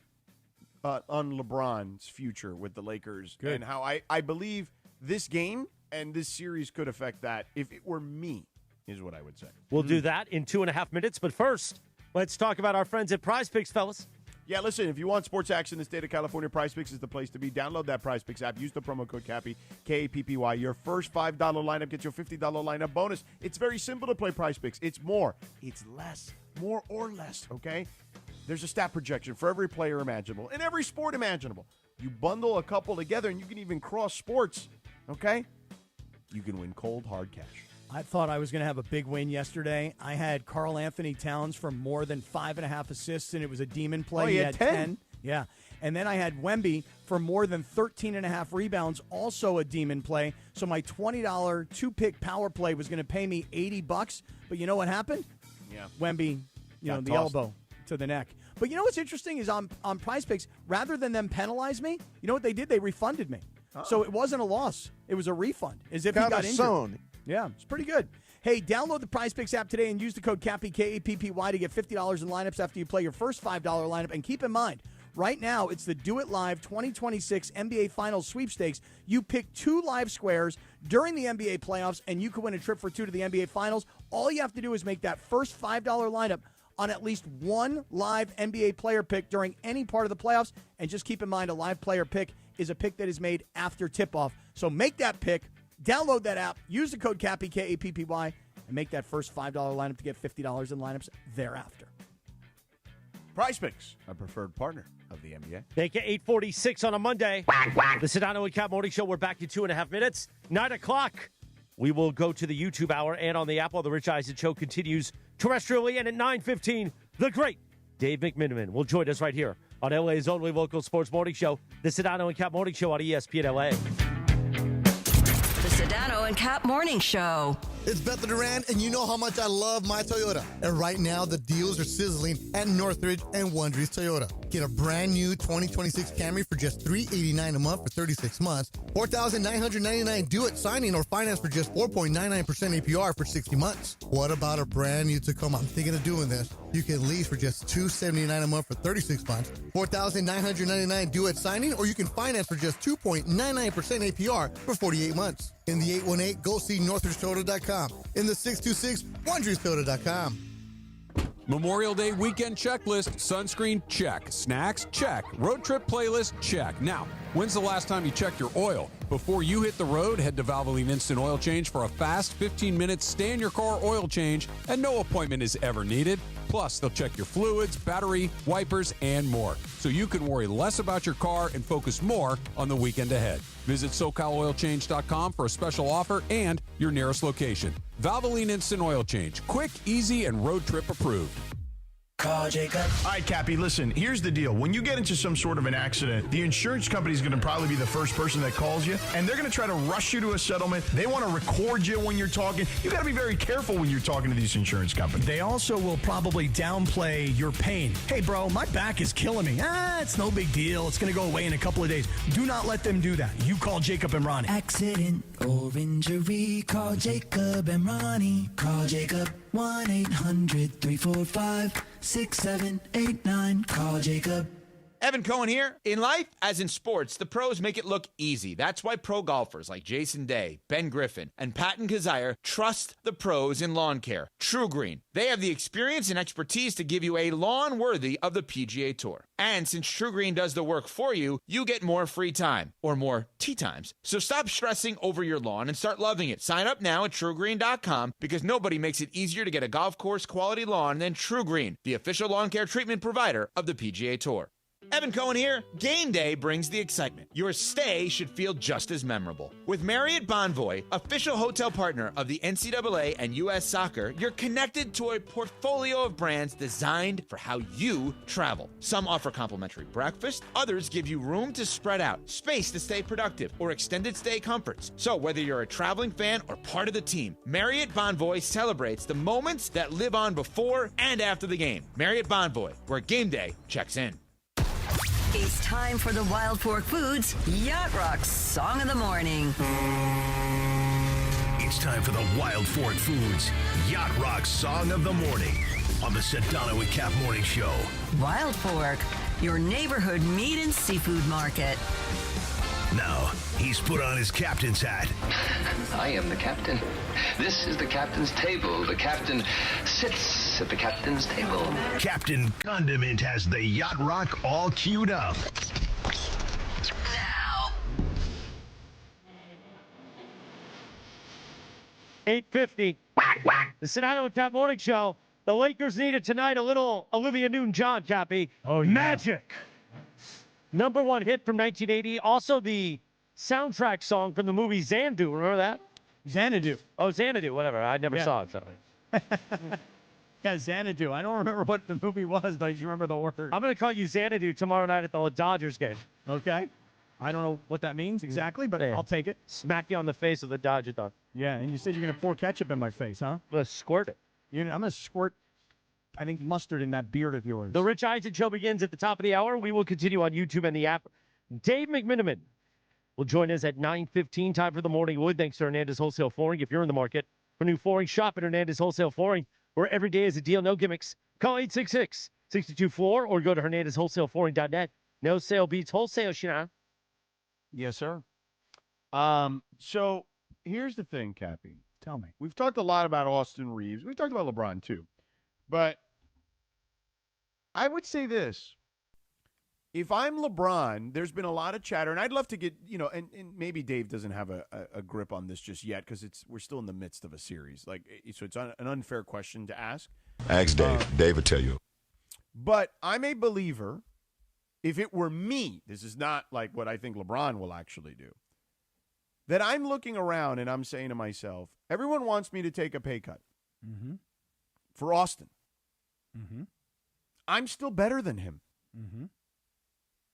on LeBron's future with the Lakers and how I believe this game and this series could affect that if it were me, is what I would say. We'll do that in 2.5 minutes. But first, let's talk about our friends at Prize Picks, fellas. Yeah, listen, if you want sports action in the state of California, Prize Picks is the place to be. Download that Prize Picks app. Use the promo code CAPPY, K-A-P-P-Y. Your first $5 lineup gets you a $50 lineup bonus. It's very simple to play Prize Picks. It's more. It's less. More or less, okay? There's a stat projection for every player imaginable in every sport imaginable. You bundle a couple together, and you can even cross sports, okay? You can win cold, hard cash. I thought I was going to have a big win yesterday. I had Karl Anthony Towns for more than 5.5 assists, and it was a demon play. Oh, he had 10. Yeah. And then I had Wemby for more than 13.5 rebounds, also a demon play. So my $20 two-pick power play was going to pay me $80. But you know what happened? Yeah. Wemby, Got the tossed. elbow to the neck. But you know what's interesting is on Prize Picks, rather than them penalize me, you know what they did? They refunded me. So it wasn't a loss. It was a refund, as if he got injured. Yeah, it's pretty good. Hey, download the Prize Picks app today and use the code CAPPY, K-A-P-P-Y, to get $50 in lineups after you play your first $5 lineup. And keep in mind, right now, it's the Do It Live 2026 NBA Finals Sweepstakes. You pick 2 live squares during the NBA playoffs, and you can win a trip for 2 to the NBA Finals. All you have to do is make that first $5 lineup on at least one live NBA player pick during any part of the playoffs. And just keep in mind, a live player pick is a pick that is made after tip-off. So make that pick. Download that app, use the code CAPPY, K-A-P-P-Y, and make that first $5 lineup to get $50 in lineups thereafter. Prize Picks, a preferred partner of the NBA. Make it 8:46 on a Monday. The Sedano and Kap Morning Show. We're back in 2.5 minutes. 9 o'clock. We will go to the YouTube hour and on the app while the Rich Eisen Show continues terrestrially. And at 9:15, the great Dave McMiniman will join us right here on LA's only local sports morning show, the Sedano and Kap Morning Show on ESPN LA. The Sedano and Kap Morning Show. It's Bethel Duran, and you know how much I love my Toyota. And right now, the deals are sizzling at Northridge and Wondries Toyota. Get a brand new 2026 Camry for just $389 a month for 36 months, $4,999 due-it signing or finance for just 4.99% APR for 60 months. What about a brand new Tacoma? I'm thinking of doing this. You can lease for just $279 a month for 36 months, $4,999 due-it signing, or you can finance for just 2.99% APR for 48 months. In the 818, go see NorthridgeToyota.com. In the 626, WondriesToyota.com. Memorial Day weekend checklist. Sunscreen, check. Snacks, check. Road trip playlist, check. Now, when's the last time you checked your oil? Before you hit the road, head to Valvoline Instant Oil Change for a fast 15-minute stay-in-your-car oil change, and no appointment is ever needed. Plus, they'll check your fluids, battery, wipers, and more, so you can worry less about your car and focus more on the weekend ahead. Visit SoCalOilChange.com for a special offer and your nearest location. Valvoline Instant Oil Change. Quick, easy, and road trip approved. Call Jacob. All right, Cappy, listen, here's the deal. When you get into some sort of an accident, the insurance company is going to probably be the first person that calls you, and they're going to try to rush you to a settlement. They want to record you when you're talking. You got to be very careful when you're talking to these insurance companies. They also will probably downplay your pain. Hey, bro, my back is killing me. It's no big deal. It's going to go away in a couple of days. Do not let them do that. You call Jacob and Ronnie. Accident or injury, call Jacob and Ronnie. Call Jacob, 1-800-345-6789. Call Jacob. Evan Cohen here. In life, as in sports, the pros make it look easy. That's why pro golfers like Jason Day, Ben Griffin, and Patton Kazire trust the pros in lawn care. True Green. They have the experience and expertise to give you a lawn worthy of the PGA Tour. And since True Green does the work for you, you get more free time, or more tee times. So stop stressing over your lawn and start loving it. Sign up now at TrueGreen.com because nobody makes it easier to get a golf course quality lawn than True Green, the official lawn care treatment provider of the PGA Tour. Evan Cohen here. Game day brings the excitement. Your stay should feel just as memorable. With Marriott Bonvoy, official hotel partner of the NCAA and U.S. Soccer, you're connected to a portfolio of brands designed for how you travel. Some offer complimentary breakfast, others give you room to spread out, space to stay productive, or extended stay comforts. So whether you're a traveling fan or part of the team, Marriott Bonvoy celebrates the moments that live on before and after the game. Marriott Bonvoy, where game day checks in. It's time for the Wild Fork Foods Yacht Rock Song of the Morning. It's time for the Wild Fork Foods Yacht Rock Song of the Morning on the Sedano Kap Morning Show. Wild Fork, your neighborhood meat and seafood market. Now, he's put on his captain's hat. I am the captain. This is the captain's table. The captain sits at the captain's table. Captain Condiment has the Yacht Rock all queued up. Now. 8:50. The Sedano Kap Morning Show. The Lakers needed tonight a little Olivia Newton-John, Cappy. Oh, yeah. Magic. Number one hit from 1980. Also the soundtrack song from the movie Xanadu. Remember that? Xanadu. Oh, Xanadu. Whatever. I never saw it. So. Yeah, Xanadu. I don't remember what the movie was, but I just remember the word. I'm going to call you Xanadu tomorrow night at the Dodgers game. Okay. I don't know what that means exactly, but I'll take it. Smack you on the face with the Dodger dog. Yeah, and you said you're going to pour ketchup in my face, huh? I'm going to squirt it. I'm going to squirt, I think, mustard in that beard of yours. The Rich Eisen Show begins at the top of the hour. We will continue on YouTube and the app. Dave McMiniman will join us at 9:15. Time for the Morning Wood. Thanks to Hernandez Wholesale Flooring. If you're in the market for new flooring, shop at Hernandez Wholesale Flooring, where every day is a deal, no gimmicks. Call 866-62-FLOOR or go to HernandezWholesaleFlooring.net. No sale beats wholesale, Shana. Yes, sir. So here's the thing, Cappy. Tell me. We've talked a lot about Austin Reeves. We've talked about LeBron, too. But I would say this. If I'm LeBron, there's been a lot of chatter, and I'd love to get, and maybe Dave doesn't have a grip on this just yet because we're still in the midst of a series. So it's an unfair question to ask. Ask Dave. Dave will tell you. But I'm a believer. If it were me, this is not like what I think LeBron will actually do, that I'm looking around and I'm saying to myself, everyone wants me to take a pay cut for Austin. I'm still better than him.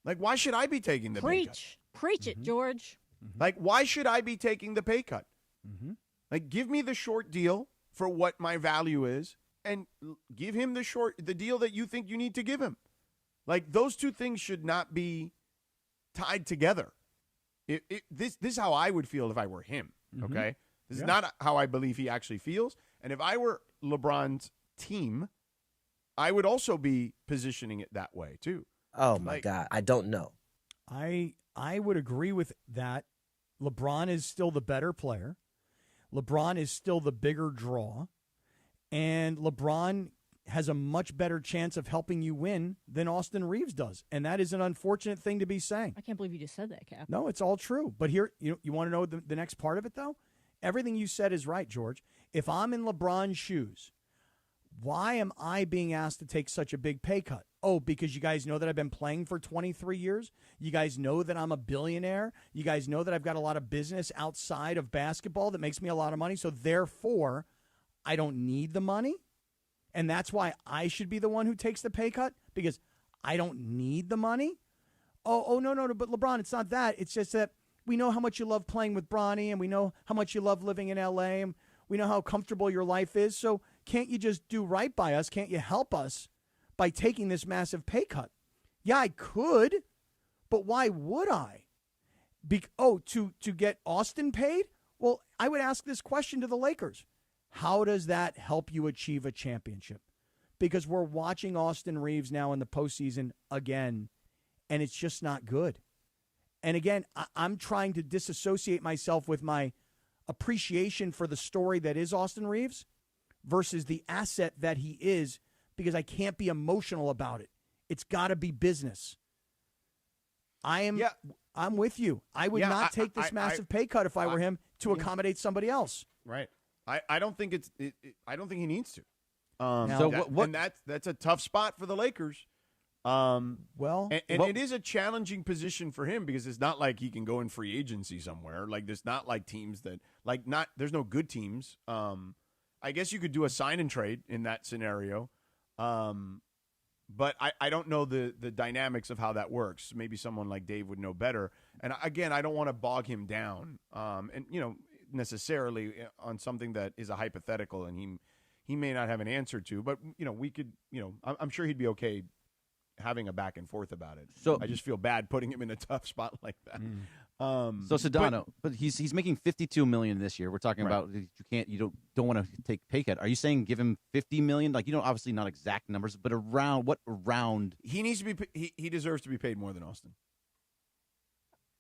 Like, why should I be taking the pay cut? Preach it, George. Like, why should I be taking the pay cut? Like, give me the short deal for what my value is and give him the deal that you think you need to give him. Like, those two things should not be tied together. This is how I would feel if I were him, okay? This is not how I believe he actually feels. And if I were LeBron's team, I would also be positioning it that way, too. Oh, my God. I don't know. I would agree with that. LeBron is still the better player. LeBron is still the bigger draw. And LeBron has a much better chance of helping you win than Austin Reeves does. And that is an unfortunate thing to be saying. I can't believe you just said that, Cap. No, it's all true. But here, you want to know the next part of it, though? Everything you said is right, George. If I'm in LeBron's shoes, why am I being asked to take such a big pay cut? Oh, because you guys know that I've been playing for 23 years? You guys know that I'm a billionaire? You guys know that I've got a lot of business outside of basketball that makes me a lot of money? So therefore, I don't need the money? And that's why I should be the one who takes the pay cut? Because I don't need the money? Oh, no, but LeBron, it's not that. It's just that we know how much you love playing with Bronny, and we know how much you love living in L.A., and we know how comfortable your life is. So can't you just do right by us? Can't you help us by taking this massive pay cut? Yeah, I could, but why would I? To get Austin paid? Well, I would ask this question to the Lakers. How does that help you achieve a championship? Because we're watching Austin Reeves now in the postseason again, and it's just not good. And again, I'm trying to disassociate myself with my appreciation for the story that is Austin Reeves versus the asset that he is, because I can't be emotional about it. It's got to be business. I'm with you. I would not take this massive pay cut if I were him to accommodate somebody else. Right. I don't think I don't think he needs to. And that's a tough spot for the Lakers. It is a challenging position for him because it's not like he can go in free agency somewhere. Like there's not like teams that there's no good teams. I guess you could do a sign and trade in that scenario. But I don't know the dynamics of how that works. Maybe someone like Dave would know better. And again, I don't want to bog him down. Necessarily on something that is a hypothetical and he may not have an answer to, but we could, I'm sure he'd be okay having a back and forth about it. So I just feel bad putting him in a tough spot like that. So Sedano, but he's making $52 million this year. We're talking about you don't want to take pay cut. Are you saying give him $50 million? Like obviously not exact numbers, but around he needs to be. He deserves to be paid more than Austin.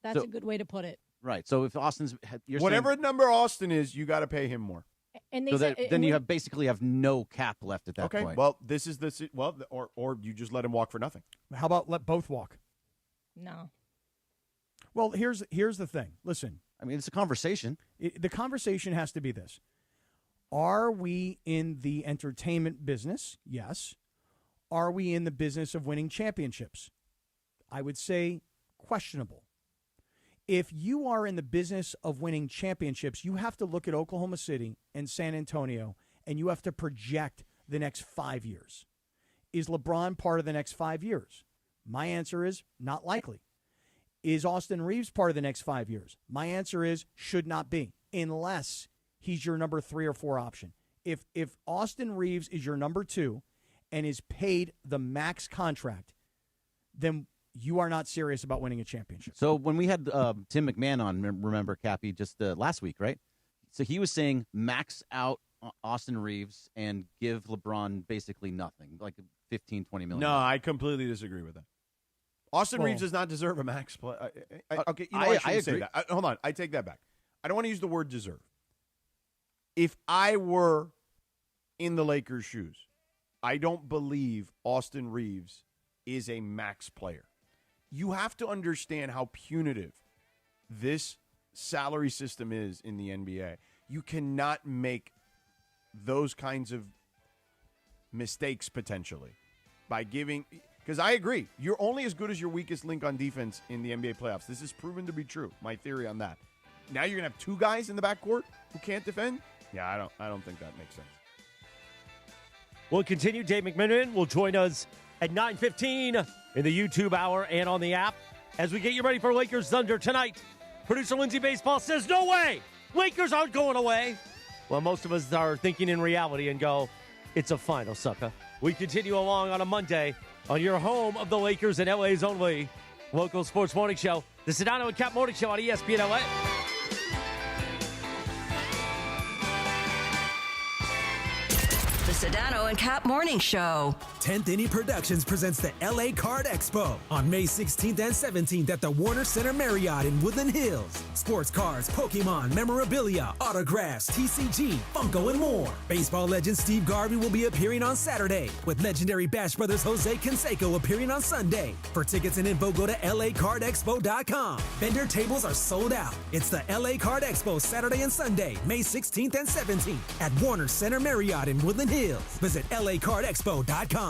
That's a good way to put it. Right. So if Austin's whatever number Austin is, you got to pay him more. And then you basically have no cap left at that point. Okay. Well, this is or you just let him walk for nothing. How about let both walk? No. Well, here's the thing. Listen, I mean, it's a conversation. The conversation has to be this: are we in the entertainment business? Yes. Are we in the business of winning championships? I would say questionable. If you are in the business of winning championships, you have to look at Oklahoma City and San Antonio, and you have to project the next 5 years. Is LeBron part of the next 5 years? My answer is not likely. Is Austin Reeves part of the next 5 years? My answer is should not be, unless he's your number 3 or 4 option. If Austin Reeves is your number 2 and is paid the max contract, then you are not serious about winning a championship. So when we had Tim McMahon on, remember, Cappy, just last week, right? So he was saying max out Austin Reeves and give LeBron basically nothing, like $15, $20 million. No, I completely disagree with that. Austin Reeves does not deserve a max play. Okay, I shouldn't say that. Hold on, I take that back. I don't want to use the word deserve. If I were in the Lakers' shoes, I don't believe Austin Reeves is a max player. You have to understand how punitive this salary system is in the NBA. You cannot make those kinds of mistakes potentially by giving – because I agree. You're only as good as your weakest link on defense in the NBA playoffs. This is proven to be true, my theory on that. Now you're going to have 2 guys in the backcourt who can't defend? Yeah, I don't think that makes sense. We'll continue. Dave McMahon will join us at 9:15 in the YouTube hour and on the app as we get you ready for Lakers Thunder tonight. Producer Lindsay Baseball says, no way! Lakers aren't going away. Well, most of us are thinking in reality and go, it's a final, sucker. We continue along on a Monday on your home of the Lakers and LA's only local sports morning show, the Sedano and Kap Morning Show on ESPN LA. The Sedano and Kap Morning Show. 10th Inning Productions presents the LA Card Expo on May 16th and 17th at the Warner Center Marriott in Woodland Hills. Sports cards, Pokemon, memorabilia, autographs, TCG, Funko, and more. Baseball legend Steve Garvey will be appearing on Saturday, with legendary Bash Brothers Jose Canseco appearing on Sunday. For tickets and info, go to lacardexpo.com. Vendor tables are sold out. It's the LA Card Expo Saturday and Sunday, May 16th and 17th at Warner Center Marriott in Woodland Hills. Visit lacardexpo.com.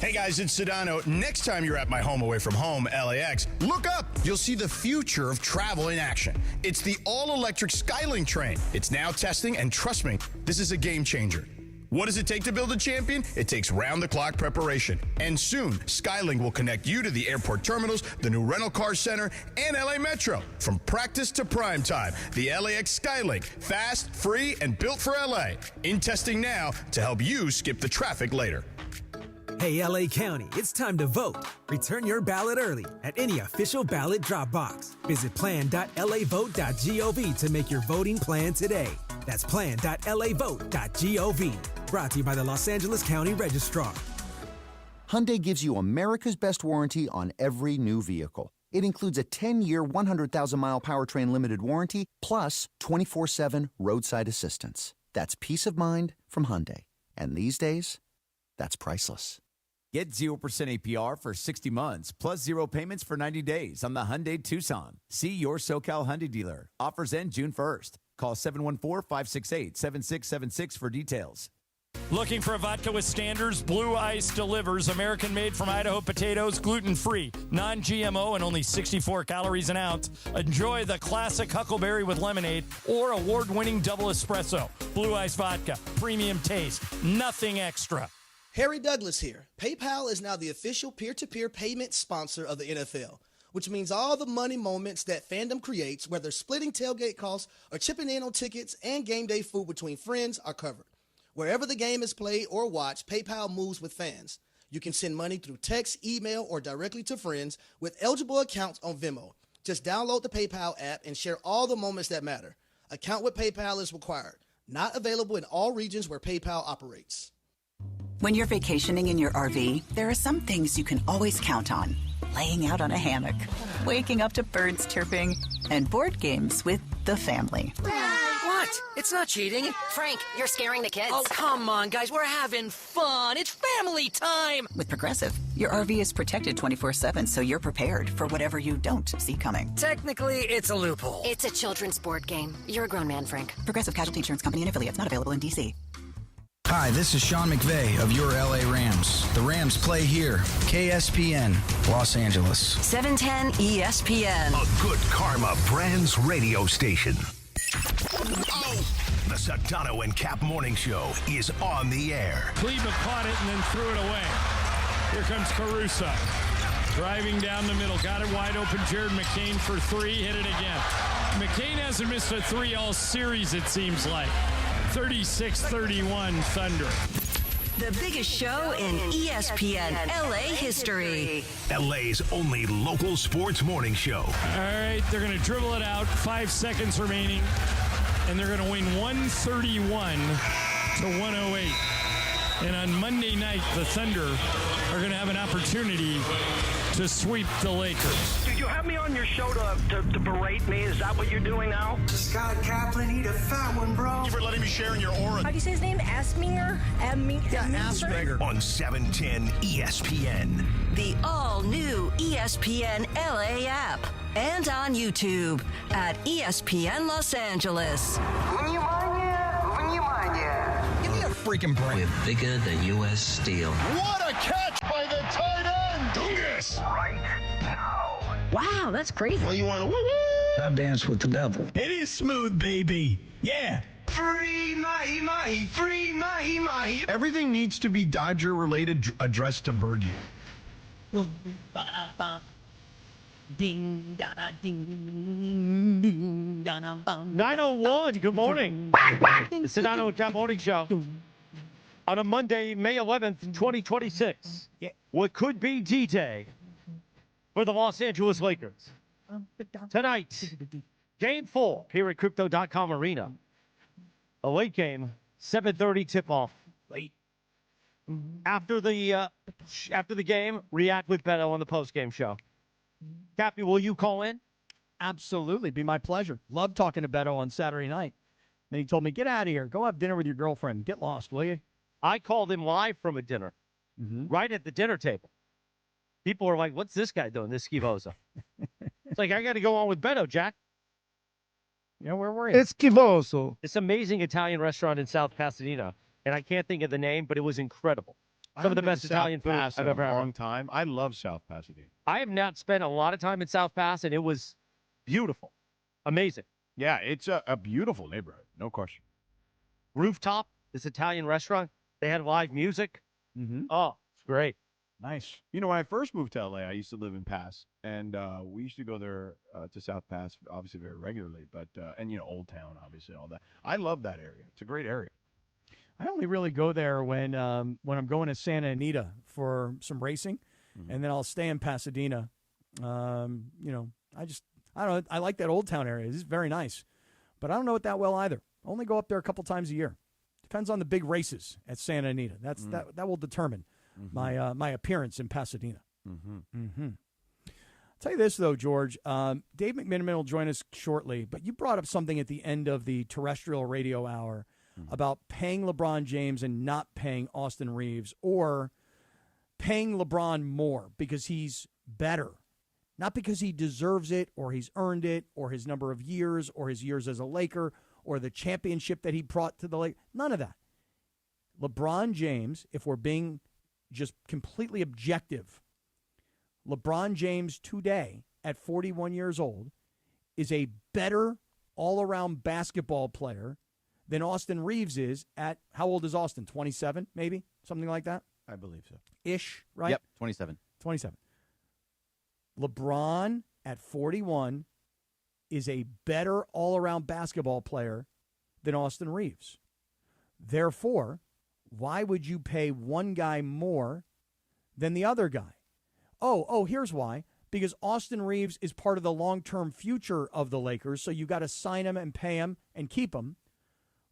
Hey guys, it's Sedano. Next time you're at my home away from home, LAX, look up. You'll see the future of travel in action. It's the all-electric Skylink train. It's now testing, and trust me, this is a game changer. What does it take to build a champion? It takes round-the-clock preparation. And soon, Skylink will connect you to the airport terminals, the new rental car center, and LA Metro. From practice to prime time, the LAX Skylink. Fast, free, and built for LA. In testing now to help you skip the traffic later. Hey, LA County, it's time to vote. Return your ballot early at any official ballot drop box. Visit plan.lavote.gov to make your voting plan today. That's plan.lavote.gov. Brought to you by the Los Angeles County Registrar. Hyundai gives you America's best warranty on every new vehicle. It includes a 10-year, 100,000-mile powertrain limited warranty, plus 24/7 roadside assistance. That's peace of mind from Hyundai. And these days, that's priceless. Get 0% APR for 60 months, plus 0 payments for 90 days on the Hyundai Tucson. See your SoCal Hyundai dealer. Offers end June 1st. Call 714-568-7676 for details. Looking for a vodka with standards? Blue Ice delivers. American-made from Idaho potatoes, gluten-free, non-GMO, and only 64 calories an ounce. Enjoy the classic Huckleberry with lemonade or award-winning double espresso. Blue Ice vodka, premium taste, nothing extra. Harry Douglas here. PayPal is now the official peer-to-peer payment sponsor of the NFL, which means all the money moments that fandom creates, whether splitting tailgate costs or chipping in on tickets and game day food between friends, are covered. Wherever the game is played or watched, PayPal moves with fans. You can send money through text, email, or directly to friends with eligible accounts on Venmo. Just download the PayPal app and share all the moments that matter. Account with PayPal is required. Not available in all regions where PayPal operates. When you're vacationing in your RV, there are some things you can always count on. Laying out on a hammock, waking up to birds chirping, and board games with the family. What? It's not cheating. Frank, you're scaring the kids. Oh, come on, guys. We're having fun. It's family time. With Progressive, your RV is protected 24/7, so you're prepared for whatever you don't see coming. Technically, it's a loophole. It's a children's board game. You're a grown man, Frank. Progressive Casualty Insurance Company and affiliates, not available in D.C. Hi, this is Sean McVay of your LA Rams. The Rams play here. KSPN, Los Angeles. 710 ESPN. A good karma brands radio station. The Sedano and Kap Morning Show is on the air. Kleba caught it and then threw it away. Here comes Caruso. Driving down the middle. Got it wide open. Jared McCain for three. Hit it again. McCain hasn't missed a three all series, it seems like. 36-31 Thunder. The biggest show in ESPN LA history. LA's only local sports morning show. All right, they're going to dribble it out. 5 seconds remaining. And they're going to win 131-108. And on Monday night, the Thunder are going to have an opportunity to sweep the Lakers. Did you have me on your show to berate me? Is that what you're doing now? Scott Kaplan, eat a fat one, bro. Thank you for letting me share in your aura. How do you say his name? Asminger? Asminger. On 710 ESPN. The all-new ESPN LA app. And on YouTube at ESPN Los Angeles. Give me a freaking break. We're bigger than U.S. Steel. What a catch by the tight end! Yes. Right now. Wow, that's crazy. Well, you want to woo-woo? I've danced with the devil. It is smooth, baby. Yeah. Free mahi, free mahi. Everything needs to be Dodger-related addressed to Bergie. Ding, da, da, ding, ding, da, da, bum. 9:01, good morning. The Sedano Kap Morning Show. On a Monday, May 11th, 2026. Yeah. What could be D-Day for the Los Angeles Lakers. Tonight, Game 4 here at Crypto.com Arena. A late game, 7:30 tip-off. Late. After the game, react with Beto on the post-game show. Cappy, will you call in? Absolutely. Be my pleasure. Love talking to Beto on Saturday night. Then he told me, get out of here. Go have dinner with your girlfriend. Get lost, will you? I called him live from a dinner, right at the dinner table. People are like, what's this guy doing, this Schivosa? It's like, I got to go on with Beto, Jack. Yeah, where were you? It's Schivoso. This amazing Italian restaurant in South Pasadena, and I can't think of the name, but it was incredible. Some of the best Italian food I've ever had. A long time. I love South Pasadena. I have not spent a lot of time in South Pass, and it was beautiful. Amazing. Yeah, it's a beautiful neighborhood. No question. Rooftop, this Italian restaurant. They had live music. Oh, it's great. Nice. You know, when I first moved to LA, I used to live in Pass, and we used to go there to South Pass, obviously very regularly, but and Old Town, obviously, all that. I love that area. It's a great area. I only really go there when I'm going to Santa Anita for some racing, and then I'll stay in Pasadena. I don't know. I like that Old Town area. It's very nice, but I don't know it that well either. Only go up there a couple times a year. Depends on the big races at Santa Anita. That will determine. my appearance in Pasadena. Mm-hmm. I'll tell you this, though, George. Dave McMiniman will join us shortly, but you brought up something at the end of the terrestrial radio hour about paying LeBron James and not paying Austin Reeves, or paying LeBron more because he's better. Not because he deserves it or he's earned it or his number of years or his years as a Laker or the championship that he brought to the Lakers. None of that. LeBron James, if we're being just completely objective, LeBron James today at 41 years old is a better all-around basketball player than Austin Reeves is at, how old is Austin? 27, maybe? Something like that? I believe so. Ish, right? Yep, 27. 27. LeBron at 41 is a better all-around basketball player than Austin Reeves. Therefore, why would you pay one guy more than the other guy? Oh, here's why. Because Austin Reeves is part of the long-term future of the Lakers, so you got to sign him and pay him and keep him.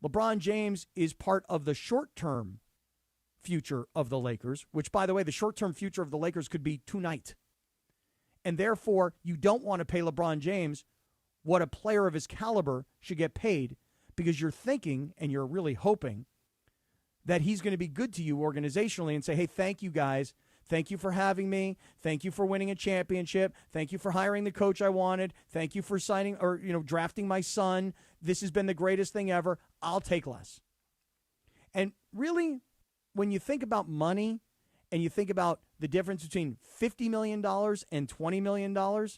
LeBron James is part of the short-term future of the Lakers, which, by the way, the short-term future of the Lakers could be tonight. And therefore, you don't want to pay LeBron James what a player of his caliber should get paid, because you're thinking and you're really hoping that he's going to be good to you organizationally and say, hey, thank you guys. Thank you for having me. Thank you for winning a championship. Thank you for hiring the coach I wanted. Thank you for signing or, drafting my son. This has been the greatest thing ever. I'll take less. And really, when you think about money and you think about the difference between $50 million and $20 million,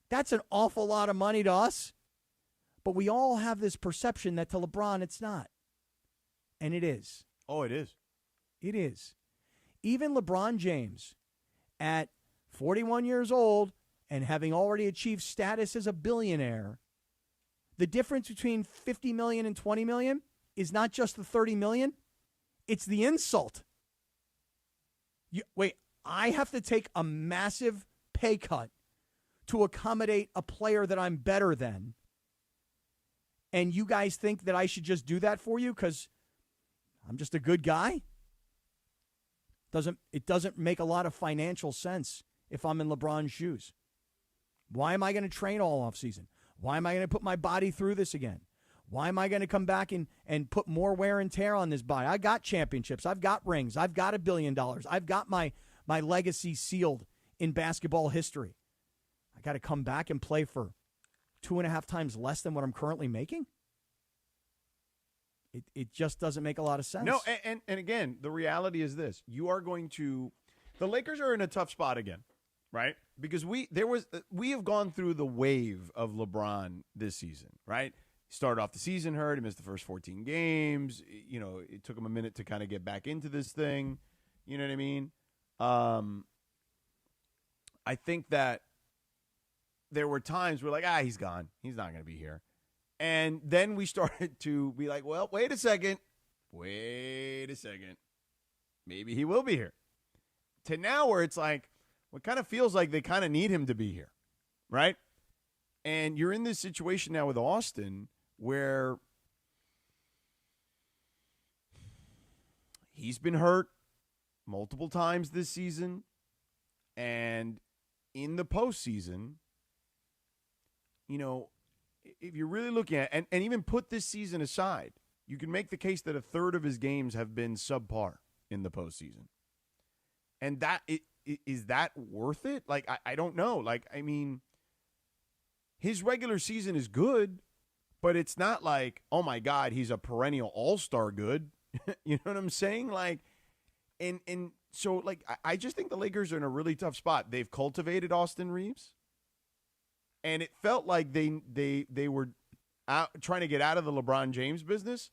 that's an awful lot of money to us. But we all have this perception that to LeBron it's not. And it is. Oh, it is. It is. Even LeBron James, at 41 years old and having already achieved status as a billionaire, the difference between $50 million and $20 million is not just the $30 million. It's the insult. Wait, I have to take a massive pay cut to accommodate a player that I'm better than. And you guys think that I should just do that for you because I'm just a good guy? It doesn't make a lot of financial sense if I'm in LeBron's shoes. Why am I going to train all off season? Why am I going to put my body through this again? Why am I going to come back and put more wear and tear on this body? I got championships. I've got rings. I've got $1 billion. I've got my legacy sealed in basketball history. I got to come back and play for 2.5 times less than what I'm currently making? It just doesn't make a lot of sense. No, and again, the reality is this. The Lakers are in a tough spot again, right? Because we have gone through the wave of LeBron this season, right? He started off the season hurt. He missed the first 14 games. It took him a minute to kind of get back into this thing. You know what I mean? I think that there were times where he's gone. He's not going to be here. And then we started to be like, well, wait a second. Maybe he will be here. To now where it's like, it kind of feels like they kind of need him to be here, right? And you're in this situation now with Austin where he's been hurt multiple times this season. And in the postseason, if you're really looking at and even put this season aside, you can make the case that a third of his games have been subpar in the postseason. And is that worth it? I don't know. His regular season is good, but it's not like, oh my God, he's a perennial all-star good. You know what I'm saying? So I just think the Lakers are in a really tough spot. They've cultivated Austin Reeves. And it felt like they were trying to get out of the LeBron James business.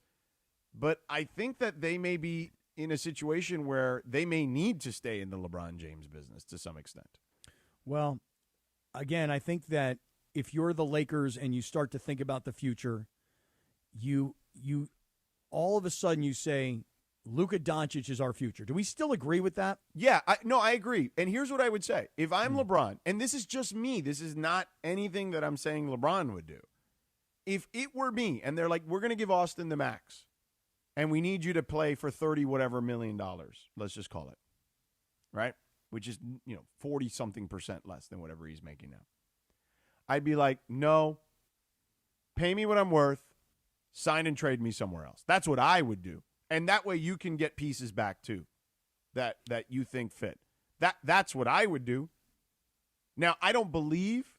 But I think that they may be in a situation where they may need to stay in the LeBron James business to some extent. Well, again, I think that if you're the Lakers and you start to think about the future, you all of a sudden you say, Luka Doncic is our future. Do we still agree with that? Yeah, I agree. And here's what I would say. If I'm LeBron, and this is just me, this is not anything that I'm saying LeBron would do. If it were me, and they're like, we're going to give Austin the max, and we need you to play for $30 whatever million, let's just call it. right? Which is, 40-something% less than whatever he's making now. I'd be like, no, pay me what I'm worth, sign and trade me somewhere else. That's what I would do. And that way you can get pieces back too that you think fit. That's what I would do. Now, I don't believe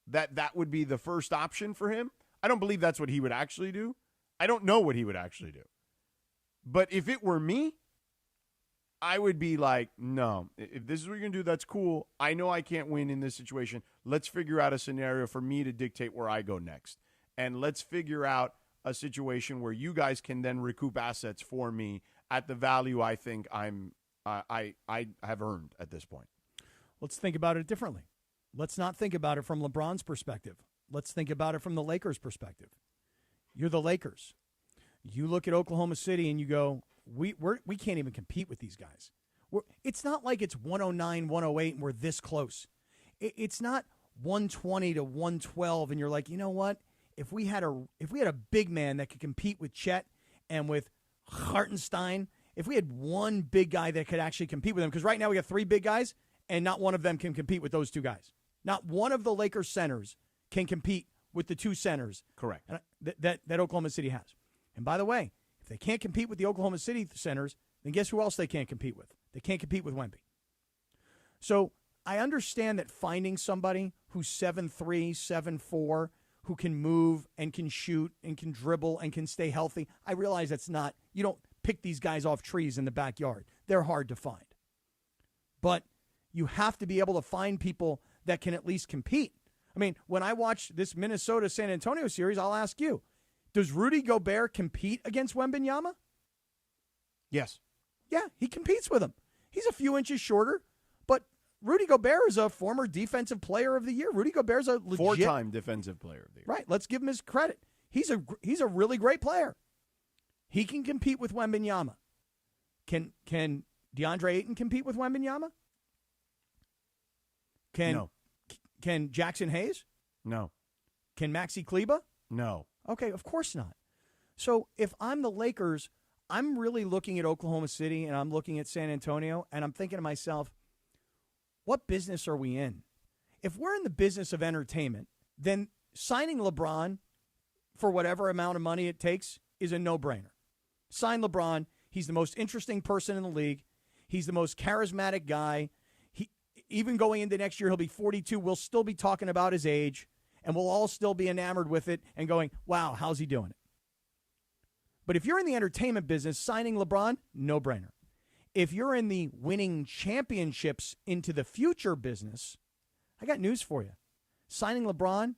that would be the first option for him. I don't believe that's what he would actually do. I don't know what he would actually do. But if it were me, I would be like, no, if this is what you're going to do, that's cool. I know I can't win in this situation. Let's figure out a scenario for me to dictate where I go next. And let's figure out a situation where you guys can then recoup assets for me at the value I think I have earned at this point. Let's think about it differently. Let's not think about it from LeBron's perspective. Let's think about it from the Lakers' perspective. You're the Lakers. You look at Oklahoma City and you go, we can't even compete with these guys. It's not like it's 109, 108 and we're this close. It's not 120 to 112 and you're like, you know what? If we had a big man that could compete with Chet and with Hartenstein, if we had one big guy that could actually compete with them, because right now we got 3 big guys and not one of them can compete with those 2 guys. Not one of the Lakers centers can compete with the 2 centers. Correct. That Oklahoma City has. And by the way, if they can't compete with the Oklahoma City centers, then guess who else they can't compete with? They can't compete with Wemby. So I understand that finding somebody who's 7'3", 7'4", who can move and can shoot and can dribble and can stay healthy. I realize that's not, you don't pick these guys off trees in the backyard. They're hard to find. But you have to be able to find people that can at least compete. I mean, when I watch this Minnesota-San Antonio series, I'll ask you, does Rudy Gobert compete against Wembanyama? Yes. Yeah, he competes with him. He's a few inches shorter, but Rudy Gobert is a former defensive player of the year. Rudy Gobert's a legit 4-time defensive player of the year. Right. Let's give him his credit. He's a really great player. He can compete with Wembanyama. Can DeAndre Ayton compete with Wembanyama? No. Can Jackson Hayes? No. Can Maxi Kleba? No. Okay, of course not. So if I'm the Lakers, I'm really looking at Oklahoma City and I'm looking at San Antonio and I'm thinking to myself, what business are we in? If we're in the business of entertainment, then signing LeBron for whatever amount of money it takes is a no-brainer. Sign LeBron. He's the most interesting person in the league. He's the most charismatic guy. Even going into next year, he'll be 42. We'll still be talking about his age, and we'll all still be enamored with it and going, wow, how's he doing it? But if you're in the entertainment business, signing LeBron, no-brainer. If you're in the winning championships into the future business, I got news for you. Signing LeBron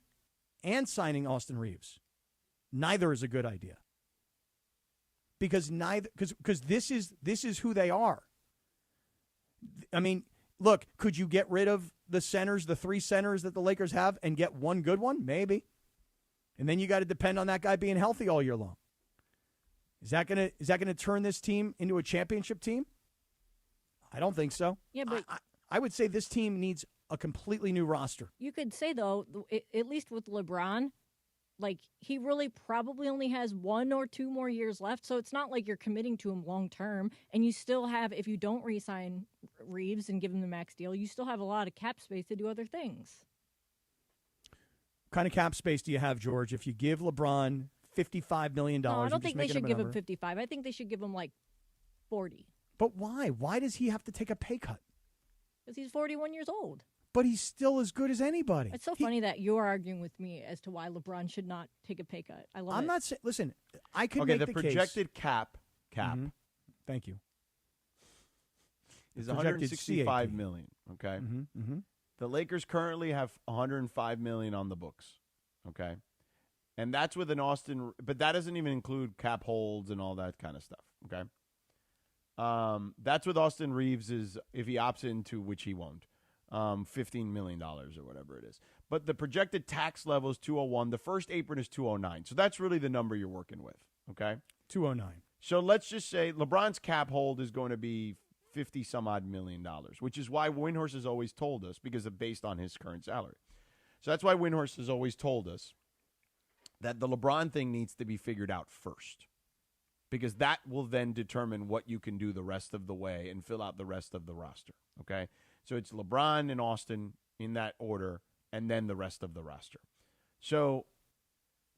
and signing Austin Reeves, neither is a good idea. Because this is who they are. I mean, look, could you get rid of the centers, the 3 centers that the Lakers have, and get one good one? Maybe. And then you got to depend on that guy being healthy all year long. Is that gonna turn this team into a championship team? I don't think so. Yeah, but I would say this team needs a completely new roster. You could say, though, at least with LeBron, like, he really probably only has 1 or 2 more years left, so it's not like you're committing to him long term, and you still have, if you don't re-sign Reeves and give him the max deal, you still have a lot of cap space to do other things. What kind of cap space do you have, George, if you give LeBron $55 million? No, I don't think they should give him 55. I think they should give him, like, 40. But why? Why does he have to take a pay cut? Because he's 41 years old. But he's still as good as anybody. It's so funny that you're arguing with me as to why LeBron should not take a pay cut. I love it. I'm not saying. Listen, I can okay, make the the projected case. cap. Mm-hmm. Thank you. Is Projected $165 CAP. million. Okay. Mm-hmm. The Lakers currently have $105 million on the books. Okay. And that's with an Austin, but that doesn't even include cap holds and all that kind of stuff. Okay. That's with Austin Reeves is if he opts into, which he won't, $15 million or whatever it is. But the projected tax level is 201. The first apron is 209. So that's really the number you're working with. Okay. 209. So let's just say LeBron's cap hold is going to be 50 some odd $50 million, which is why Windhorst has always told us, because of based on his current salary. So that's why Windhorst has always told us that the LeBron thing needs to be figured out first. because that will then determine what you can do the rest of the way and fill out the rest of the roster, okay? So it's LeBron and Austin in that order, and then the rest of the roster. So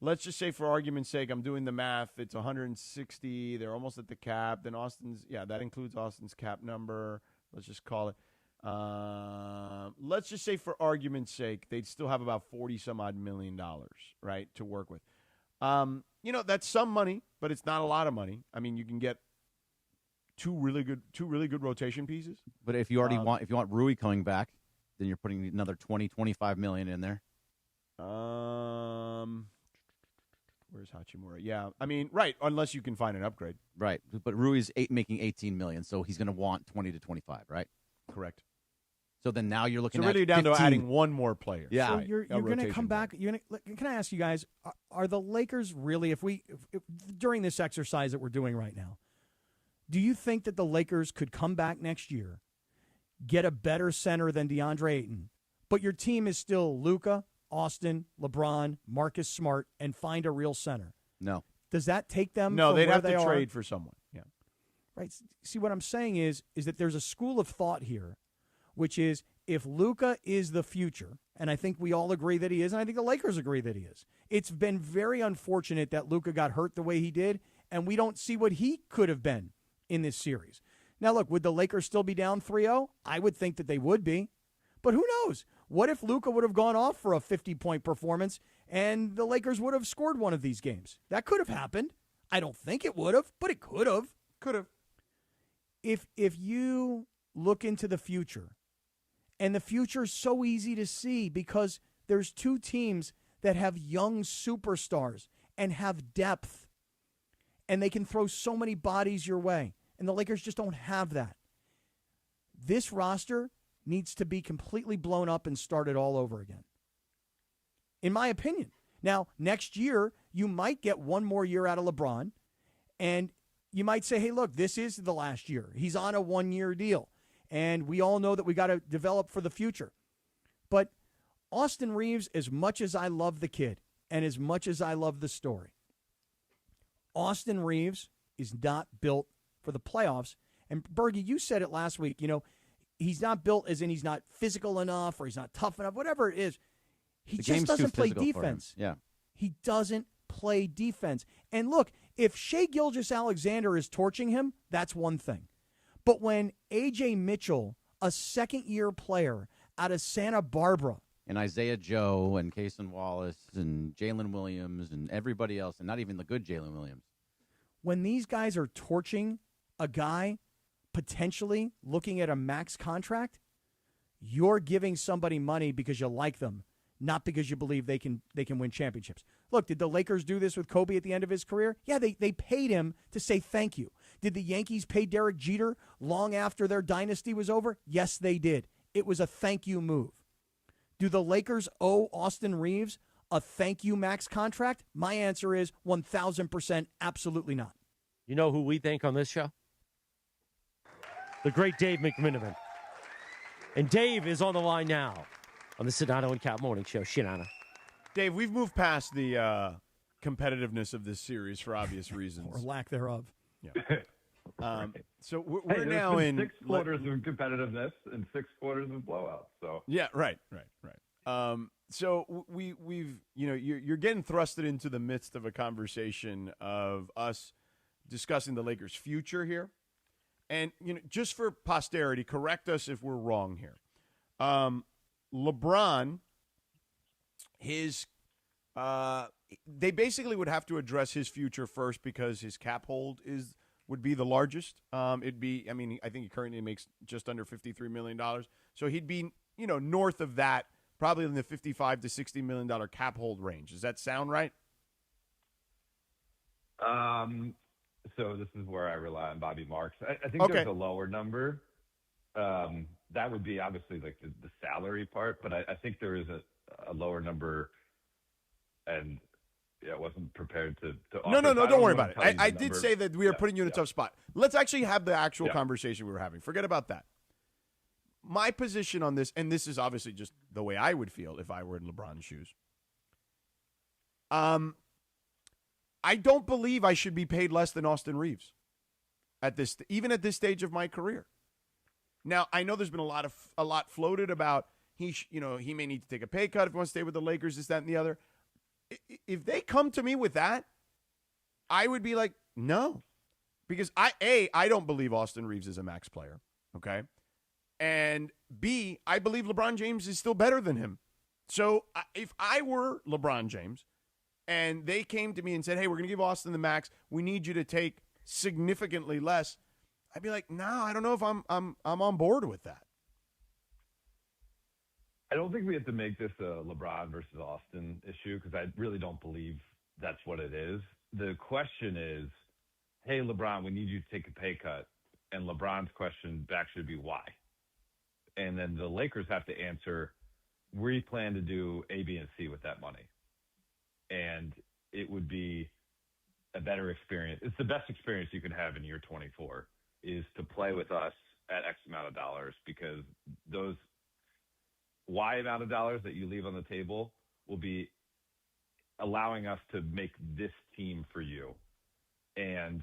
let's just say, for argument's sake, I'm doing the math. It's 160. They're almost at the cap. Then that includes Austin's cap number. Let's just call it. Let's just say, for argument's sake, they'd still have about $40-some-odd million, right, to work with. That's some money, but it's not a lot of money. I mean, you can get two really good rotation pieces. But if you want Rui coming back, then you're putting another $20-25 million in there. Where's Hachimura? Yeah, I mean, right, unless you can find an upgrade. Right, but Rui's making $18 million, so he's going to want 20 to 25, right? Correct. So then now you're looking so really at down 15. to adding one more player. Yeah. So you're going to come back. Can I ask you guys, are the Lakers really, if during this exercise that we're doing right now, do you think that the Lakers could come back next year, get a better center than DeAndre Ayton, but your team is still Luka, Austin, LeBron, Marcus Smart, and find a real center? No. Does that take them? No, from they'd where have they to are? trade for someone. Yeah. Right. See, what I'm saying is that there's a school of thought here, which is, if Luka is the future, and I think we all agree that he is, and I think the Lakers agree that he is, it's been very unfortunate that Luka got hurt the way he did, and we don't see what he could have been in this series. Now, look, would the Lakers still be down 3-0? I would think that they would be. But who knows? What if Luka would have gone off for a 50-point performance and the Lakers would have scored one of these games? That could have happened. I don't think it would have, but it could have. Could have. If you look into the future, and the future is so easy to see because there's two teams that have young superstars and have depth, and they can throw so many bodies your way, and the Lakers just don't have that. This roster needs to be completely blown up and started all over again, in my opinion. Now, next year, you might get one more year out of LeBron, and you might say, hey, look, this is the last year. He's on a one-year deal. And we all know that we got to develop for the future. But Austin Reeves, as much as I love the kid and as much as I love the story, Austin Reeves is not built for the playoffs. And Bergie, you said it last week. He's not built as in he's not physical enough or he's not tough enough, whatever it is. He just doesn't play defense. Yeah. He doesn't play defense. And look, if Shai Gilgeous-Alexander is torching him, that's one thing. But when A.J. Mitchell, a second-year player out of Santa Barbara, and Isaiah Joe and Cason Wallace and Jalen Williams and everybody else, and not even the good Jalen Williams. When these guys are torching a guy potentially looking at a max contract, you're giving somebody money because you like them, not because you believe they can win championships. Look, did the Lakers do this with Kobe at the end of his career? Yeah, they paid him to say thank you. Did the Yankees pay Derek Jeter long after their dynasty was over? Yes, they did. It was a thank you move. Do the Lakers owe Austin Reeves a thank you max contract? My answer is 1,000% absolutely not. You know who we thank on this show? The great Dave McMiniman. And Dave is on the line now on the Sedano and Kap Morning Show. Shinana. Dave, we've moved past the competitiveness of this series for obvious reasons. Or lack thereof. Yeah. So we're now in 6 quarters of competitiveness and 6 quarters of blowouts. So yeah, right. So we've you're getting thrusted into the midst of a conversation of us discussing the Lakers' future here, and just for posterity, correct us if we're wrong here. LeBron, they basically would have to address his future first because his cap hold would be the largest. I think he currently makes just under $53 million. So he'd be, north of that, probably in the $55 to $60 million cap hold range. Does that sound right? So this is where I rely on Bobby Marks. I think there's a lower number. That would be obviously like the salary part, but I think there is a lower number, and I wasn't prepared to offer. No, don't worry about it. I did say that we are putting you in a tough spot. Let's actually have the actual conversation we were having. Forget about that. My position on this, and this is obviously just the way I would feel if I were in LeBron's shoes. I don't believe I should be paid less than Austin Reeves even at this stage of my career. Now, I know there's been a lot floated about he may need to take a pay cut if he wants to stay with the Lakers, this, that, and the other. If they come to me with that, I would be like, no. Because I don't believe Austin Reeves is a max player, okay? And B, I believe LeBron James is still better than him. So if I were LeBron James and they came to me and said, hey, we're going to give Austin the max, we need you to take significantly less, I'd be like, no, I don't know if I'm on board with that. I don't think we have to make this a LeBron versus Austin issue because I really don't believe that's what it is. The question is, hey, LeBron, we need you to take a pay cut. And LeBron's question back should be why. And then the Lakers have to answer, we plan to do A, B, and C with that money. And it would be a better experience. It's the best experience you can have in year 24 is to play with us at X amount of dollars, because those Y amount of dollars that you leave on the table will be allowing us to make this team for you. And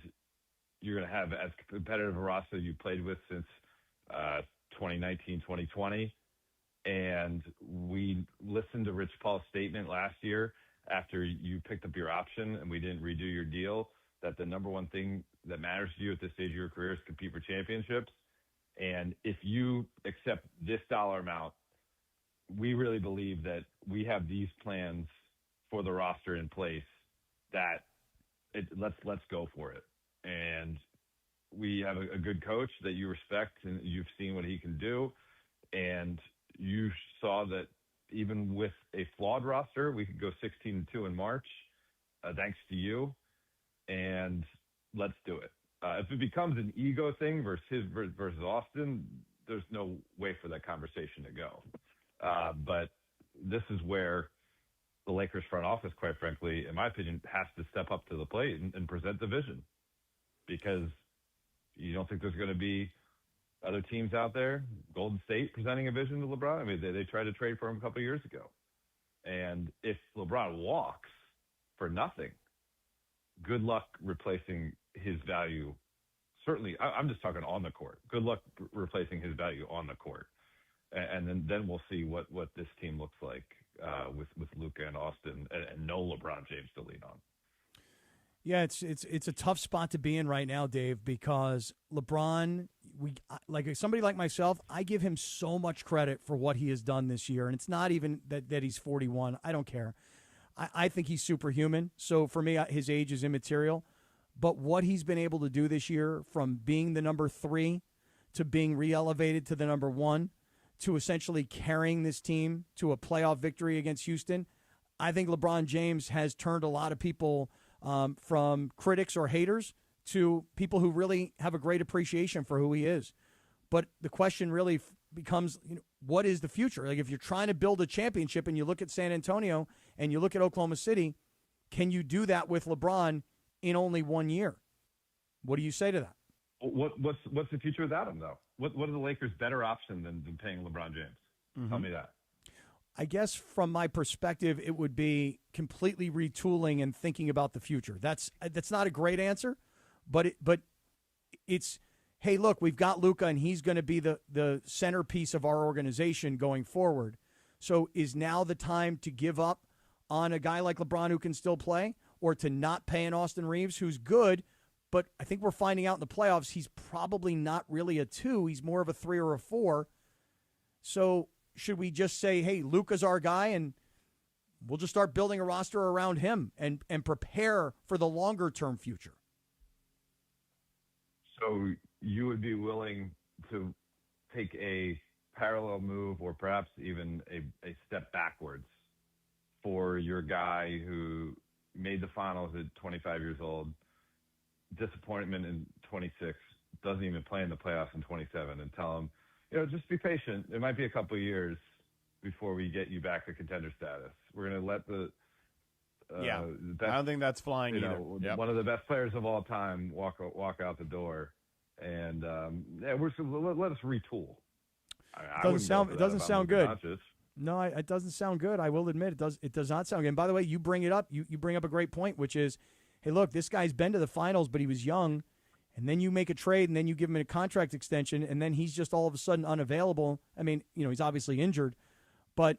you're going to have as competitive a roster you played with since 2019, 2020. And we listened to Rich Paul's statement last year after you picked up your option and we didn't redo your deal, that the number one thing that matters to you at this stage of your career is compete for championships. And if you accept this dollar amount, we really believe that we have these plans for the roster in place that let's go for it. And we have a good coach that you respect and you've seen what he can do. And you saw that even with a flawed roster, we could go 16-2 in March, thanks to you. And let's do it. If it becomes an ego thing versus Austin, there's no way for that conversation to go. But this is where the Lakers front office, quite frankly, in my opinion, has to step up to the plate and present the vision, because you don't think there's going to be other teams out there, Golden State, presenting a vision to LeBron. I mean, they tried to trade for him a couple of years ago. And if LeBron walks for nothing, good luck replacing his value. Certainly, I'm just talking on the court. Good luck replacing his value on the court. And then we'll see what this team looks like with Luka and Austin and no LeBron James to lean on. Yeah, it's a tough spot to be in right now, Dave, because LeBron, like somebody like myself, I give him so much credit for what he has done this year, and it's not even that he's 41. I don't care. I think he's superhuman. So for me, his age is immaterial. But what he's been able to do this year, from being the number 3 to being re-elevated to the number 1, to essentially carrying this team to a playoff victory against Houston, I think LeBron James has turned a lot of people from critics or haters to people who really have a great appreciation for who he is. But the question really becomes, what is the future? Like, if you're trying to build a championship and you look at San Antonio and you look at Oklahoma City, can you do that with LeBron in only 1 year? What do you say to that? What's the future without him, though? What are the Lakers' better option than paying LeBron James? Mm-hmm. Tell me that. I guess from my perspective, it would be completely retooling and thinking about the future. That's not a great answer, but it's, hey, look, we've got Luka and he's going to be the centerpiece of our organization going forward. So is now the time to give up on a guy like LeBron who can still play, or to not pay an Austin Reeves who's good, but I think we're finding out in the playoffs he's probably not really a 2. He's more of a 3 or a 4. So should we just say, hey, Luka's our guy, and we'll just start building a roster around him and prepare for the longer-term future? So you would be willing to take a parallel move, or perhaps even a step backwards, for your guy who made the finals at 25 years old, disappointment in 26, doesn't even play in the playoffs in 27, and tell him, just be patient. It might be a couple of years before we get you back to contender status. We're going to let the best, I don't think that's flying either. Yep. One of the best players of all time walk out the door, and let us retool. It doesn't sound good. No, it doesn't sound good. I will admit it does not sound good. And by the way, you bring it up. You bring up a great point, which is, hey, look, this guy's been to the finals, but he was young. And then you make a trade, and then you give him a contract extension, and then he's just all of a sudden unavailable. I mean, he's obviously injured, but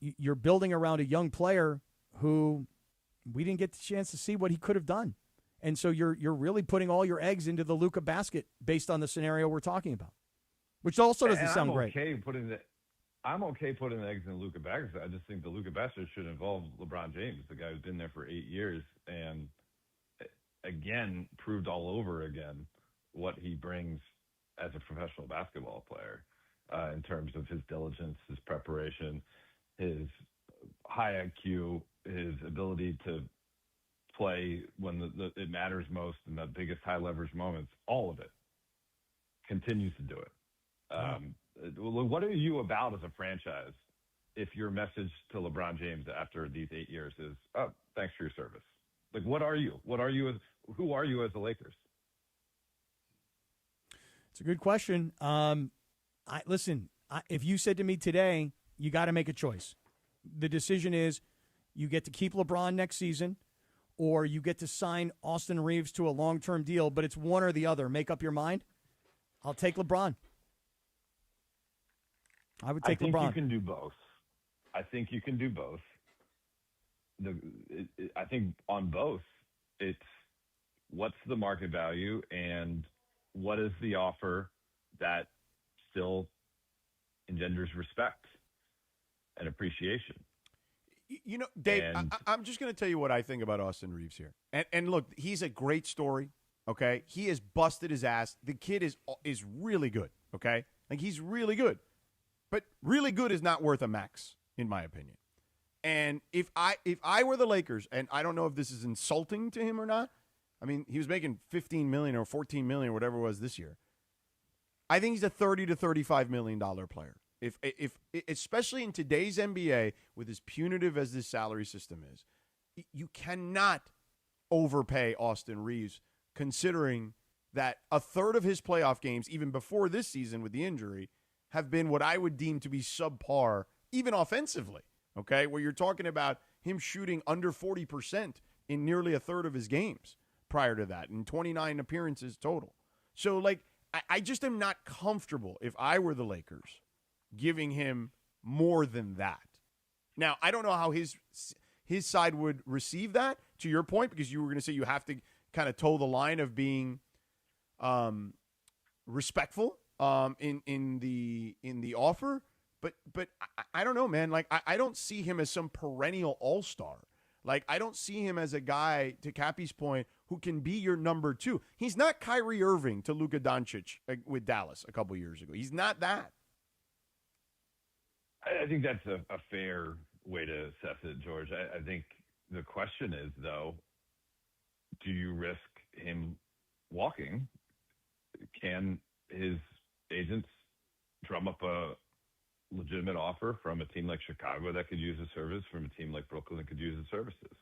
you're building around a young player who we didn't get the chance to see what he could have done. And so you're really putting all your eggs into the Luka basket based on the scenario we're talking about, which also doesn't sound great. I'm okay putting the eggs in the Luka basket. I just think the Luka basket should involve LeBron James, the guy who's been there for 8 years and again proved all over again what he brings as a professional basketball player in terms of his diligence, his preparation, his high IQ, his ability to play when it matters most in the biggest high leverage moments. All of it continues to do it. What are you about as a franchise if your message to LeBron James after these 8 years is, oh, thanks for your service? Like, what are you? Who are you as the Lakers? It's a good question. If you said to me today, you got to make a choice. The decision is you get to keep LeBron next season or you get to sign Austin Reeves to a long-term deal, but it's one or the other. Make up your mind. I'll take LeBron. I would take LeBron. I think you can do both. I think on both, it's what's the market value and what is the offer that still engenders respect and appreciation. Dave, I'm just going to tell you what I think about Austin Reeves here. And look, he's a great story, okay? He has busted his ass. The kid is really good, okay? Like, he's really good. But really good is not worth a max, in my opinion. And if I were the Lakers, and I don't know if this is insulting to him or not, I mean, he was making $15 million or $14 million or whatever it was this year. I think he's a $30 to $35 million player. If especially in today's NBA, with as punitive as this salary system is, you cannot overpay Austin Reeves, considering that a third of his playoff games, even before this season with the injury, have been what I would deem to be subpar, even offensively. Okay, where you're talking about him shooting under 40% in nearly a third of his games prior to that, in 29 appearances total. So, like, I just am not comfortable, if I were the Lakers, giving him more than that. Now, I don't know how his side would receive that, to your point, because you were going to say you have to kind of toe the line of being respectful in the offer. But I don't know, man. Like, I don't see him as some perennial all-star. Like, I don't see him as a guy, to Cappy's point, who can be your number two. He's not Kyrie Irving to Luka Doncic with Dallas a couple years ago. He's not that. I think that's a fair way to assess it, George. I think the question is, though, do you risk him walking? Can his agents drum up a legitimate offer from a team like Chicago that could use the service, from a team like Brooklyn that could use the services?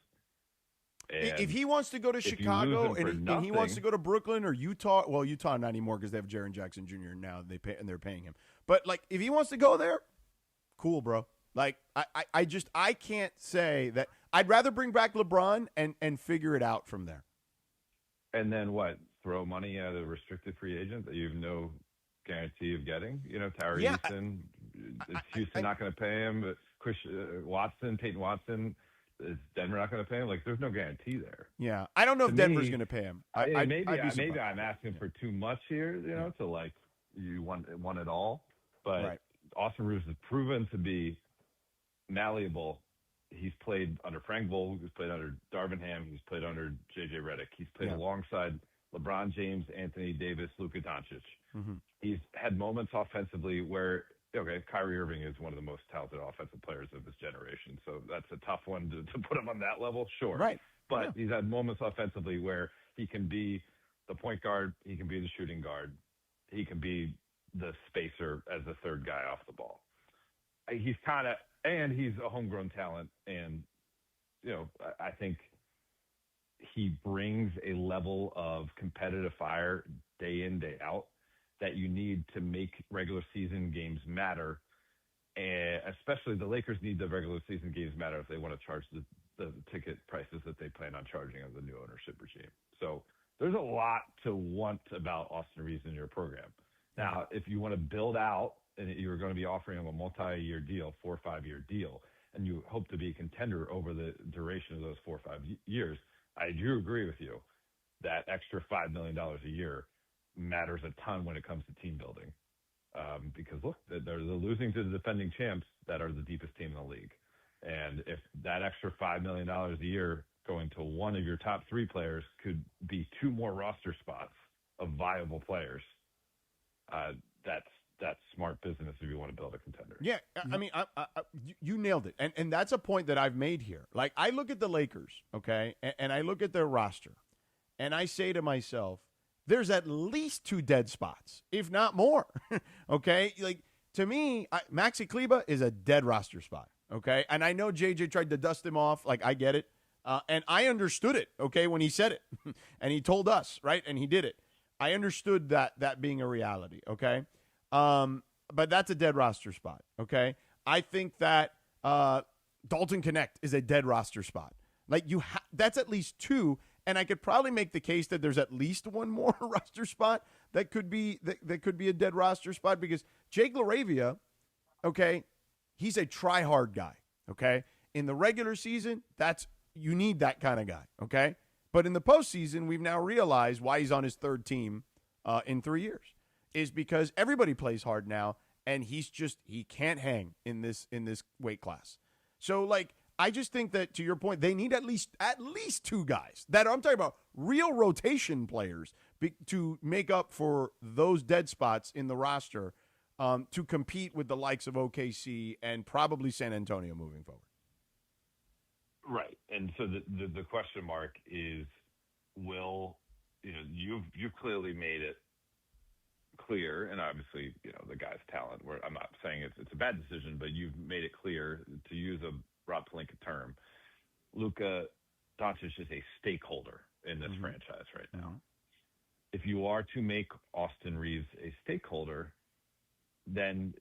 And if he wants to go to Chicago and he wants to go to Brooklyn or Utah, well, Utah not anymore because they have Jaren Jackson Jr. now. They're paying him. But, like, if he wants to go there, cool, bro. Like, I can't say that. I'd rather bring back LeBron and figure it out from there. And then what? Throw money at a restricted free agent that you have no guarantee of getting? Tyrese Houston. Is Houston not going to pay him? But Peyton Watson, is Denver not going to pay him? Like, there's no guarantee there. Yeah, I don't know if Denver's going to pay him. Maybe I'm asking for too much here. To like you want it all, but right. Austin Reeves has proven to be malleable. He's played under Frank Vogel. He's played under Darvin Ham. He's played under J.J. Redick. He's played alongside LeBron James, Anthony Davis, Luka Doncic. Mm-hmm. He's had moments offensively where, Kyrie Irving is one of the most talented offensive players of this generation. So that's a tough one to put him on that level, sure. Right. But he's had moments offensively where he can be the point guard, he can be the shooting guard, he can be the spacer as the third guy off the ball. He's a homegrown talent. And, I think he brings a level of competitive fire day in, day out that you need to make regular season games matter. And especially the Lakers need the regular season games matter if they want to charge the the ticket prices that they plan on charging of the new ownership regime. So there's a lot to want about Austin Reeves in your program. Now, if you want to build out and you're going to be offering him a multi-year deal, 4 or 5 year deal, and you hope to be a contender over the duration of those 4 or 5 years, I do agree with you that extra $5 million a year matters a ton when it comes to team building. Because look, they're losing to the defending champs that are the deepest team in the league. And if that extra $5 million a year going to one of your top 3 players could be 2 more roster spots of viable players, that's smart business if you want to build a contender. Yeah, I mean, you nailed it. And that's a point that I've made here. Like, I look at the Lakers, okay, and I look at their roster, and I say to myself, there's at least 2 dead spots, if not more, okay? Like, to me, Maxi Kleba is a dead roster spot, okay? And I know JJ tried to dust him off. Like, I get it. And I understood it, okay, when he said it. And he told us, right? And he did it. I understood that being a reality, okay? But that's a dead roster spot, okay? I think that Dalton Connect is a dead roster spot. Like, that's at least 2, and I could probably make the case that there's at least 1 more roster spot that could be that could be a dead roster spot, because Jake LaRavia, okay, he's a try-hard guy, okay? In the regular season, you need that kind of guy, okay? But in the postseason, we've now realized why he's on his 3rd team in 3 years is because everybody plays hard now, and he can't hang in this weight class. So, like, I just think that, to your point, they need at least 2 guys that I'm talking about, real rotation players to make up for those dead spots in the roster to compete with the likes of OKC and probably San Antonio moving forward. Right. And so the question mark is, you've clearly made it clear, and obviously, the guy's talent, I'm not saying it's a bad decision, but you've made it clear, to use a Rob Pelinka term, Luka Doncic is a stakeholder in this franchise right now. If you are to make Austin Reeves a stakeholder, then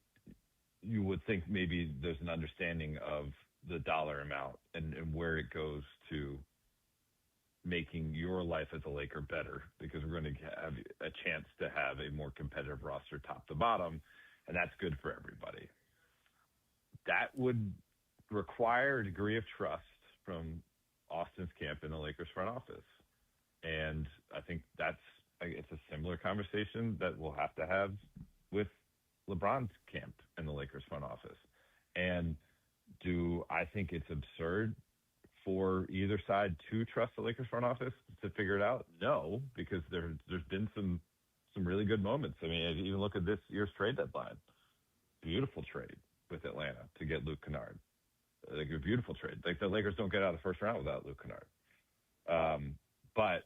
you would think maybe there's an understanding of the dollar amount and where it goes to making your life as a Laker better, because we're going to have a chance to have a more competitive roster top to bottom, and that's good for everybody. That would require a degree of trust from Austin's camp in the Lakers front office. And I think it's a similar conversation that we'll have to have with LeBron's camp in the Lakers front office. And do I think it's absurd for either side to trust the Lakers front office to figure it out? No, because there's been some really good moments. I mean, even look at this year's trade deadline. Beautiful trade with Atlanta to get Luke Kennard. Like, a beautiful trade. Like, the Lakers don't get out of the first round without Luke Kennard. But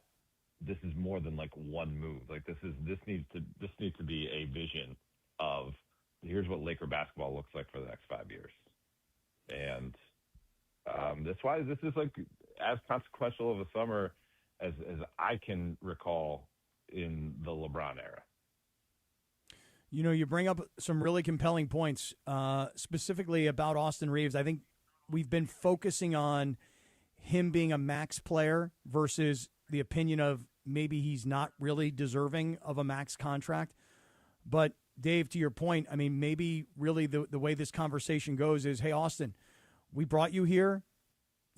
this is more than like one move. Like, this needs to be a vision of, here's what Laker basketball looks like for the next 5 years. And that's why this is like as consequential of a summer as I can recall in the LeBron era. You bring up some really compelling points, specifically about Austin Reeves. I think we've been focusing on him being a max player versus the opinion of maybe he's not really deserving of a max contract. But, Dave, to your point, I mean, maybe really the way this conversation goes is, hey, Austin, we brought you here.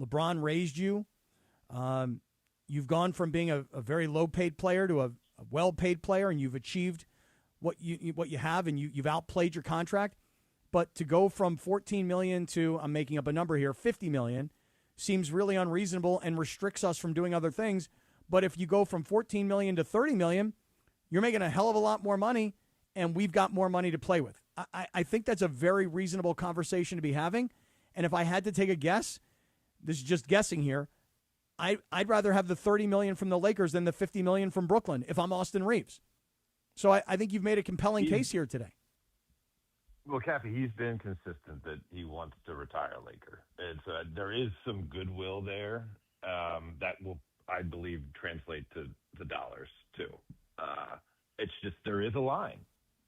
LeBron raised you. You've gone from being a very low-paid player to a well-paid player, and you've achieved what you have, and you've outplayed your contract. But to go from $14 million to, I'm making up a number here, $50 million, seems really unreasonable and restricts us from doing other things. But if you go from $14 million to $30 million, you're making a hell of a lot more money, and we've got more money to play with. I think that's a very reasonable conversation to be having. And if I had to take a guess, this is just guessing here, I'd rather have the $30 million from the Lakers than the $50 million from Brooklyn if I'm Austin Reeves. So I think you've made a compelling case here today. Well, Cappy, he's been consistent that he wants to retire Laker. And so there is some goodwill there that will, I believe, translate to the dollars, too. It's just there is a line.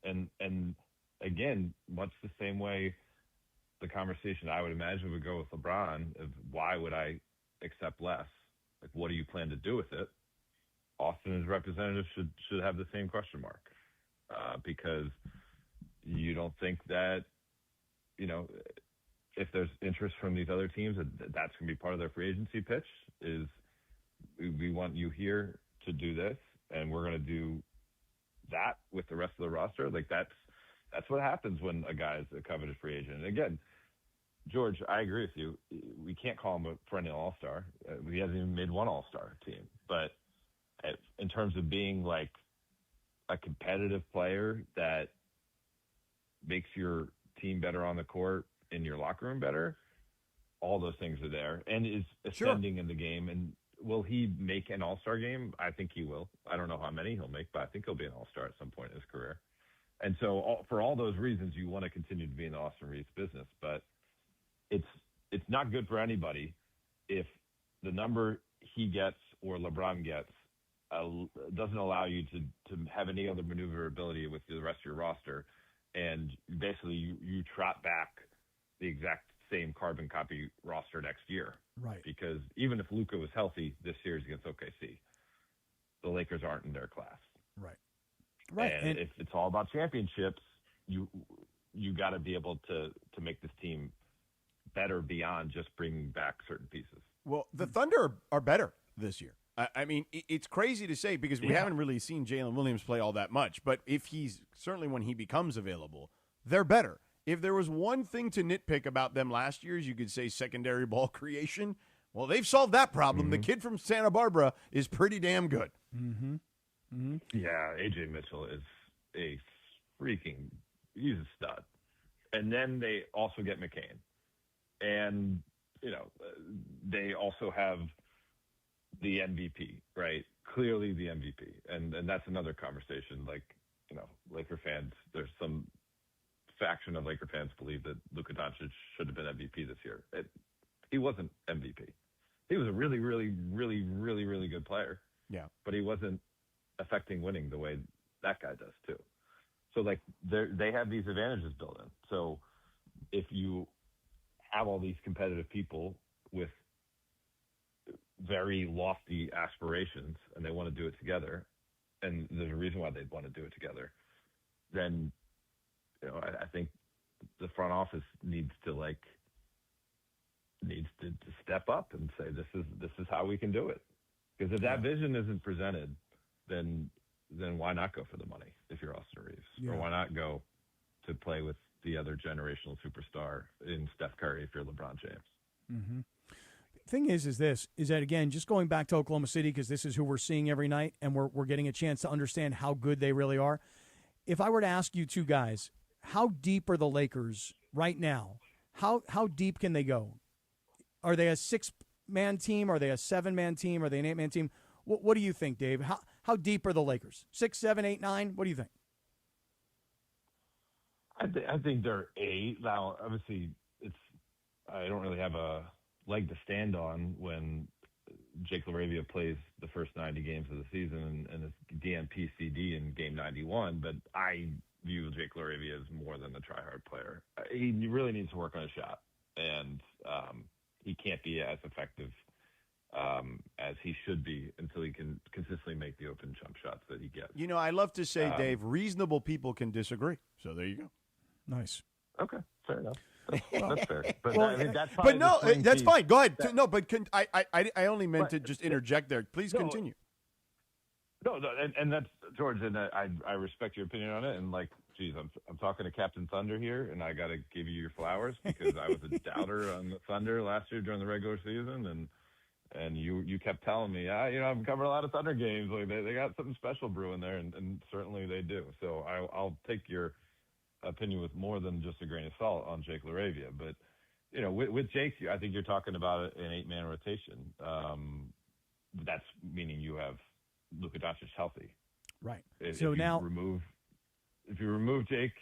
And again, much the same way the conversation I would imagine would go with LeBron of why would I accept less. Like, what do you plan to do with it? Austin as representative should have the same question mark, because you don't think that, if there's interest from these other teams, that's going to be part of their free agency pitch is we want you here to do this, and we're going to do that with the rest of the roster. Like, that's what happens when a guy's a coveted free agent. And again, George, I agree with you. We can't call him a perennial all-star. He hasn't even made one all-star team. But in terms of being like a competitive player that makes your team better on the court and your locker room better, all those things are there and is ascending in the game. And will he make an all-star game? I think he will. I don't know how many he'll make, but I think he'll be an all-star at some point in his career. And so for all those reasons, you want to continue to be in the Austin Reeves business. But it's not good for anybody if the number he gets or LeBron gets doesn't allow you to have any other maneuverability with the rest of your roster. And basically you trot back the exact same carbon copy roster next year. Right. Because even if Luka was healthy this series against OKC, the Lakers aren't in their class. Right. Right. And if it's all about championships, you got to be able to make this team better beyond just bringing back certain pieces. Well, the Thunder are better this year. I mean, it's crazy to say because we haven't really seen Jalen Williams play all that much. But if certainly when he becomes available, they're better. If there was one thing to nitpick about them last year, you could say secondary ball creation. Well, they've solved that problem. The kid from Santa Barbara is pretty damn good. Mm-hmm. Mm-hmm. Yeah, A.J. Mitchell is he's a stud. And then they also get McCain. And, they also have the MVP, right? Clearly the MVP. And that's another conversation. Like, Laker fans, there's some faction of Laker fans believe that Luka Doncic should have been MVP this year. He wasn't MVP. He was a really, really, really, really, really good player. Yeah. But he wasn't affecting winning the way that guy does too. So like they have these advantages built in. So if you have all these competitive people with very lofty aspirations and they want to do it together, and there's a reason why they'd want to do it together, then I think the front office needs to step up and say this is how we can do it. Because if that vision isn't presented, then why not go for the money if you're Austin Reeves? Yeah. Or why not go to play with the other generational superstar in Steph Curry if you're LeBron James? Mm-hmm. Thing is that again, just going back to Oklahoma City, because this is who we're seeing every night, and we're getting a chance to understand how good they really are. If I were to ask you two guys, how deep are the Lakers right now? How deep can they go? Are they a 6-man team? Are they a 7-man team? Are they an 8-man team? What do you think, Dave? How deep are the Lakers? 6, 7, 8, 9? What do you think? I think they're 8. Now, obviously, I don't really have a leg to stand on when Jake LaRavia plays the first 90 games of the season and is DNP-CD in game 91, but I view Jake LaRavia as more than a try-hard player. He really needs to work on his shot, and he can't be as effective as he should be until he can consistently make the open jump shots that he gets. I love to say, Dave, reasonable people can disagree. So there you go. Nice. Okay, fair enough. That's fair. But Well, I mean, that's but no, that's piece fine. Go ahead. that- No, but I only meant to just interject there. Please continue. No, and that's George, and I respect your opinion on it. And like, geez, I'm talking to Captain Thunder here, and I got to give you your flowers because I was a doubter on the Thunder last year during the regular season, and you kept telling me, I've covered a lot of Thunder games. Like they got something special brewing there, and certainly they do. So I'll take your opinion with more than just a grain of salt on Jake LaRavia. But with Jake, I think you're talking about an 8-man rotation. That's meaning you have Luka Doncic healthy. Right. If you remove Jake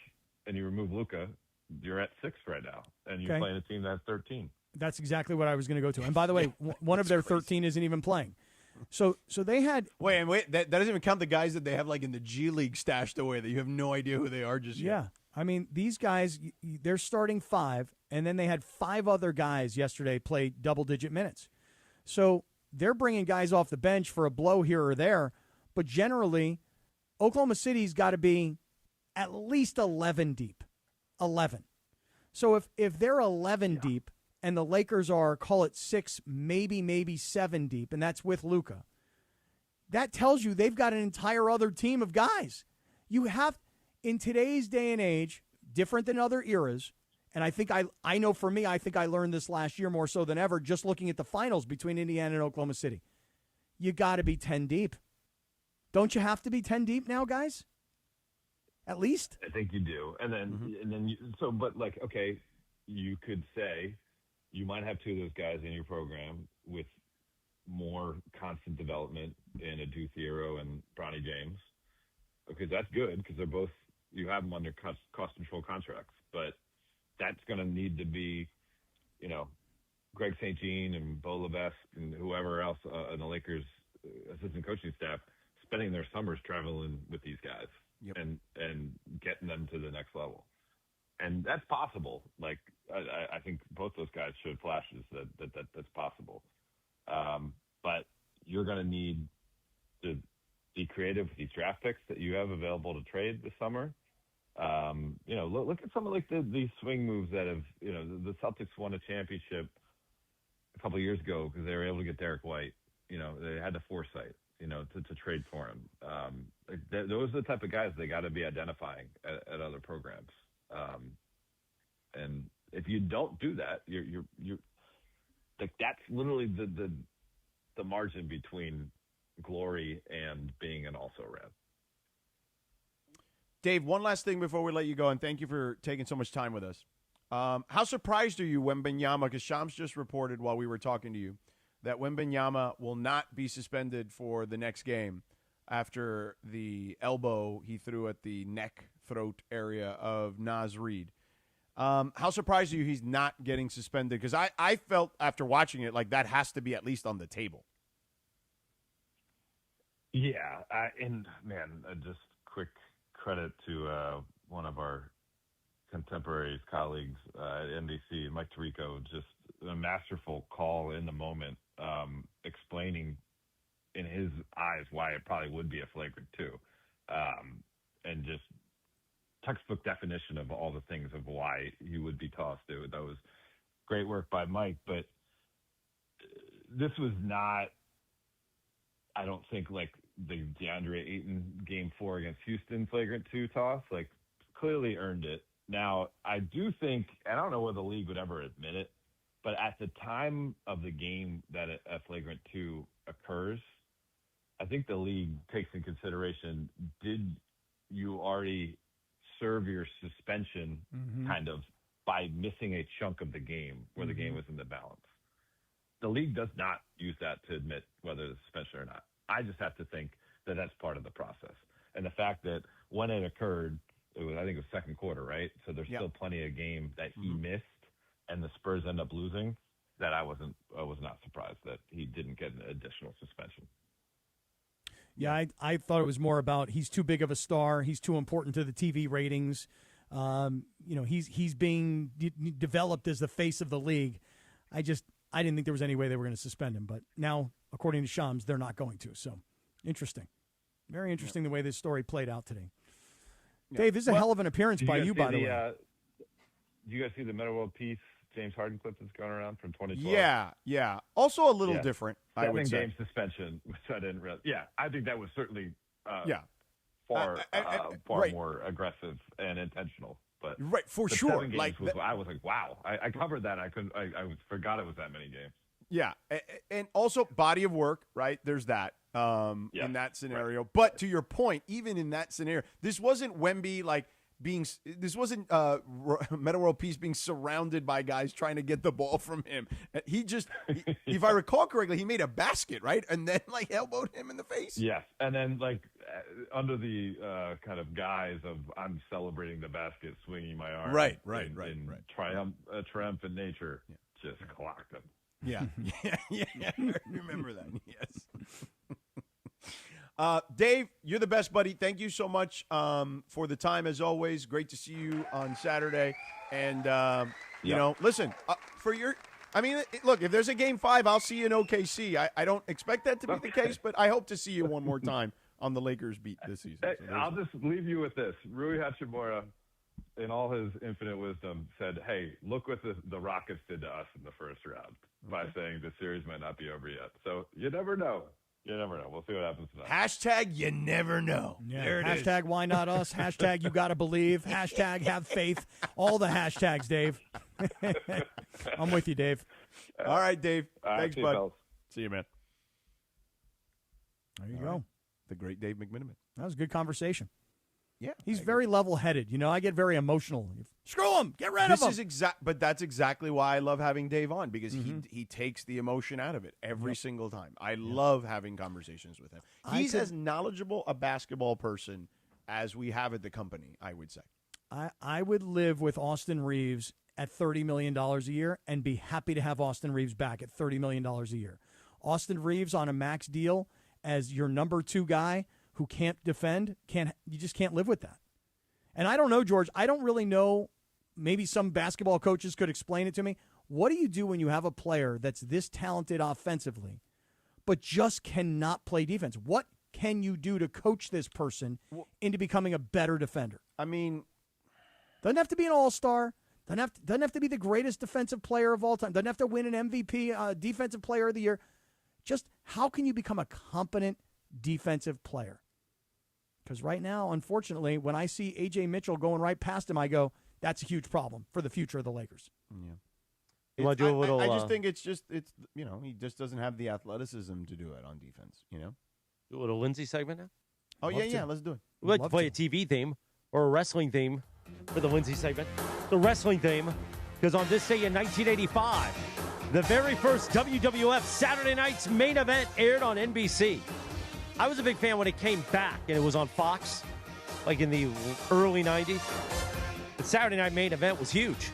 and you remove Luka, you're at 6 right now, and you're playing a team that has 13. That's exactly what I was going to go to. And by the way, one of their 13 isn't even playing. So they had wait. That doesn't even count the guys that they have like in the G League stashed away that you have no idea who they are just yet. Yeah. I mean, these guys, they're starting 5, and then they had 5 other guys yesterday play double-digit minutes. So they're bringing guys off the bench for a blow here or there. But generally, Oklahoma City's got to be at least 11 deep. 11. So if they're 11 deep and the Lakers are, call it 6, maybe 7 deep, and that's with Luka, that tells you they've got an entire other team of guys. You have, in today's day and age, different than other eras, and I think I know for me, I think I learned this last year more so than ever, just looking at the finals between Indiana and Oklahoma City. You got to be 10 deep. Don't you have to be 10 deep now, guys? At least? I think you do. And then, but like, okay, you could say you might have two of those guys in your program with more constant development in a Thiero and Bronny James. Okay, that's good because they're both, you have them under cost control contracts, but that's going to need to be, Greg St. Jean and Bo Levesque and whoever else on the Lakers assistant coaching staff spending their summers traveling with these guys and getting them to the next level. And that's possible. Like, I think both those guys showed flashes that's possible. But you're going to need to be creative with these draft picks that you have available to trade this summer. Look at some of like these swing moves that have, the Celtics won a championship a couple of years ago because they were able to get Derek White. They had the foresight, to trade for him. Those are the type of guys they got to be identifying at other programs. And if you don't do that, you're like, that's literally the margin between glory and being an also-ran. Dave, one last thing before we let you go, and thank you for taking so much time with us. How surprised are you when Wembanyama, because Shams just reported while we were talking to you, that Wembanyama will not be suspended for the next game after the elbow he threw at the neck, throat area of Naz Reid. How surprised are you he's not getting suspended? Because I felt after watching it like that has to be at least on the table. Yeah, just quick credit to one of our contemporaries, colleagues at NBC, Mike Tirico, just a masterful call in the moment, explaining in his eyes why it probably would be a flagrant 2, and just textbook definition of all the things of why he would be tossed. That was great work by Mike, but this was not, I don't think, like the DeAndre Ayton Game 4 against Houston flagrant 2 toss. Like, clearly earned it. Now, I do think, and I don't know whether the league would ever admit it, but at the time of the game that a flagrant 2 occurs, I think the league takes in consideration, did you already serve your suspension kind of by missing a chunk of the game where the game was in the balance? The league does not use that to admit whether the suspension or not. I just have to think that that's part of the process. And the fact that when it occurred, I think it was second quarter, right? So there's still plenty of game that he missed and the Spurs end up losing, that I was not surprised that he didn't get an additional suspension. Yeah, I thought it was more about he's too big of a star. He's too important to the TV ratings. He's being developed as the face of the league. I didn't think there was any way they were going to suspend him. But now, according to Shams, they're not going to. So, interesting. Very interesting the way this story played out today. Yeah. Dave, this is a hell of an appearance by you, by the way. Do you guys see the Metta World Peace James Harden clip that's going around from 2012? Yeah. Also a little different, I would say. 7-game suspension, which I didn't realize. Yeah, I think that was certainly far more aggressive and intentional. But right, for sure. I was like, wow. I covered that. I forgot it was that many games. Yeah, and also body of work, right? There's that in that scenario. Right. But to your point, even in that scenario, this wasn't Wemby this wasn't Metta World Peace being surrounded by guys trying to get the ball from him. He just, if I recall correctly, he made a basket, right? And then elbowed him in the face. Yes. And then under the kind of guise of I'm celebrating the basket, swinging my arm. Right. Triumphant nature, just clocked him. Yeah. I remember that. Yes. Dave, you're the best, buddy. Thank you so much for the time, as always. Great to see you on Saturday. And, listen, for I mean, look, if there's a Game 5, I'll see you in OKC. I don't expect that to be the case, but I hope to see you one more time on the Lakers beat this season. Hey, I'll just leave you with this. Rui Hachimura, in all his infinite wisdom, said, hey, look what the Rockets did to us in the first round by saying the series might not be over yet. So you never know. You never know. We'll see what happens tonight. Hashtag you never know. Yeah. There it is. Hashtag why not us? Hashtag you gotta believe. Hashtag have faith. All the hashtags, Dave. I'm with you, Dave. All right, Dave. All right, Thanks, see you, bud. fellas. See you, man. There you All go. right. The great Dave McMiniman. That was a good conversation. Yeah, he's very level-headed. You know, I get very emotional. Screw him. Get rid of him. But that's exactly why I love having Dave on, because he takes the emotion out of it every single time. I love having conversations with him. He's as knowledgeable a basketball person as we have at the company, I would say. I would live with Austin Reeves at $30 million a year and be happy to have Austin Reeves back at $30 million a year. Austin Reeves on a max deal as your number 2 guy who can't defend, you just can't live with that. And I don't know, George, I don't really know, maybe some basketball coaches could explain it to me. What do you do when you have a player that's this talented offensively, but just cannot play defense? What can you do to coach this person into becoming a better defender? I mean, doesn't have to be an all-star. Doesn't have to be the greatest defensive player of all time. Doesn't have to win an MVP, defensive player of the year. Just how can you become a competent defensive player? Because right now, unfortunately, when I see A.J. Mitchell going right past him, I go, that's a huge problem for the future of the Lakers. Yeah. You want to do a little? I just think it's he just doesn't have the athleticism to do it on defense. You know, Do a little Lindsay segment now. Oh yeah, let's do it. We'd like to play a TV theme or a wrestling theme for the Lindsay segment. The wrestling theme, because on this day in 1985, the very first WWF Saturday Night's main event aired on NBC. I was a big fan when it came back and it was on Fox, like in the early 90s. The Saturday Night main event was huge.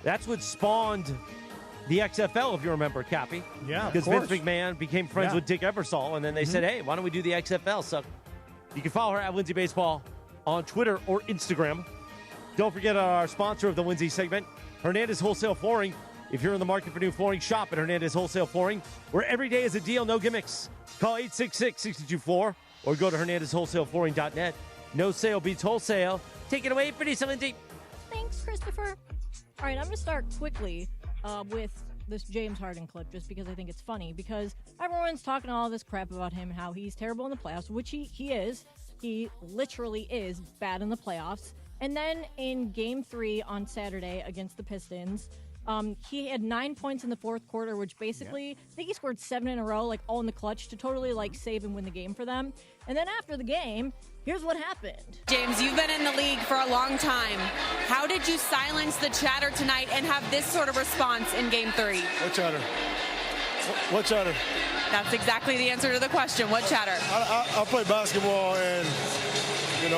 That's what spawned the XFL, if you remember, Cappy. Yeah, because Vince McMahon became friends with Dick Ebersol, and then they said, hey, why don't we do the XFL? So you can follow her at Lindsay Baseball on Twitter or Instagram. Don't forget our sponsor of the Lindsay segment, Hernandez Wholesale Flooring. If you're in the market for new flooring, shop at Hernandez Wholesale Flooring, where every day is a deal, no gimmicks. Call 866-62-FLOOR or go to HernandezWholesaleFlooring.net. No sale beats wholesale. Take it away, producer Lindsay. Thanks, Christopher. All right, I'm going to start quickly with this James Harden clip, just because I think it's funny, because everyone's talking all this crap about him and how he's terrible in the playoffs, which he is. He literally is bad in the playoffs. And then in Game 3 on Saturday against the Pistons, he had 9 points in the fourth quarter, which basically, I think he scored 7 in a row, like all in the clutch, to totally like save and win the game for them. And then after the game, here's what happened. James, you've been in the league for a long time. How did you silence the chatter tonight and have this sort of response in Game 3? What chatter? What chatter? That's exactly the answer to the question. What chatter? I play basketball, and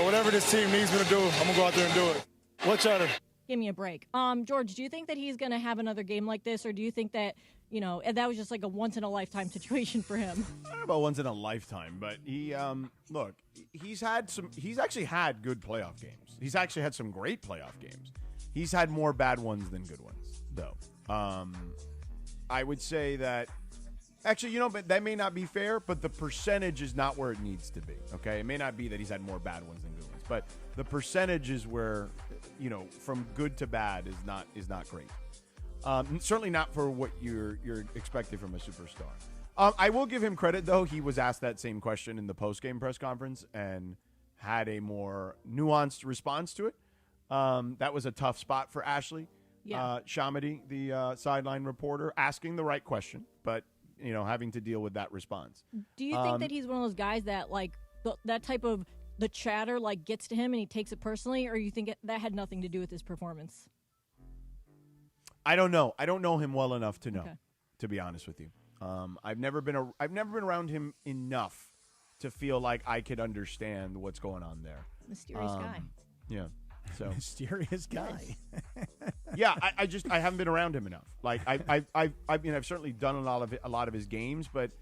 whatever this team needs me to do, I'm gonna go out there and do it. What chatter? Give me a break. George, do you think that he's going to have another game like this, or do you think that, that was just like a once-in-a-lifetime situation for him? I don't know about once in a lifetime, but he, look, he's actually had good playoff games. He's actually had some great playoff games. He's had more bad ones than good ones, though. I would say that, actually, but that may not be fair, but the percentage is not where it needs to be, okay? It may not be that he's had more bad ones than good ones, but the percentage is where, from good to bad is not great. Certainly not for what you're expecting from a superstar. I will give him credit, though. He was asked that same question in the post-game press conference and had a more nuanced response to it. That was a tough spot for Ashley Shamady, the sideline reporter, asking the right question, but having to deal with that response. Do you think that he's one of those guys that that type of the chatter gets to him and he takes it personally, or you think that had nothing to do with his performance? I don't know. I don't know him well enough to know, to be honest with you. I've never been around him enough to feel like I could understand what's going on there. Mysterious guy. Yeah. So mysterious guy. Yeah, I haven't been around him enough. Like I've certainly done a lot of his games, but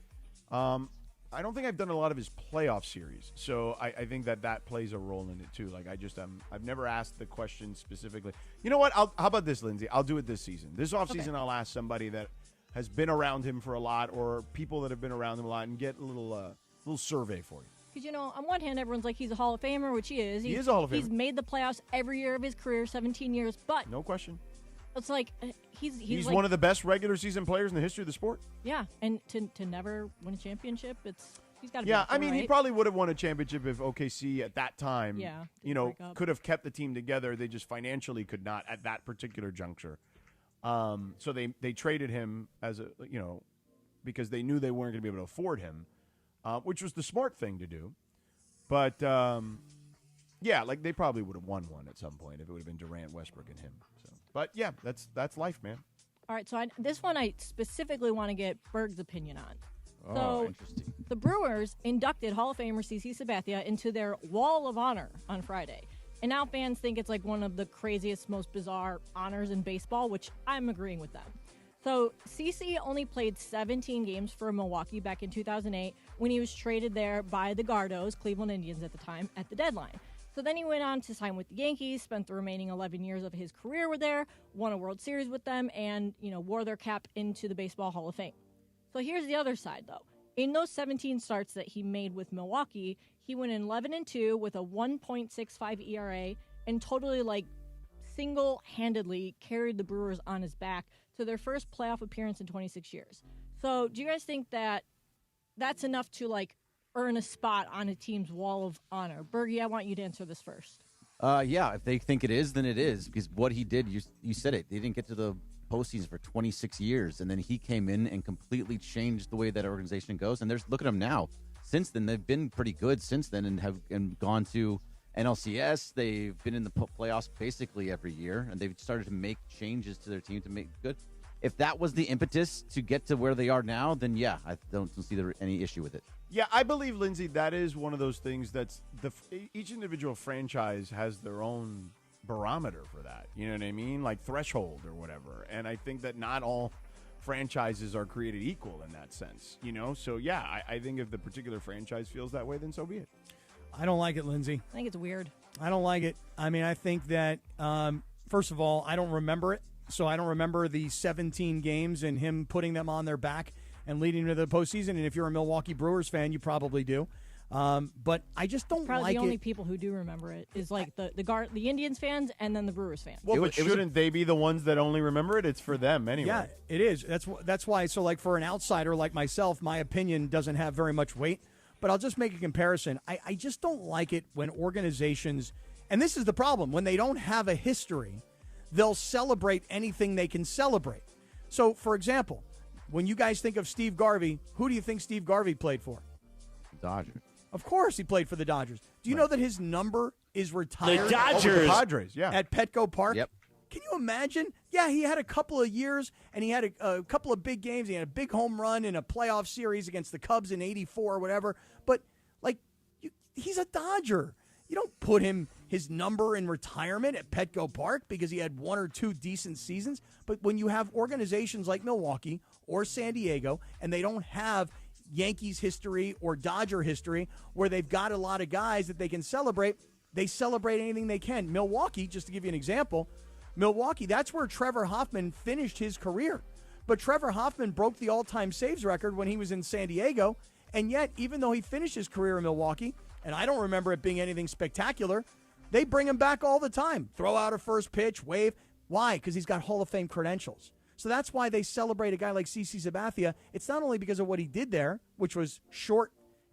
I don't think I've done a lot of his playoff series, so I think that plays a role in it too. Like I've never asked the question specifically. You know what? How about this, Lindsay? I'll do it this season. This offseason, okay. I'll ask somebody that has been around him for a lot, or people that have been around him a lot, and get a little survey for you. Because, on one hand, everyone's like, he's a Hall of Famer, which he is. He is a Hall of Famer. He's made the playoffs every year of his career, 17 years, but... No question. It's like, he's like, one of the best regular season players in the history of the sport. Yeah, and to never win a championship, he's got to be Yeah, up there, right? he probably would have won a championship if OKC at that time, could have kept the team together. They just financially could not at that particular juncture. So they traded him because they knew they weren't going to be able to afford him, which was the smart thing to do. But, they probably would have won one at some point if it would have been Durant, Westbrook, and him. So, but, yeah, that's life, man. All right, so this one I specifically want to get Berg's opinion on. Oh, so interesting. The Brewers inducted Hall of Famer CC Sabathia into their Wall of Honor on Friday. And now fans think it's like one of the craziest, most bizarre honors in baseball, which I'm agreeing with them. So CC only played 17 games for Milwaukee back in 2008 when he was traded there by the Gardos, Cleveland Indians at the time, at the deadline. So then he went on to sign with the Yankees, spent the remaining 11 years of his career with there, won a World Series with them, and, wore their cap into the Baseball Hall of Fame. So here's the other side, though. In those 17 starts that he made with Milwaukee, he went 11-2 with a 1.65 ERA and totally, single-handedly carried the Brewers on his back to their first playoff appearance in 26 years. So do you guys think that that's enough to, earn a spot on a team's Wall of Honor? Bergie, I want you to answer this first. Yeah, if they think it is, then it is. Because what he did, you said it, they didn't get to the postseason for 26 years, and then he came in and completely changed the way that organization goes. And look at them now. Since then, they've been pretty good since then and have gone to NLCS. They've been in the playoffs basically every year, and they've started to make changes to their team to make it good. If that was the impetus to get to where they are now, then yeah, I don't see any issue with it. Yeah, I believe, Lindsay, that is one of those things that's each individual franchise has their own barometer for that. You know what I mean? Like threshold or whatever. And I think that not all franchises are created equal in that sense. So yeah, I think if the particular franchise feels that way, then so be it. I don't like it, Lindsay. I think it's weird. I don't like it. I think that, first of all, I don't remember it. So I don't remember the 17 games and him putting them on their back and leading to the postseason. And if you're a Milwaukee Brewers fan, you probably do. But I just don't probably like it. The only people who do remember it is the Indians fans and then the Brewers fans. Well, but shouldn't they be the ones that only remember it? It's for them anyway. Yeah, it is. That's why. So for an outsider like myself, my opinion doesn't have very much weight. But I'll just make a comparison. I just don't like it when organizations, and this is the problem, when they don't have a history, they'll celebrate anything they can celebrate. So, for example, when you guys think of Steve Garvey, who do you think Steve Garvey played for? Dodgers. Of course he played for the Dodgers. Do you know that his number is retired? The Dodgers. The Padres, yeah. At Petco Park? Yep. Can you imagine? Yeah, he had a couple of years, and he had a couple of big games. He had a big home run in a playoff series against the Cubs in '84 or whatever. But, he's a Dodger. You don't put his number in retirement at Petco Park because he had one or two decent seasons. But when you have organizations like Milwaukee or San Diego, and they don't have Yankees history or Dodger history where they've got a lot of guys that they can celebrate, they celebrate anything they can. Milwaukee, just to give you an example, that's where Trevor Hoffman finished his career. But Trevor Hoffman broke the all-time saves record when he was in San Diego, and yet, even though he finished his career in Milwaukee, and I don't remember it being anything spectacular, they bring him back all the time. Throw out a first pitch, wave. Why? Because he's got Hall of Fame credentials. So that's why they celebrate a guy like CC Sabathia. It's not only because of what he did there, which was short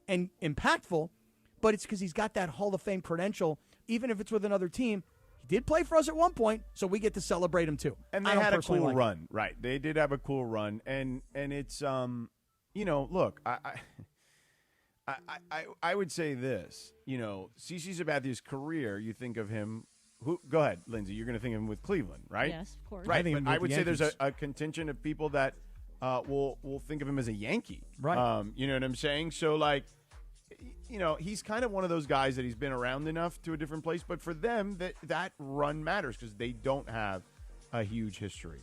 and impactful, but it's because he's got that Hall of Fame credential, even if it's with another team. He did play for us at one point, so we get to celebrate him too. And they had a cool run, right? They did have a cool run, and it's look, I would say this, CC Sabathia's career. You think of him. Go ahead, Lindsay. You're going to think of him with Cleveland, right? Yes, of course. Right. I would say there's a contingent of people that will think of him as a Yankee, right? You know what I'm saying? So he's kind of one of those guys that he's been around enough to a different place, but for them that run matters because they don't have a huge history.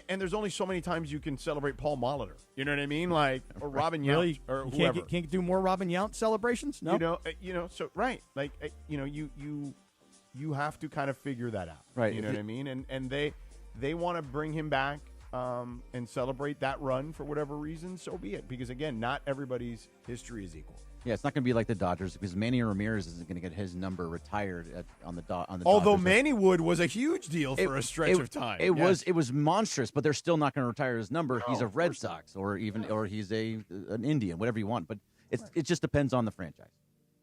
and there's only so many times you can celebrate Paul Molitor. You know what I mean? Like, or Robin Really? Yount, or You whoever. can't do more Robin Yount celebrations? No. So right, like, you have to kind of figure that out. Right. You know what I mean? And they want to bring him back and celebrate that run for whatever reason. So be it. Because again, not everybody's history is equal. Yeah, it's not going to be like the Dodgers because Manny Ramirez isn't going to get his number retired on the Although Dodgers. Manny Wood was a huge deal for a stretch of time. It was monstrous, but they're still not going to retire his number. He's a Red Sox or he's an Indian, whatever you want. But it just depends on the franchise.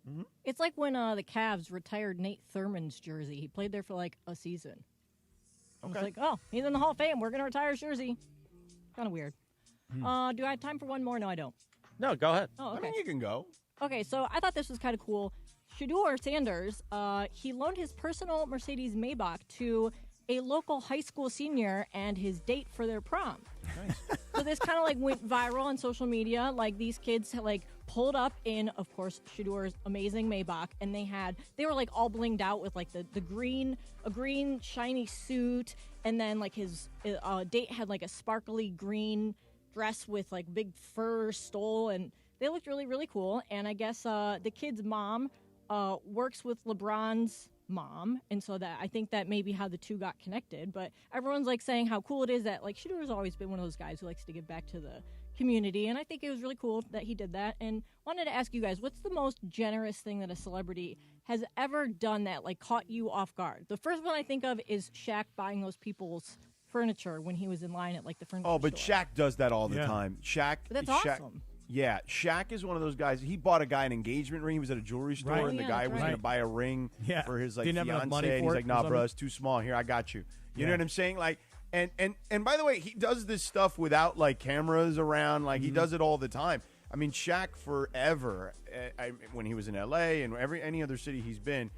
Mm-hmm. It's like when the Cavs retired Nate Thurman's jersey. He played there for like a season. It's like, oh, he's in the Hall of Fame. We're going to retire his jersey. Kind of weird. Do I have time for one more? No, I don't. No, go ahead. Oh, okay. I mean, you can go. Okay, so I thought this was kind of cool. Shedeur Sanders, he loaned his personal Mercedes Maybach to a local high school senior and his date for their prom. Nice. So this kind of like went viral on social media. Like these kids like pulled up in, of course, Shedeur's amazing Maybach, and they were like all blinged out with like a green shiny suit, and then like his date had like a sparkly green dress with like big fur stole, and they looked really, really cool. And I guess the kid's mom works with LeBron's mom, and so that I think that may be how the two got connected. But everyone's like saying how cool it is that like Shedeur's always been one of those guys who likes to give back to the community, and I think it was really cool that he did that. And wanted to ask you guys, what's the most generous thing that a celebrity has ever done that like caught you off guard? The first one I think of is Shaq buying those people's furniture when he was in line at like the furniture Oh, but store. Shaq does that all the time. Shaq. But that's Shaq, awesome. Yeah, Shaq is one of those guys. He bought a guy an engagement ring. He was at a jewelry store, Right. and the Yeah, guy that's was right. going to buy a ring for his like Didn't have enough fiance, money and for he's it like, or "Nah, something. bro, it's too small. Here, I got you." You Yeah. know what I'm saying? Like, and by the way, he does this stuff without like cameras around. Like he does it all the time. I mean, Shaq forever. When he was in LA and any other city he's been,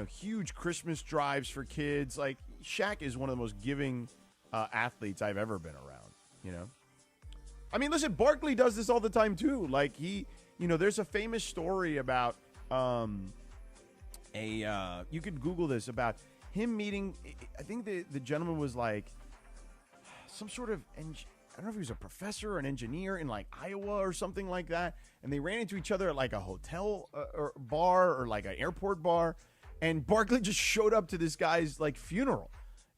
huge Christmas drives for kids. Like Shaq is one of the most giving athletes I've ever been around. I mean, listen, Barkley does this all the time too. Like there's a famous story about you could Google this about him meeting. I think the gentleman was like some sort of I don't know if he was a professor or an engineer in like Iowa or something like that, and they ran into each other at like a hotel or bar or like an airport bar, and Barkley just showed up to this guy's like funeral.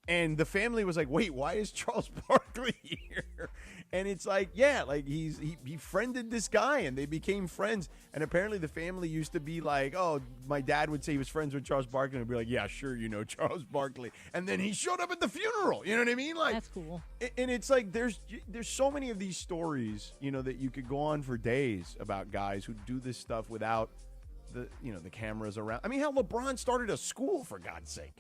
And the family was like, wait, why is Charles Barkley here? And it's like, yeah, like he befriended this guy and they became friends. And apparently the family used to be like, oh, my dad would say he was friends with Charles Barkley. And I'd be like, yeah, sure, Charles Barkley. And then he showed up at the funeral. You know what I mean? Like, that's cool. And it's like there's so many of these stories, that you could go on for days about guys who do this stuff without the cameras around. I mean, how LeBron started a school, for God's sake.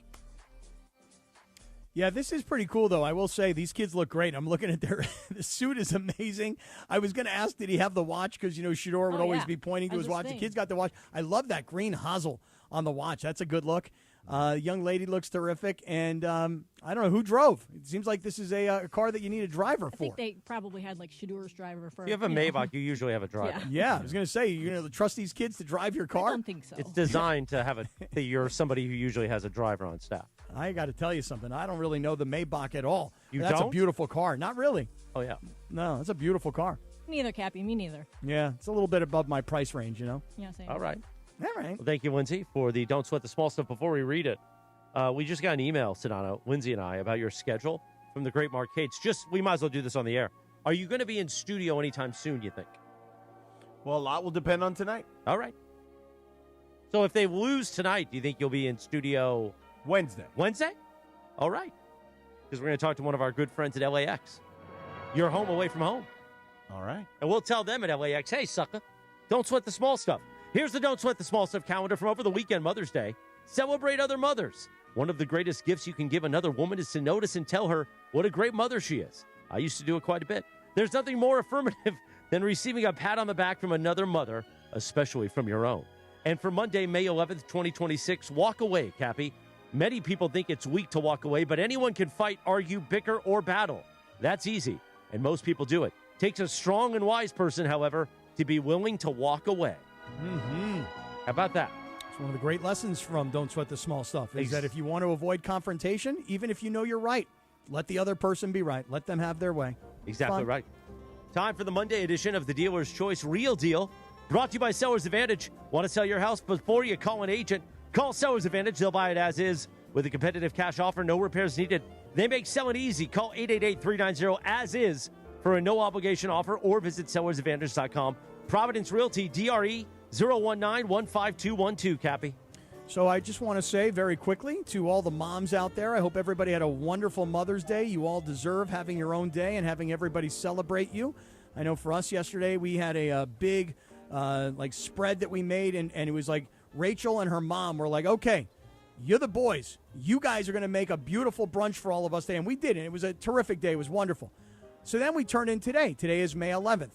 Yeah, this is pretty cool, though. I will say these kids look great. I'm looking at the suit is amazing. I was going to ask, did he have the watch? Because, Shedeur would always be pointing to his watch. The kid's got the watch. I love that green hosel on the watch. That's a good look. Young lady looks terrific. And I don't know who drove. It seems like this is a car that you need a driver for. I think they probably had like Shedeur's driver for. If you have a Maybach, you usually have a driver. Yeah, I was going to say, you're going to trust these kids to drive your car? I don't think so. It's designed to have that you're somebody who usually has a driver on staff. I got to tell you something. I don't really know the Maybach at all. That's a beautiful car. Not really. Oh, yeah. No, it's a beautiful car. Neither, Cappy. Me neither. Yeah, it's a little bit above my price range, Yeah, same. All right. All right. Well, thank you, Lindsay, for the Don't Sweat the Small Stuff. Before we read it, we just got an email, Sedano, Lindsay and I, about your schedule from the Great Marcades. We might as well do this on the air. Are you going to be in studio anytime soon, you think? Well, a lot will depend on tonight. All right. So if they lose tonight, do you think you'll be in studio Wednesday? All right. Because we're going to talk to one of our good friends at LAX. You're home away from home. All right. And we'll tell them at LAX, hey, sucker, don't sweat the small stuff. Here's the Don't Sweat the Small Stuff calendar from over the weekend, Mother's Day. Celebrate other mothers. One of the greatest gifts you can give another woman is to notice and tell her what a great mother she is. I used to do it quite a bit. There's nothing more affirmative than receiving a pat on the back from another mother, especially from your own. And for Monday, May 11th, 2026, walk away, Cappy. Many people think it's weak to walk away, but anyone can fight, argue, bicker, or battle. That's easy, and most people do it. Takes a strong and wise person, however, to be willing to walk away. Mm-hmm. How about that? It's one of the great lessons from Don't Sweat the Small Stuff is that if you want to avoid confrontation, even if you know you're right, let the other person be right. Let them have their way. Exactly Fun. right. Time for the Monday edition of the Dealer's Choice Real Deal, brought to you by Sellers Advantage. Want to sell your house before you call an agent? Call Sellers Advantage. They'll buy it as is with a competitive cash offer. No repairs needed. They make selling easy. Call 888-390-AS-IS for a no-obligation offer or visit sellersadvantage.com. Providence Realty, DRE 019-15212, Cappy. So I just want to say very quickly to all the moms out there, I hope everybody had a wonderful Mother's Day. You all deserve having your own day and having everybody celebrate you. I know for us yesterday we had a big spread that we made, and it was like Rachel and her mom were like, okay, you're the boys. You guys are going to make a beautiful brunch for all of us today. And we did, and it was a terrific day. It was wonderful. So then we turned in today. Today is May 11th.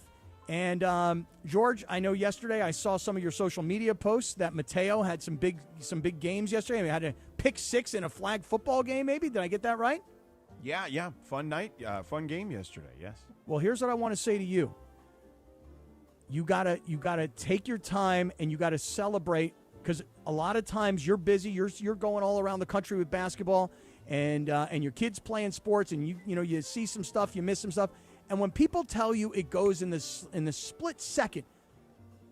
And George, I know yesterday I saw some of your social media posts that Mateo had some big games yesterday. I mean, had a pick 6 in a flag football game, maybe. Did I get that right? Yeah. Fun night, fun game yesterday, yes. Well, here's what I want to say to you. You gotta take your time and you gotta celebrate, because a lot of times you're busy. You're going all around the country with basketball, and your kids playing sports, and you see some stuff, you miss some stuff. And when people tell you it goes in the split second,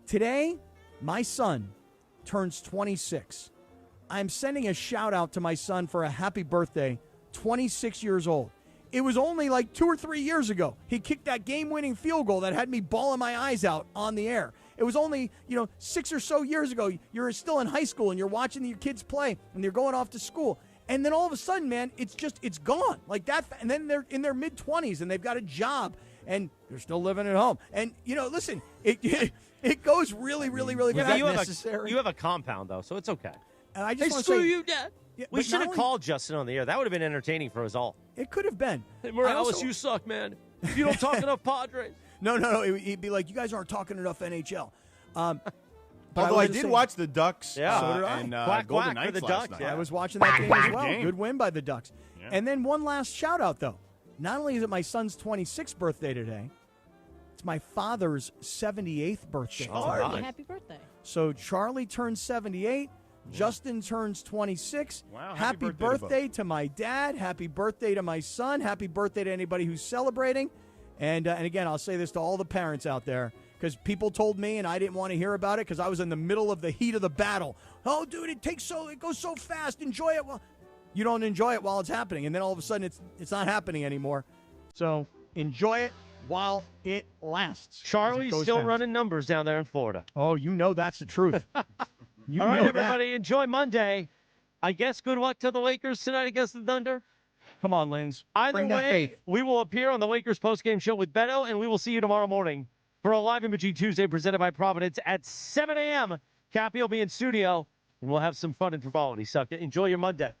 today my son turns 26. I'm sending a shout out to my son for a happy birthday, 26 years old. It was only like 2 or 3 years ago he kicked that game-winning field goal that had me bawling my eyes out on the air. It was only 6 or so years ago. You're still in high school and you're watching your kids play and they're going off to school. And then all of a sudden, man, it's gone like that. And then they're in their mid-20s and they've got a job and they're still living at home. And, listen, it goes really, really, really Yeah, fast. you have a compound, though, so it's okay. And I just want to screw say, you, Dad. Yeah, We but should not have only- called Justin on the air. That would have been entertaining for us all. It could have been. Hey, Morales, I also- you suck, man. You don't talk enough Padres. No. It'd be like, you guys aren't talking enough NHL. But Although I wanted to did say- watch the Ducks So did I. and Quack, Golden quack for Knights the last Ducks, night. I was watching that game as well. Game. Good win by the Ducks. Yeah. And then one last shout out, though. Not only is it my son's 26th birthday today, it's my father's 78th birthday. Happy birthday. So Charlie turns 78. Justin turns 26. Wow, Happy birthday to my dad. Happy birthday to my son. Happy birthday to anybody who's celebrating. And again, I'll say this to all the parents out there, because people told me and I didn't want to hear about it because I was in the middle of the heat of the battle. Oh, dude, it goes so fast. Enjoy it. Well, you don't enjoy it while it's happening, and then all of a sudden it's not happening anymore. So enjoy it while it lasts. Charlie's still running numbers down there in Florida. Oh, that's the truth. All right, everybody, enjoy Monday. I guess good luck to the Lakers tonight against the Thunder. Come on, Linz. Either Bring that way, faith. we will appear on the Lakers postgame show with Beto, and we will see you tomorrow morning for a Live Imaging Tuesday presented by Providence at 7 a.m. Cappy will be in studio, and we'll have some fun in frivolity. So enjoy your Monday.